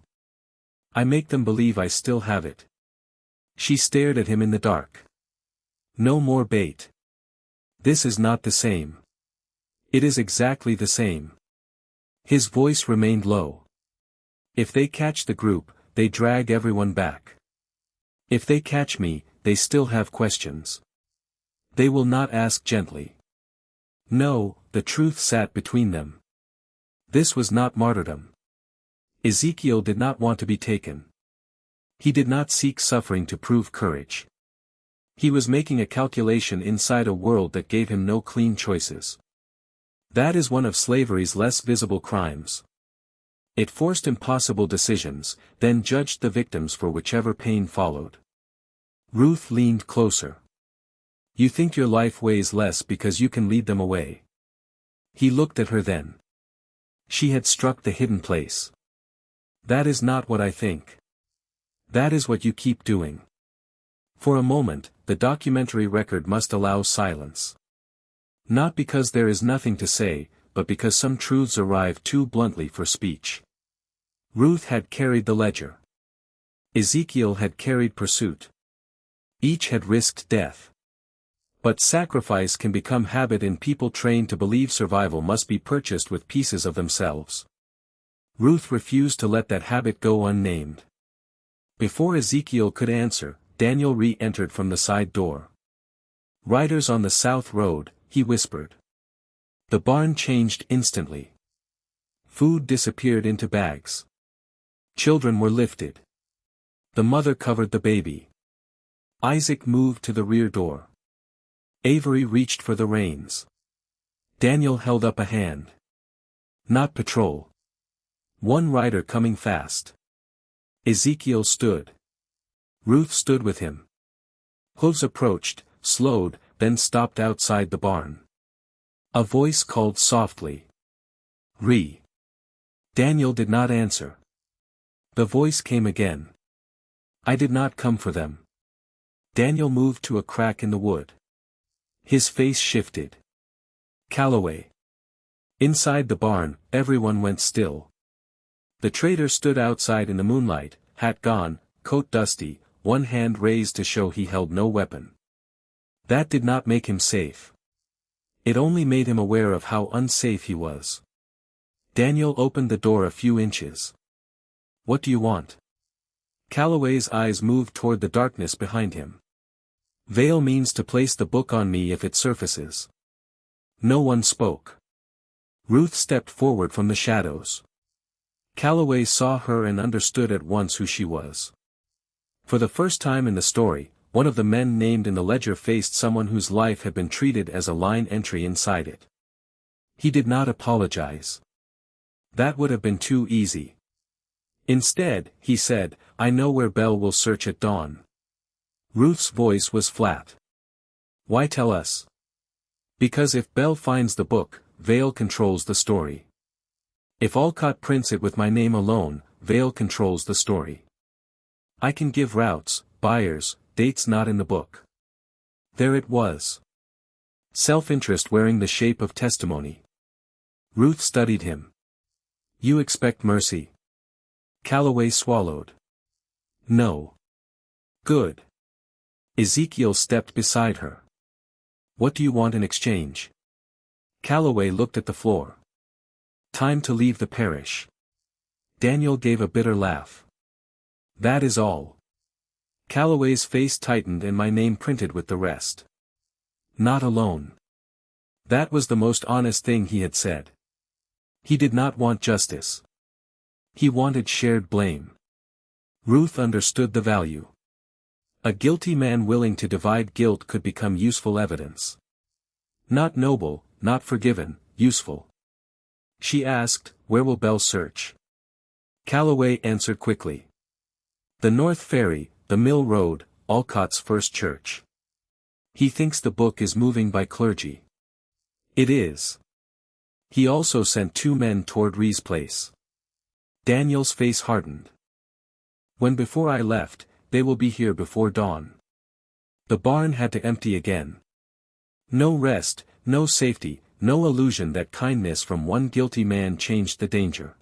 I make them believe I still have it." She stared at him in the dark. "No more bait. This is not the same." "It is exactly the same." His voice remained low. "If they catch the group, they drag everyone back. If they catch me, they still have questions. They will not ask gently." No, the truth sat between them. This was not martyrdom. Ezekiel did not want to be taken. He did not seek suffering to prove courage. He was making a calculation inside a world that gave him no clean choices. That is one of slavery's less visible crimes. It forced impossible decisions, then judged the victims for whichever pain followed. Ruth leaned closer. "You think your life weighs less because you can lead them away." He looked at her then. She had struck the hidden place. "That is not what I think. That is what you keep doing." For a moment, the documentary record must allow silence. Not because there is nothing to say, but because some truths arrive too bluntly for speech. Ruth had carried the ledger. Ezekiel had carried pursuit. Each had risked death. But sacrifice can become habit in people trained to believe survival must be purchased with pieces of themselves. Ruth refused to let that habit go unnamed. Before Ezekiel could answer, Daniel re-entered from the side door. "Riders on the south road," he whispered. The barn changed instantly. Food disappeared into bags. Children were lifted. The mother covered the baby. Isaac moved to the rear door. Avery reached for the reins. Daniel held up a hand. "Not patrol. One rider coming fast." Ezekiel stood. Ruth stood with him. Hooves approached, slowed, then stopped outside the barn. A voice called softly. "Re." Daniel did not answer. The voice came again. "I did not come for them." Daniel moved to a crack in the wood. His face shifted. "Calloway." Inside the barn, everyone went still. The trader stood outside in the moonlight, hat gone, coat dusty, one hand raised to show he held no weapon. That did not make him safe. It only made him aware of how unsafe he was. Daniel opened the door a few inches. "What do you want?" Calloway's eyes moved toward the darkness behind him. "Vale means to place the book on me if it surfaces." No one spoke. Ruth stepped forward from the shadows. Calloway saw her and understood at once who she was. For the first time in the story, one of the men named in the ledger faced someone whose life had been treated as a line entry inside it. He did not apologize. That would have been too easy. Instead, he said, "I know where Belle will search at dawn." Ruth's voice was flat. "Why tell us?" "Because if Belle finds the book, Vale controls the story. If Alcott prints it with my name alone, Vale controls the story. I can give routes, buyers, dates not in the book." There it was. Self-interest wearing the shape of testimony. Ruth studied him. "You expect mercy?" Calloway swallowed. "No." "Good." Ezekiel stepped beside her. "What do you want in exchange?" Calloway looked at the floor. "Time to leave the parish." Daniel gave a bitter laugh. "That is all." Calloway's face tightened and my name printed with the rest. "Not alone." That was the most honest thing he had said. He did not want justice. He wanted shared blame. Ruth understood the value. A guilty man willing to divide guilt could become useful evidence. Not noble, not forgiven, useful. She asked, "Where will Bell search?" Calloway answered quickly. "The North Ferry, the Mill Road, Alcott's First Church. He thinks the book is moving by clergy." "It is." He also sent 2 men toward Ree's place. Daniel's face hardened. "When before I left, they will be here before dawn." The barn had to empty again. No rest, no safety, no illusion that kindness from one guilty man changed the danger.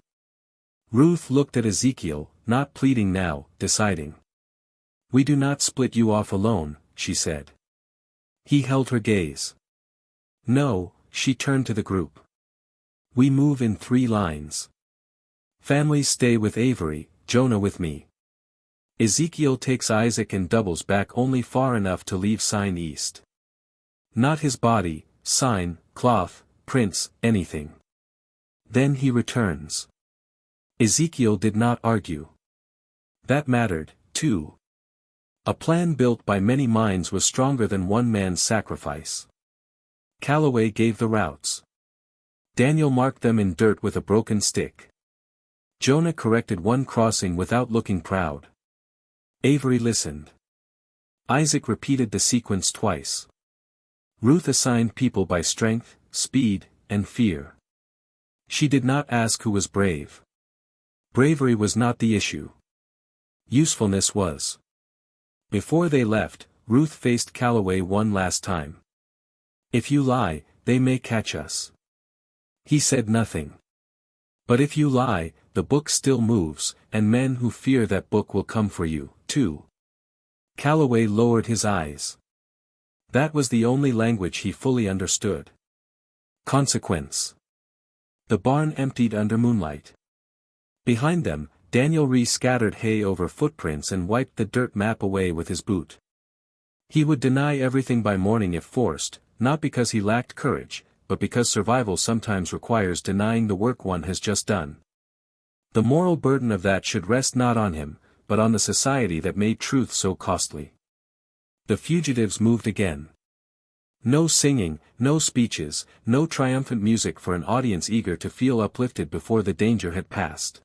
Ruth looked at Ezekiel, not pleading now, deciding. "We do not split you off alone," she said. He held her gaze. "No," she turned to the group. "We move in 3 lines. Families stay with Avery, Jonah with me. Ezekiel takes Isaac and doubles back only far enough to leave sign east. Not his body, sign, cloth, prints, anything. Then he returns." Ezekiel did not argue. That mattered, too. A plan built by many minds was stronger than one man's sacrifice. Calloway gave the routes. Daniel marked them in dirt with a broken stick. Jonah corrected one crossing without looking proud. Avery listened. Isaac repeated the sequence twice. Ruth assigned people by strength, speed, and fear. She did not ask who was brave. Bravery was not the issue. Usefulness was. Before they left, Ruth faced Calloway one last time. "If you lie, they may catch us." He said nothing. "But if you lie, the book still moves, and men who fear that book will come for you, too." Calloway lowered his eyes. That was the only language he fully understood. Consequence. The barn emptied under moonlight. Behind them, Daniel scattered hay over footprints and wiped the dirt map away with his boot. He would deny everything by morning if forced, not because he lacked courage, but because survival sometimes requires denying the work one has just done. The moral burden of that should rest not on him, but on the society that made truth so costly. The fugitives moved again. No singing, no speeches, no triumphant music for an audience eager to feel uplifted before the danger had passed.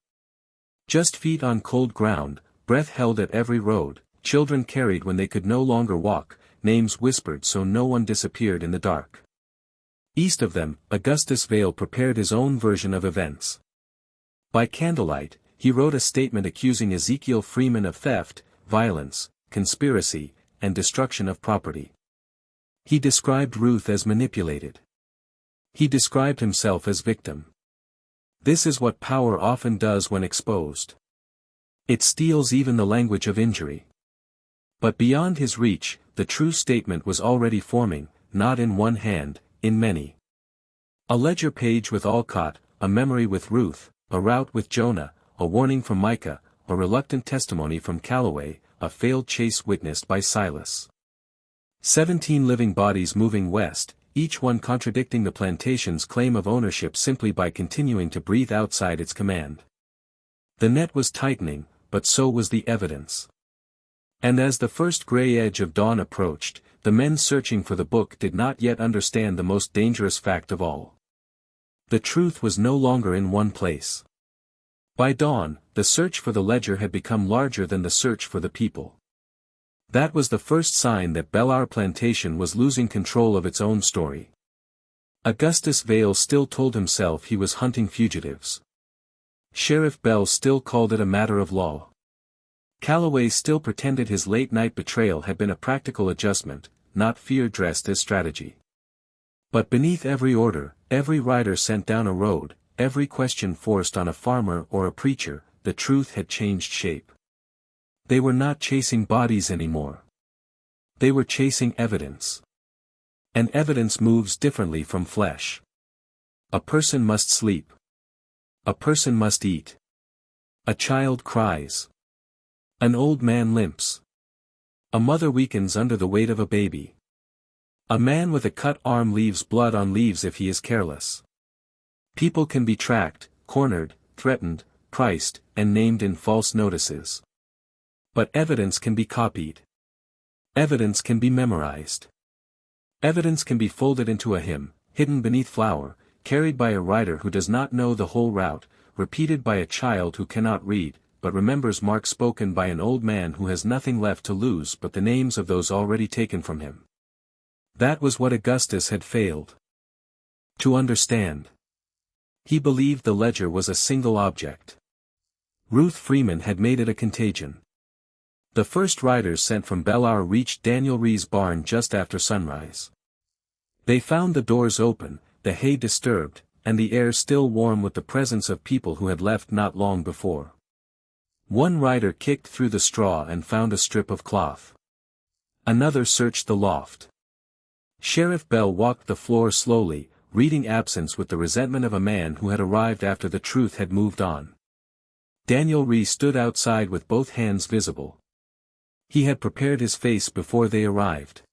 Just feet on cold ground, breath held at every road, children carried when they could no longer walk, names whispered so no one disappeared in the dark. East of them, Augustus Vail prepared his own version of events. By candlelight, he wrote a statement accusing Ezekiel Freeman of theft, violence, conspiracy, and destruction of property. He described Ruth as manipulated. He described himself as victim. This is what power often does when exposed. It steals even the language of injury. But beyond his reach, the true statement was already forming, not in one hand, in many. A ledger page with Alcott, a memory with Ruth, a route with Jonah, a warning from Micah, a reluctant testimony from Calloway, a failed chase witnessed by Silas. 17 living bodies moving west, each one contradicting the plantation's claim of ownership simply by continuing to breathe outside its command. The net was tightening, but so was the evidence. And as the first gray edge of dawn approached, the men searching for the book did not yet understand the most dangerous fact of all. The truth was no longer in one place. By dawn, the search for the ledger had become larger than the search for the people. That was the first sign that Bellar Plantation was losing control of its own story. Augustus Vail still told himself he was hunting fugitives. Sheriff Bell still called it a matter of law. Calloway still pretended his late-night betrayal had been a practical adjustment, not fear dressed as strategy. But beneath every order, every rider sent down a road, every question forced on a farmer or a preacher, the truth had changed shape. They were not chasing bodies anymore. They were chasing evidence. And evidence moves differently from flesh. A person must sleep. A person must eat. A child cries. An old man limps. A mother weakens under the weight of a baby. A man with a cut arm leaves blood on leaves if he is careless. People can be tracked, cornered, threatened, priced, and named in false notices. But evidence can be copied. Evidence can be memorized. Evidence can be folded into a hymn, hidden beneath flour, carried by a rider who does not know the whole route, repeated by a child who cannot read, but remembers marks spoken by an old man who has nothing left to lose but the names of those already taken from him. That was what Augustus had failed to understand. He believed the ledger was a single object. Ruth Freeman had made it a contagion. The first riders sent from Belleau reached Daniel Rhee's barn just after sunrise. They found the doors open, the hay disturbed, and the air still warm with the presence of people who had left not long before. One rider kicked through the straw and found a strip of cloth. Another searched the loft. Sheriff Bell walked the floor slowly, reading absence with the resentment of a man who had arrived after the truth had moved on. Daniel Rhee stood outside with both hands visible. He had prepared his face before they arrived.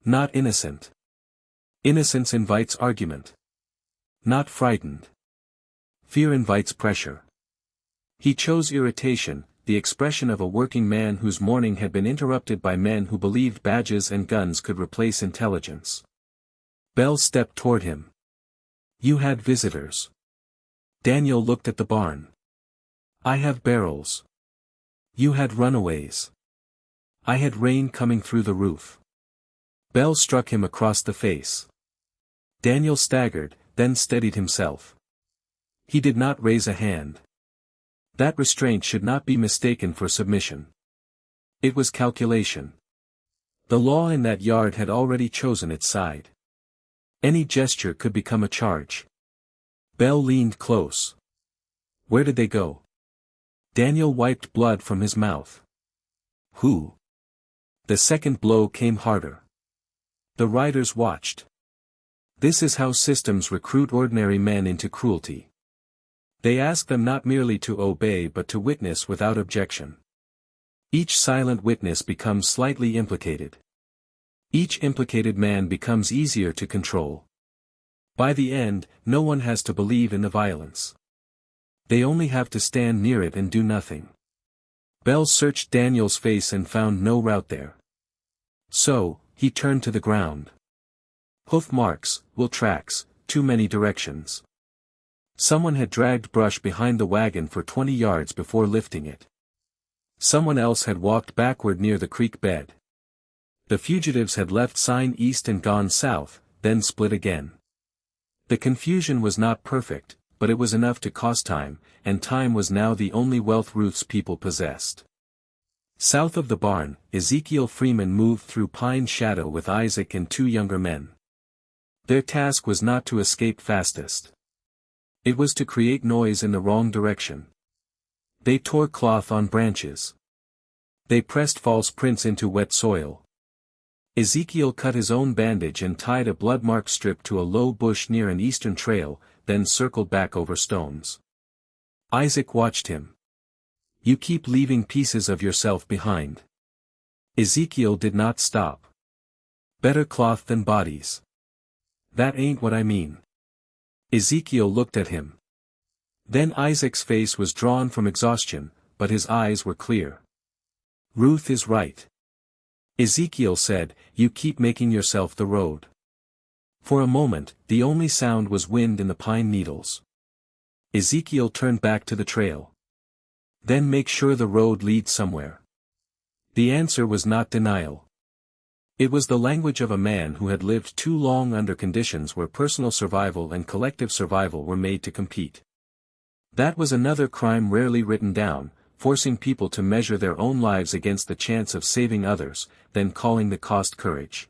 Not innocent. Innocence invites argument. Not frightened. Fear invites pressure. He chose irritation, the expression of a working man whose morning had been interrupted by men who believed badges and guns could replace intelligence. Bell stepped toward him. You had visitors. Daniel looked at the barn. I have barrels. You had runaways. I had rain coming through the roof. Bell struck him across the face. Daniel staggered, then steadied himself. He did not raise a hand. That restraint should not be mistaken for submission. It was calculation. The law in that yard had already chosen its side. Any gesture could become a charge. Bell leaned close. Where did they go? Daniel wiped blood from his mouth. Who? The second blow came harder. The riders watched. This is how systems recruit ordinary men into cruelty. They ask them not merely to obey but to witness without objection. Each silent witness becomes slightly implicated. Each implicated man becomes easier to control. By the end, no one has to believe in the violence. They only have to stand near it and do nothing. Bell searched Daniel's face and found no route there. So, he turned to the ground. Hoof marks, wool tracks, too many directions. Someone had dragged brush behind the wagon for 20 yards before lifting it. Someone else had walked backward near the creek bed. The fugitives had left sign east and gone south, then split again. The confusion was not perfect, but it was enough to cost time, and time was now the only wealth Ruth's people possessed. South of the barn, Ezekiel Freeman moved through pine shadow with Isaac and two younger men. Their task was not to escape fastest. It was to create noise in the wrong direction. They tore cloth on branches. They pressed false prints into wet soil. Ezekiel cut his own bandage and tied a blood-marked strip to a low bush near an eastern trail, then circled back over stones. Isaac watched him. You keep leaving pieces of yourself behind. Ezekiel did not stop. Better cloth than bodies. That ain't what I mean. Ezekiel looked at him. Then Isaac's face was drawn from exhaustion, but his eyes were clear. Ruth is right. Ezekiel said, you keep making yourself the road. For a moment, the only sound was wind in the pine needles. Ezekiel turned back to the trail. Then make sure the road leads somewhere. The answer was not denial. It was the language of a man who had lived too long under conditions where personal survival and collective survival were made to compete. That was another crime rarely written down, forcing people to measure their own lives against the chance of saving others, then calling the cost courage.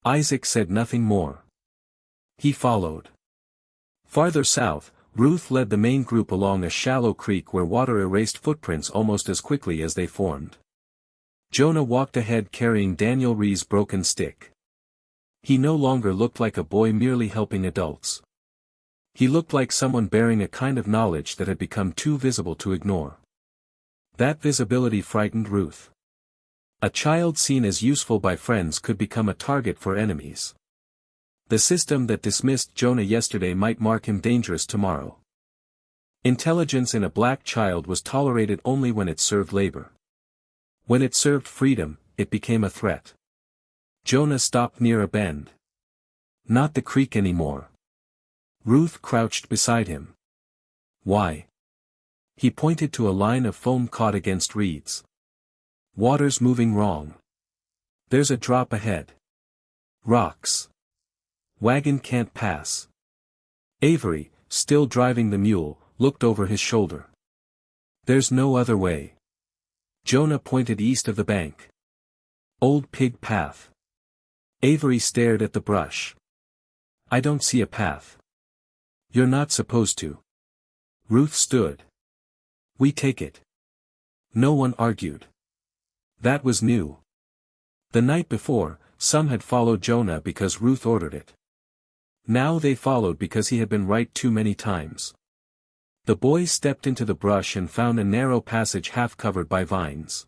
Isaac said nothing more. He followed. Farther south, Ruth led the main group along a shallow creek where water erased footprints almost as quickly as they formed. Jonah walked ahead carrying Daniel Rhee's broken stick. He no longer looked like a boy merely helping adults. He looked like someone bearing a kind of knowledge that had become too visible to ignore. That visibility frightened Ruth. A child seen as useful by friends could become a target for enemies. The system that dismissed Jonah yesterday might mark him dangerous tomorrow. Intelligence in a black child was tolerated only when it served labor. When it served freedom, it became a threat. Jonah stopped near a bend. Not the creek anymore. Ruth crouched beside him. Why? He pointed to a line of foam caught against reeds. Water's moving wrong. There's a drop ahead. Rocks. Wagon can't pass. Avery, still driving the mule, looked over his shoulder. There's no other way. Jonah pointed east of the bank. Old pig path. Avery stared at the brush. I don't see a path. You're not supposed to. Ruth stood. We take it. No one argued. That was new. The night before, some had followed Jonah because Ruth ordered it. Now they followed because he had been right too many times. The boys stepped into the brush and found a narrow passage half covered by vines.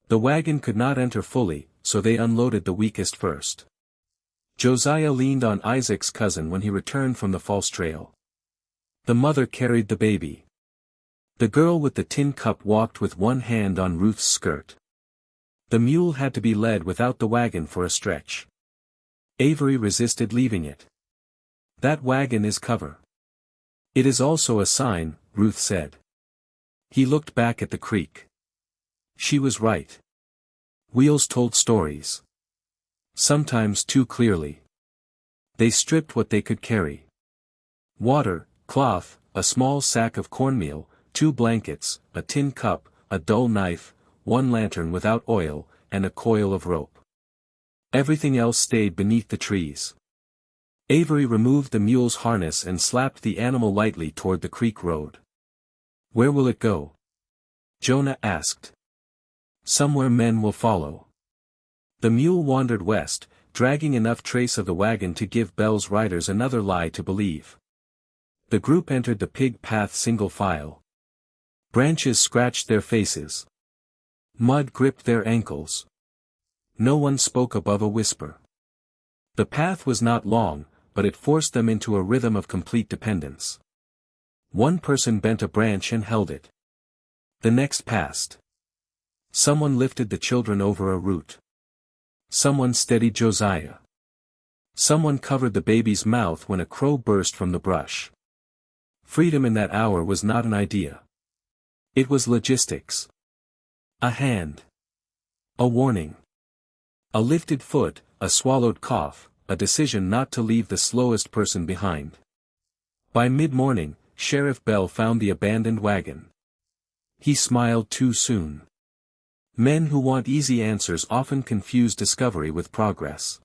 The wagon could not enter fully, so they unloaded the weakest first. Josiah leaned on Isaac's cousin when he returned from the false trail. The mother carried the baby. The girl with the tin cup walked with one hand on Ruth's skirt. The mule had to be led without the wagon for a stretch. Avery resisted leaving it. That wagon is cover. It is also a sign, Ruth said. He looked back at the creek. She was right. Wheels told stories. Sometimes too clearly. They stripped what they could carry. Water, cloth, a small sack of cornmeal, 2 blankets, a tin cup, a dull knife, 1 lantern without oil, and a coil of rope. Everything else stayed beneath the trees. Avery removed the mule's harness and slapped the animal lightly toward the creek road. Where will it go? Jonah asked. Somewhere men will follow. The mule wandered west, dragging enough trace of the wagon to give Bell's riders another lie to believe. The group entered the pig path single file. Branches scratched their faces. Mud gripped their ankles. No one spoke above a whisper. The path was not long, but it forced them into a rhythm of complete dependence. One person bent a branch and held it. The next passed. Someone lifted the children over a root. Someone steadied Josiah. Someone covered the baby's mouth when a crow burst from the brush. Freedom in that hour was not an idea. It was logistics. A hand. A warning. A lifted foot, a swallowed cough, a decision not to leave the slowest person behind. By mid-morning, Sheriff Bell found the abandoned wagon. He smiled too soon. Men who want easy answers often confuse discovery with progress.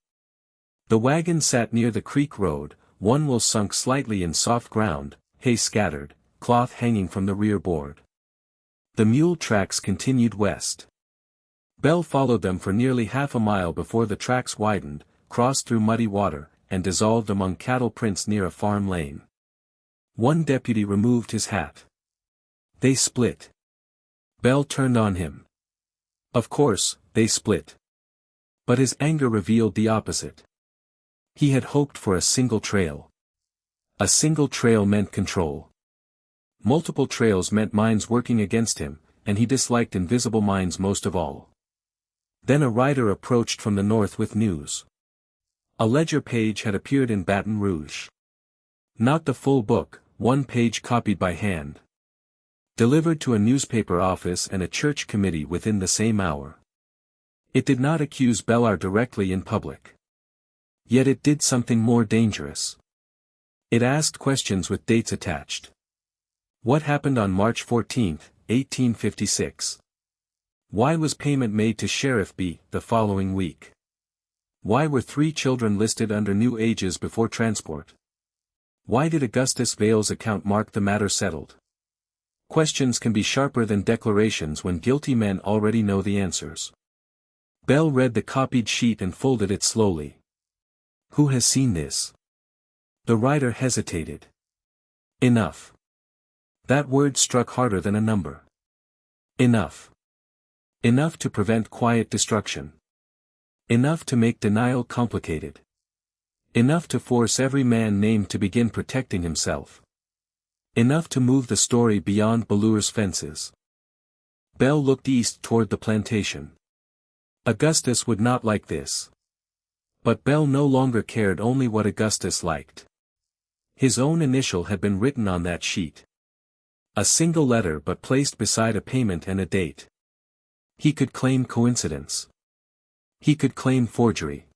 The wagon sat near the creek road, one wheel sunk slightly in soft ground, hay scattered, cloth hanging from the rear board. The mule tracks continued west. Bell followed them for nearly half a mile before the tracks widened, crossed through muddy water, and dissolved among cattle prints near a farm lane. One deputy removed his hat. They split. Bell turned on him. Of course, they split. But his anger revealed the opposite. He had hoped for a single trail. A single trail meant control. Multiple trails meant minds working against him, and he disliked invisible minds most of all. Then a rider approached from the north with news. A ledger page had appeared in Baton Rouge. Not the full book, 1 page copied by hand. Delivered to a newspaper office and a church committee within the same hour. It did not accuse Bellar directly in public. Yet it did something more dangerous. It asked questions with dates attached. What happened on March 14, 1856? Why was payment made to Sheriff B. the following week? Why were 3 children listed under new ages before transport? Why did Augustus Vale's account mark the matter settled? Questions can be sharper than declarations when guilty men already know the answers. Bell read the copied sheet and folded it slowly. Who has seen this? The writer hesitated. Enough. That word struck harder than a number. Enough. Enough to prevent quiet destruction. Enough to make denial complicated. Enough to force every man named to begin protecting himself. Enough to move the story beyond Ballour's fences. Bell looked east toward the plantation. Augustus would not like this. But Bell no longer cared only what Augustus liked. His own initial had been written on that sheet. A single letter but placed beside a payment and a date. He could claim coincidence. He could claim forgery.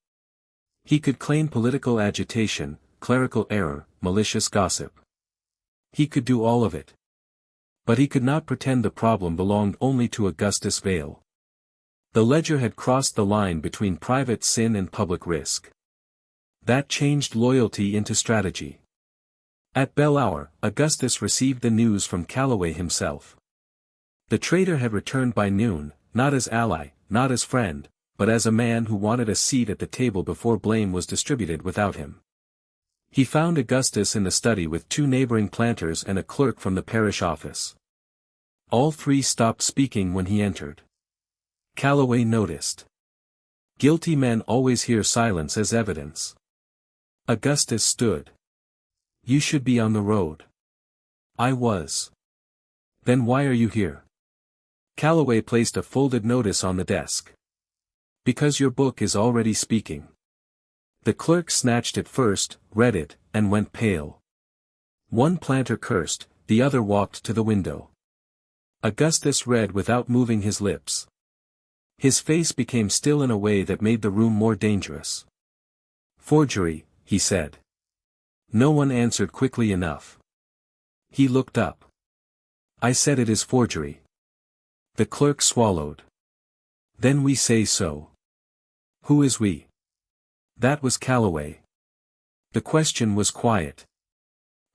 He could claim political agitation, clerical error, malicious gossip. He could do all of it. But he could not pretend the problem belonged only to Augustus Vale. The ledger had crossed the line between private sin and public risk. That changed loyalty into strategy. At bell hour, Augustus received the news from Calloway himself. The traitor had returned by noon, not as ally, not as friend, but as a man who wanted a seat at the table before blame was distributed without him. He found Augustus in the study with 2 neighboring planters and a clerk from the parish office. All 3 stopped speaking when he entered. Calloway noticed. Guilty men always hear silence as evidence. Augustus stood. You should be on the road. I was. Then why are you here? Calloway placed a folded notice on the desk. Because your book is already speaking. The clerk snatched it first, read it, and went pale. One planter cursed, the other walked to the window. Augustus read without moving his lips. His face became still in a way that made the room more dangerous. Forgery, he said. No one answered quickly enough. He looked up. I said it is forgery. The clerk swallowed. Then we say so. Who is we? That was Calloway. The question was quiet.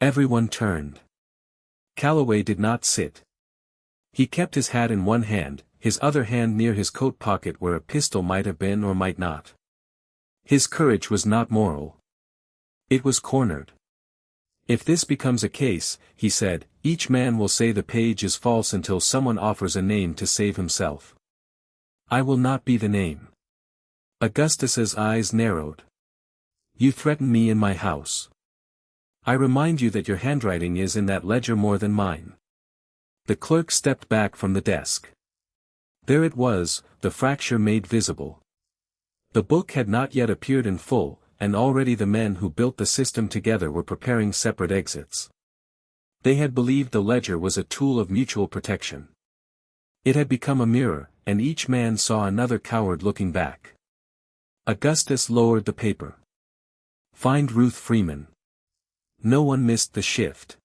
Everyone turned. Calloway did not sit. He kept his hat in one hand, his other hand near his coat pocket where a pistol might have been or might not. His courage was not moral. It was cornered. If this becomes a case, he said, each man will say the page is false until someone offers a name to save himself. I will not be the name. Augustus's eyes narrowed. You threaten me in my house. I remind you that your handwriting is in that ledger more than mine. The clerk stepped back from the desk. There it was, the fracture made visible. The book had not yet appeared in full, and already the men who built the system together were preparing separate exits. They had believed the ledger was a tool of mutual protection. It had become a mirror, and each man saw another coward looking back. Augustus lowered the paper. Find Ruth Freeman. No one missed the shift.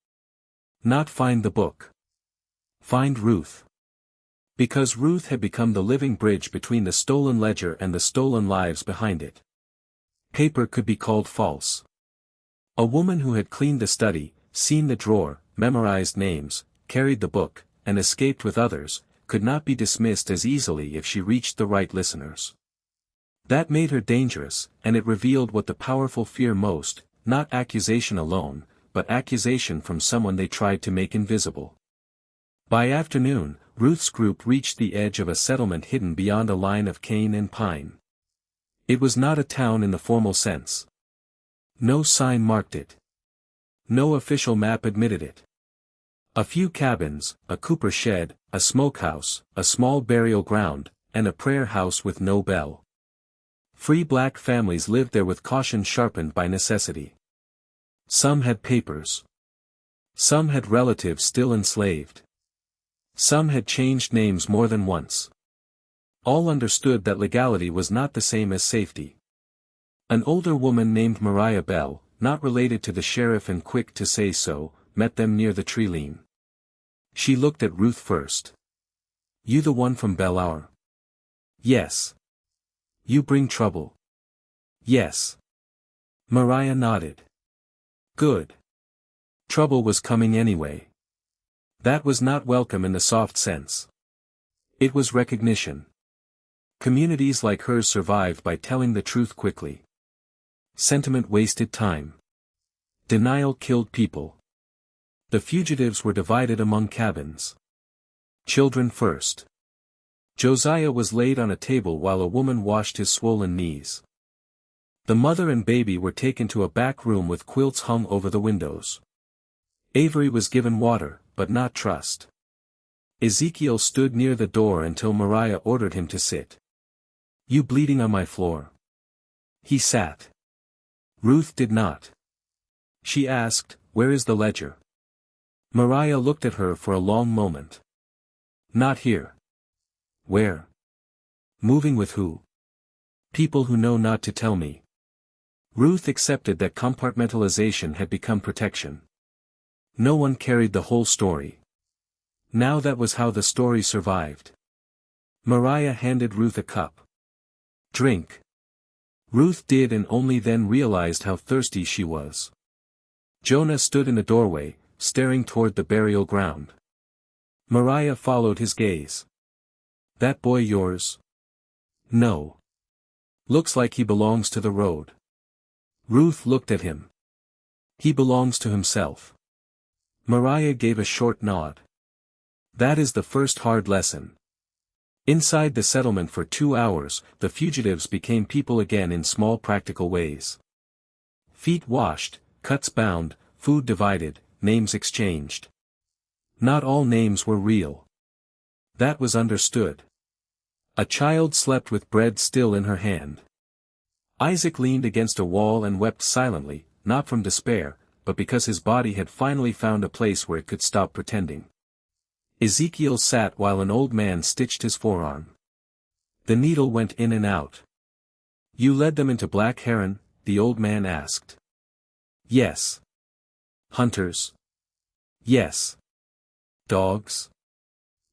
Not find the book. Find Ruth. Because Ruth had become the living bridge between the stolen ledger and the stolen lives behind it. Paper could be called false. A woman who had cleaned the study, seen the drawer, memorized names, carried the book, and escaped with others, could not be dismissed as easily if she reached the right listeners. That made her dangerous, and it revealed what the powerful fear most, not accusation alone, but accusation from someone they tried to make invisible. By afternoon, Ruth's group reached the edge of a settlement hidden beyond a line of cane and pine. It was not a town in the formal sense. No sign marked it. No official map admitted it. A few cabins, a cooper shed, a smokehouse, a small burial ground, and a prayer house with no bell. Free black families lived there with caution sharpened by necessity. Some had papers. Some had relatives still enslaved. Some had changed names more than once. All understood that legality was not the same as safety. An older woman named Maria Bell, not related to the sheriff and quick to say so, met them near the tree lean. She looked at Ruth first. You the one from Bell Hour? Yes. You bring trouble? Yes. Maria nodded. Good. Trouble was coming anyway. That was not welcome in the soft sense. It was recognition. Communities like hers survived by telling the truth quickly. Sentiment wasted time. Denial killed people. The fugitives were divided among cabins. Children first. Josiah was laid on a table while a woman washed his swollen knees. The mother and baby were taken to a back room with quilts hung over the windows. Avery was given water, but not trust. Ezekiel stood near the door until Mariah ordered him to sit. "You bleeding on my floor?" He sat. Ruth did not. She asked, "Where is the ledger?" Mariah looked at her for a long moment. "Not here." "Where?" "Moving with who?" "People who know not to tell me." Ruth accepted that compartmentalization had become protection. No one carried the whole story. Now that was how the story survived. Mariah handed Ruth a cup. "Drink." Ruth did, and only then realized how thirsty she was. Jonah stood in the doorway, staring toward the burial ground. Mariah followed his gaze. "That boy yours?" "No. Looks like he belongs to the road." Ruth looked at him. "He belongs to himself." Mariah gave a short nod. That is the first hard lesson. Inside the settlement for 2 hours, the fugitives became people again in small practical ways. Feet washed, cuts bound, food divided, names exchanged. Not all names were real. That was understood. A child slept with bread still in her hand. Isaac leaned against a wall and wept silently, not from despair, but because his body had finally found a place where it could stop pretending. Ezekiel sat while an old man stitched his forearm. The needle went in and out. "You led them into Black Heron?" the old man asked. "Yes." "Hunters?" "Yes." "Dogs?"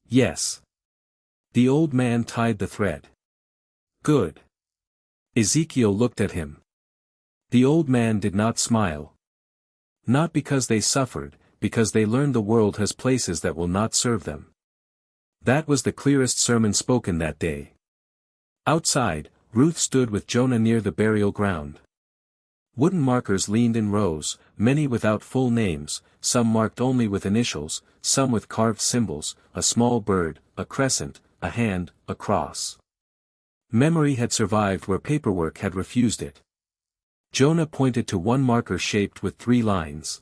"Yes." The old man tied the thread. "Good." Ezekiel looked at him. The old man did not smile. Not because they suffered, because they learned the world has places that will not serve them. That was the clearest sermon spoken that day. Outside, Ruth stood with Jonah near the burial ground. Wooden markers leaned in rows, many without full names, some marked only with initials, some with carved symbols, a small bird, a crescent, a hand, a cross. Memory had survived where paperwork had refused it. Jonah pointed to one marker shaped with 3 lines.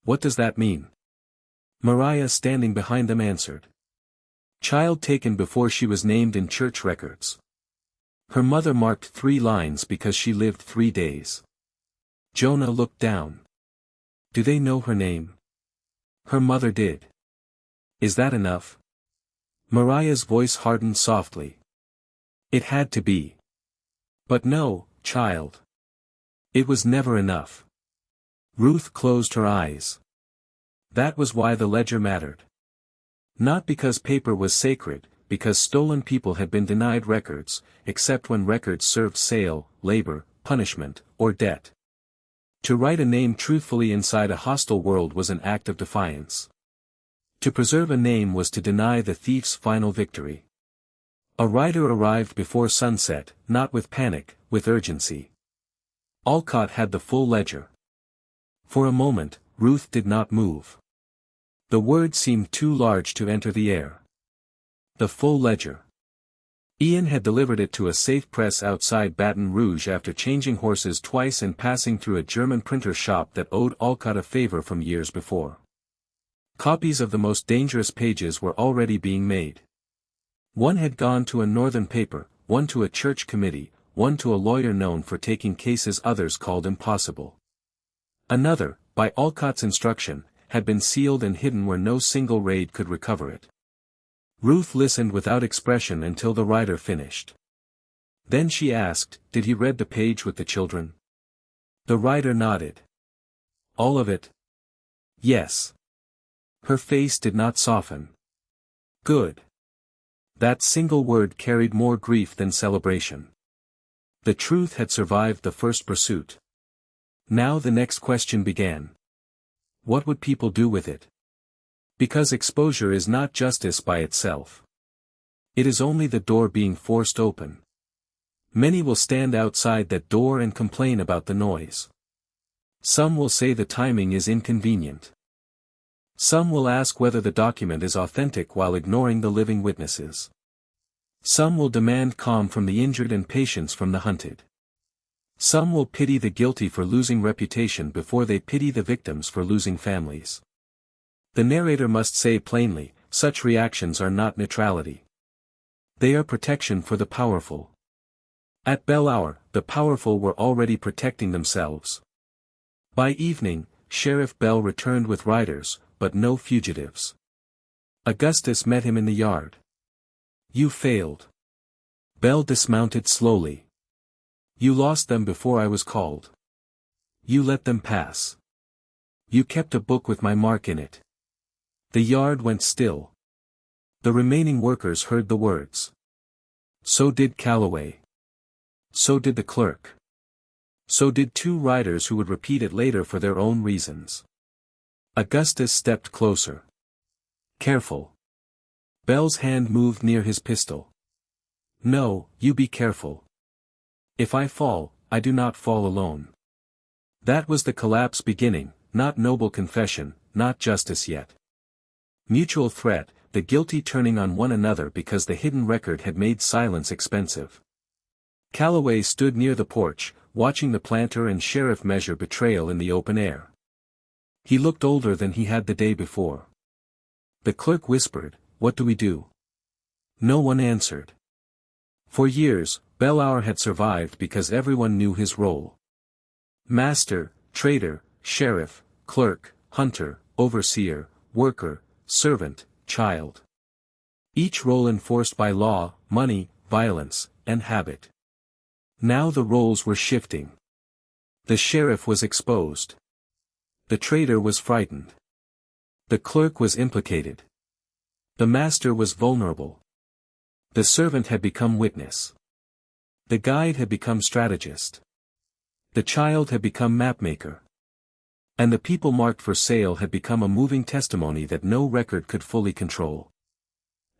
"What does that mean?" Mariah, standing behind them, answered. "Child taken before she was named in church records." Her mother marked 3 lines because she lived 3 days. Jonah looked down. "Do they know her name?" Her mother did. "Is that enough?" Mariah's voice hardened softly. It had to be. "But no, child. It was never enough." Ruth closed her eyes. That was why the ledger mattered. Not because paper was sacred, because stolen people had been denied records, except when records served sale, labor, punishment, or debt. To write a name truthfully inside a hostile world was an act of defiance. To preserve a name was to deny the thief's final victory. A rider arrived before sunset, not with panic, with urgency. Alcott had the full ledger. For a moment, Ruth did not move. The word seemed too large to enter the air. The full ledger. Ian had delivered it to a safe press outside Baton Rouge after changing horses twice and passing through a German printer shop that owed Alcott a favor from years before. Copies of the most dangerous pages were already being made. One had gone to a northern paper, one to a church committee, one to a lawyer known for taking cases others called impossible. Another, by Alcott's instruction, had been sealed and hidden where no single raid could recover it. Ruth listened without expression until the writer finished. Then she asked, "Did he read the page with the children?" The writer nodded. "All of it?" "Yes." Her face did not soften. "Good." That single word carried more grief than celebration. The truth had survived the first pursuit. Now the next question began. What would people do with it? Because exposure is not justice by itself. It is only the door being forced open. Many will stand outside that door and complain about the noise. Some will say the timing is inconvenient. Some will ask whether the document is authentic while ignoring the living witnesses. Some will demand calm from the injured and patience from the hunted. Some will pity the guilty for losing reputation before they pity the victims for losing families. The narrator must say plainly, such reactions are not neutrality. They are protection for the powerful. At bell hour, the powerful were already protecting themselves. By evening, Sheriff Bell returned with riders, but no fugitives. Augustus met him in the yard. "You failed." Bell dismounted slowly. "You lost them before I was called. You let them pass. You kept a book with my mark in it." The yard went still. The remaining workers heard the words. So did Calloway. So did the clerk. So did two riders who would repeat it later for their own reasons. Augustus stepped closer. "Careful." Bell's hand moved near his pistol. "No, you be careful. If I fall, I do not fall alone." That was the collapse beginning, not noble confession, not justice yet. Mutual threat, the guilty turning on one another because the hidden record had made silence expensive. Calloway stood near the porch, watching the planter and sheriff measure betrayal in the open air. He looked older than he had the day before. The clerk whispered, "What do we do?" No one answered. For years, Bell Hour had survived because everyone knew his role. Master, trader, sheriff, clerk, hunter, overseer, worker, servant, child. Each role enforced by law, money, violence, and habit. Now the roles were shifting. The sheriff was exposed. The trader was frightened. The clerk was implicated. The master was vulnerable. The servant had become witness. The guide had become strategist. The child had become mapmaker. And the people marked for sale had become a moving testimony that no record could fully control.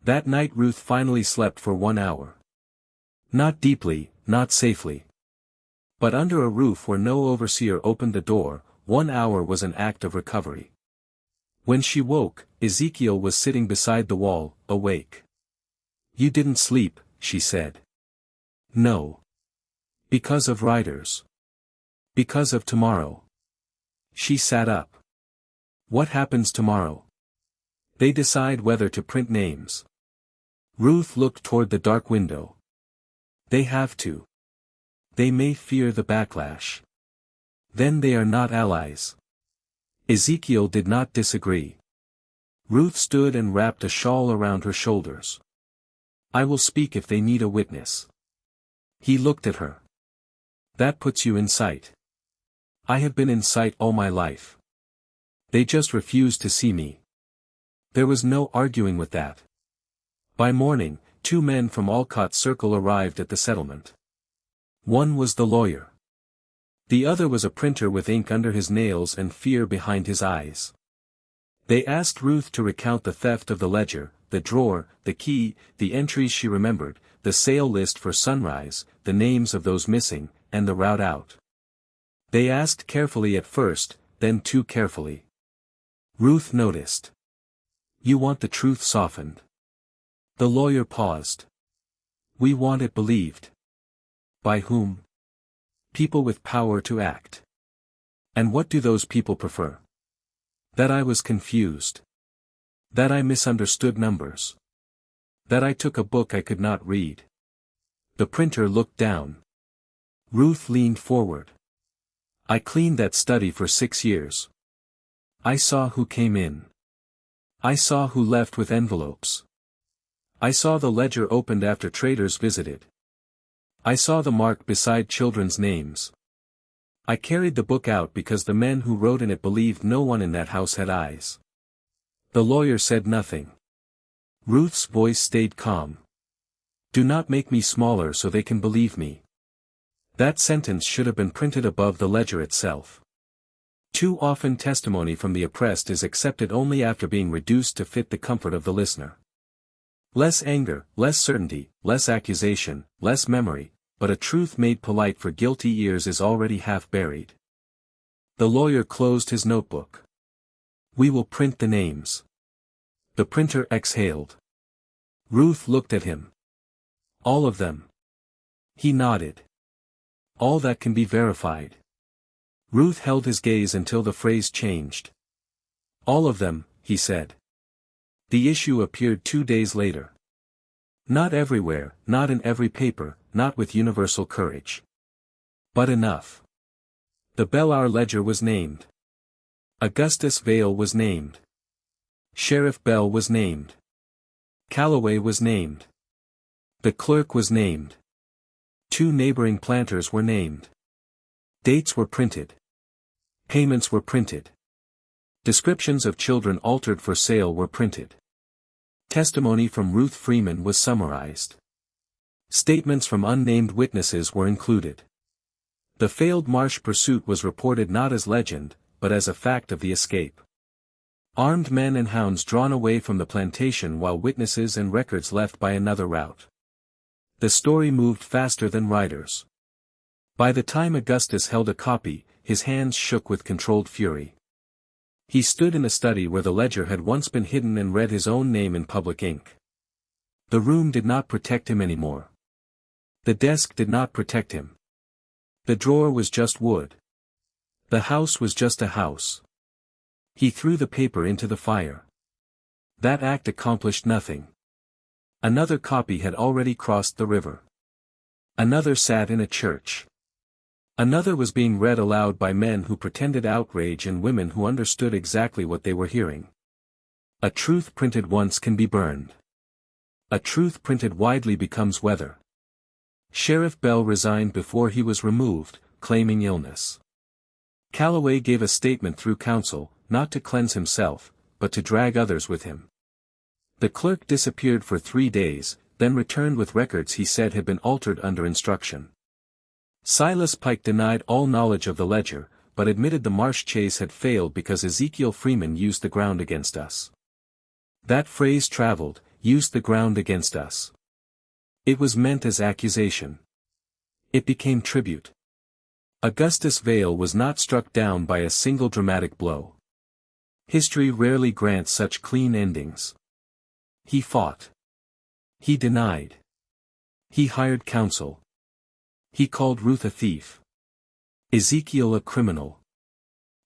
That night Ruth finally slept for 1 hour. Not deeply, not safely. But under a roof where no overseer opened the door, 1 hour was an act of recovery. When she woke, Ezekiel was sitting beside the wall, awake. "You didn't sleep," she said. "No. Because of riders. Because of tomorrow." She sat up. "What happens tomorrow?" "They decide whether to print names." Ruth looked toward the dark window. "They have to. They may fear the backlash. Then they are not allies." Ezekiel did not disagree. Ruth stood and wrapped a shawl around her shoulders. "I will speak if they need a witness." He looked at her. "That puts you in sight." "I have been in sight all my life. They just refused to see me." There was no arguing with that. By morning, 2 men from Olcott's circle arrived at the settlement. One was the lawyer. The other was a printer with ink under his nails and fear behind his eyes. They asked Ruth to recount the theft of the ledger, the drawer, the key, the entries she remembered, the sale list for Sunrise, the names of those missing, and the route out. They asked carefully at first, then too carefully. Ruth noticed. "You want the truth softened." The lawyer paused. "We want it believed." "By whom?" "People with power to act." "And what do those people prefer?" "That I was confused. That I misunderstood numbers. That I took a book I could not read." The printer looked down. Ruth leaned forward. "I cleaned that study for 6 years. I saw who came in. I saw who left with envelopes. I saw the ledger opened after traders visited. I saw the mark beside children's names. I carried the book out because the men who wrote in it believed no one in that house had eyes." The lawyer said nothing. Ruth's voice stayed calm. "Do not make me smaller so they can believe me." That sentence should have been printed above the ledger itself. Too often testimony from the oppressed is accepted only after being reduced to fit the comfort of the listener. Less anger, less certainty, less accusation, less memory, but a truth made polite for guilty ears is already half buried. The lawyer closed his notebook. "We will print the names." The printer exhaled. Ruth looked at him. "All of them?" He nodded. "All that can be verified." Ruth held his gaze until the phrase changed. "All of them," he said. The issue appeared 2 days later. Not everywhere, not in every paper, not with universal courage. But enough. The Bellar ledger was named. Augustus Vale was named. Sheriff Bell was named. Calloway was named. The clerk was named. 2 neighboring planters were named. Dates were printed. Payments were printed. Descriptions of children altered for sale were printed. Testimony from Ruth Freeman was summarized. Statements from unnamed witnesses were included. The failed marsh pursuit was reported not as legend, but as a fact of the escape. Armed men and hounds drawn away from the plantation while witnesses and records left by another route. The story moved faster than riders. By the time Augustus held a copy, his hands shook with controlled fury. He stood in a study where the ledger had once been hidden and read his own name in public ink. The room did not protect him anymore. The desk did not protect him. The drawer was just wood. The house was just a house. He threw the paper into the fire. That act accomplished nothing. Another copy had already crossed the river. Another sat in a church. Another was being read aloud by men who pretended outrage and women who understood exactly what they were hearing. A truth printed once can be burned. A truth printed widely becomes weather. Sheriff Bell resigned before he was removed, claiming illness. Calloway gave a statement through counsel, not to cleanse himself, but to drag others with him. The clerk disappeared for 3 days, then returned with records he said had been altered under instruction. Silas Pike denied all knowledge of the ledger, but admitted the marsh chase had failed because Ezekiel Freeman used the ground against us. That phrase traveled, used the ground against us. It was meant as accusation. It became tribute. Augustus Vale was not struck down by a single dramatic blow. History rarely grants such clean endings. He fought. He denied. He hired counsel. He called Ruth a thief. Ezekiel a criminal.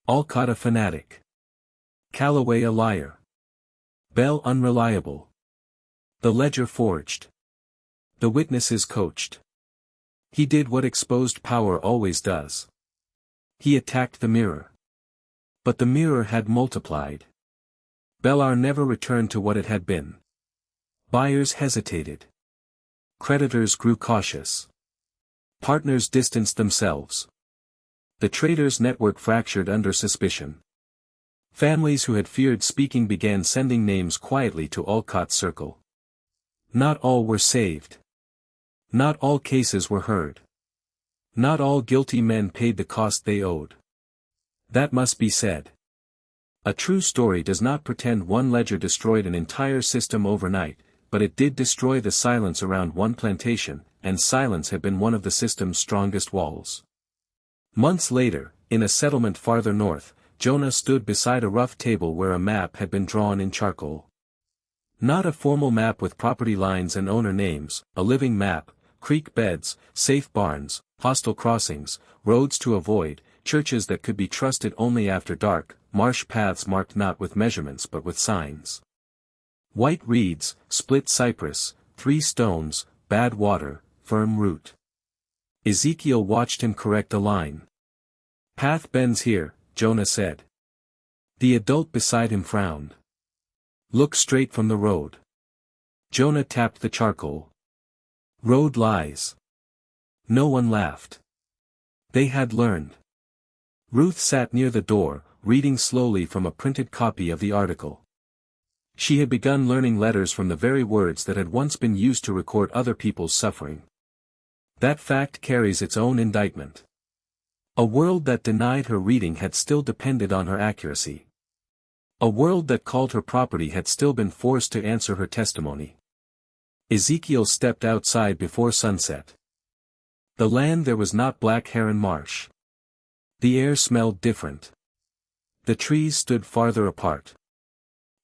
Alcott a fanatic. Calloway a liar. Bell unreliable. The ledger forged. The witnesses coached. He did what exposed power always does. He attacked the mirror. But the mirror had multiplied. Bellar never returned to what it had been. Buyers hesitated. Creditors grew cautious. Partners distanced themselves. The traders' network fractured under suspicion. Families who had feared speaking began sending names quietly to Alcott's circle. Not all were saved. Not all cases were heard. Not all guilty men paid the cost they owed. That must be said. A true story does not pretend one ledger destroyed an entire system overnight, but it did destroy the silence around one plantation, and silence had been one of the system's strongest walls. Months later, in a settlement farther north, Jonah stood beside a rough table where a map had been drawn in charcoal. Not a formal map with property lines and owner names, a living map, creek beds, safe barns, hostile crossings, roads to avoid, churches that could be trusted only after dark, marsh paths marked not with measurements but with signs. White reeds, split cypress, 3 stones, bad water, firm root. Ezekiel watched him correct a line. Path bends here, Jonah said. The adult beside him frowned. Look straight from the road. Jonah tapped the charcoal. Road lies. No one laughed. They had learned. Ruth sat near the door, reading slowly from a printed copy of the article. She had begun learning letters from the very words that had once been used to record other people's suffering. That fact carries its own indictment. A world that denied her reading had still depended on her accuracy. A world that called her property had still been forced to answer her testimony. Ezekiel stepped outside before sunset. The land there was not Black Heron Marsh. The air smelled different. The trees stood farther apart.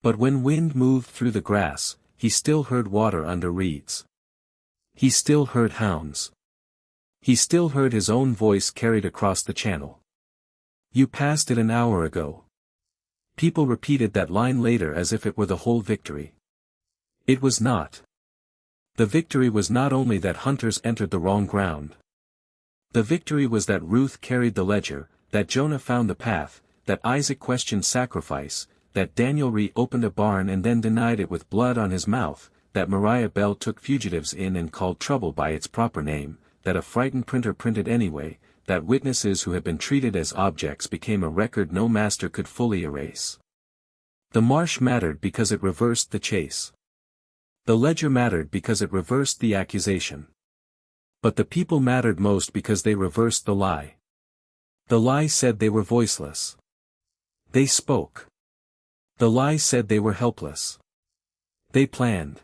But when wind moved through the grass, he still heard water under reeds. He still heard hounds. He still heard his own voice carried across the channel. You passed it an hour ago. People repeated that line later as if it were the whole victory. It was not. The victory was not only that hunters entered the wrong ground. The victory was that Ruth carried the ledger, that Jonah found the path, that Isaac questioned sacrifice, that Daniel reopened a barn and then denied it with blood on his mouth, that Mariah Bell took fugitives in and called trouble by its proper name, that a frightened printer printed anyway, that witnesses who had been treated as objects became a record no master could fully erase. The marsh mattered because it reversed the chase. The ledger mattered because it reversed the accusation. But the people mattered most because they reversed the lie. The lie said they were voiceless. They spoke. The lie said they were helpless. They planned.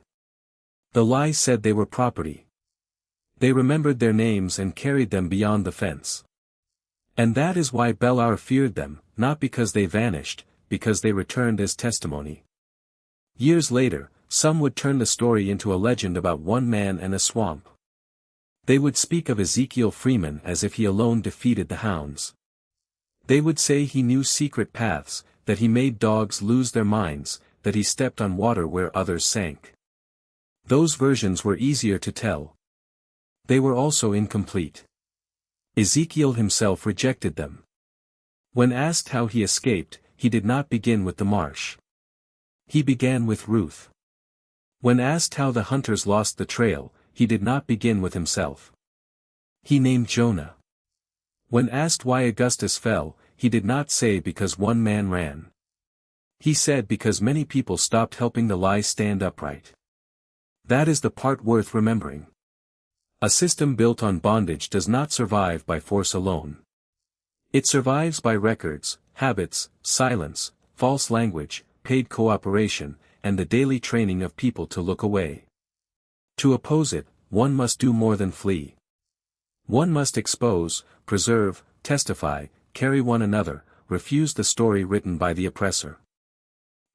The lie said they were property. They remembered their names and carried them beyond the fence. And that is why Belar feared them, not because they vanished, because they returned as testimony. Years later, some would turn the story into a legend about one man and a swamp. They would speak of Ezekiel Freeman as if he alone defeated the hounds. They would say he knew secret paths, that he made dogs lose their minds, that he stepped on water where others sank. Those versions were easier to tell. They were also incomplete. Ezekiel himself rejected them. When asked how he escaped, he did not begin with the marsh. He began with Ruth. When asked how the hunters lost the trail, he did not begin with himself. He named Jonah. When asked why Augustus fell, he did not say because one man ran. He said because many people stopped helping the lie stand upright. That is the part worth remembering. A system built on bondage does not survive by force alone. It survives by records, habits, silence, false language, paid cooperation, and the daily training of people to look away. To oppose it, one must do more than flee. One must expose, preserve, testify, carry one another, refuse the story written by the oppressor.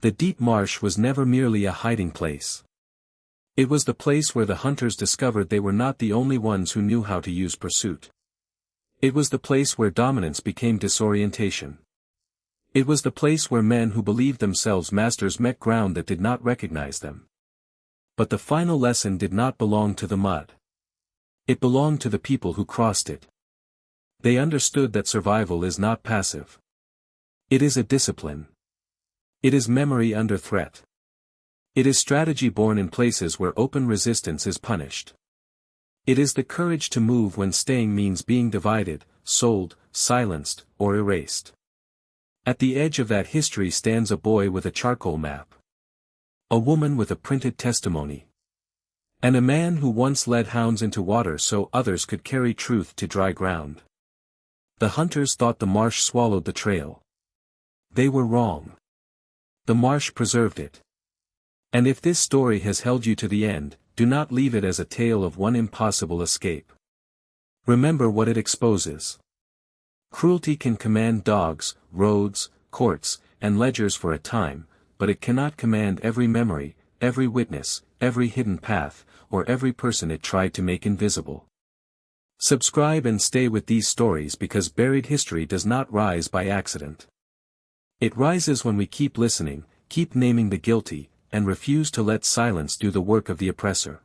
The deep marsh was never merely a hiding place. It was the place where the hunters discovered they were not the only ones who knew how to use pursuit. It was the place where dominance became disorientation. It was the place where men who believed themselves masters met ground that did not recognize them. But the final lesson did not belong to the mud. It belonged to the people who crossed it. They understood that survival is not passive. It is a discipline. It is memory under threat. It is strategy born in places where open resistance is punished. It is the courage to move when staying means being divided, sold, silenced, or erased. At the edge of that history stands a boy with a charcoal map. A woman with a printed testimony. And a man who once led hounds into water so others could carry truth to dry ground. The hunters thought the marsh swallowed the trail. They were wrong. The marsh preserved it. And if this story has held you to the end, do not leave it as a tale of one impossible escape. Remember what it exposes. Cruelty can command dogs, roads, courts, and ledgers for a time, but it cannot command every memory, every witness, every hidden path, or every person it tried to make invisible. Subscribe and stay with these stories because buried history does not rise by accident. It rises when we keep listening, keep naming the guilty, and refuse to let silence do the work of the oppressor.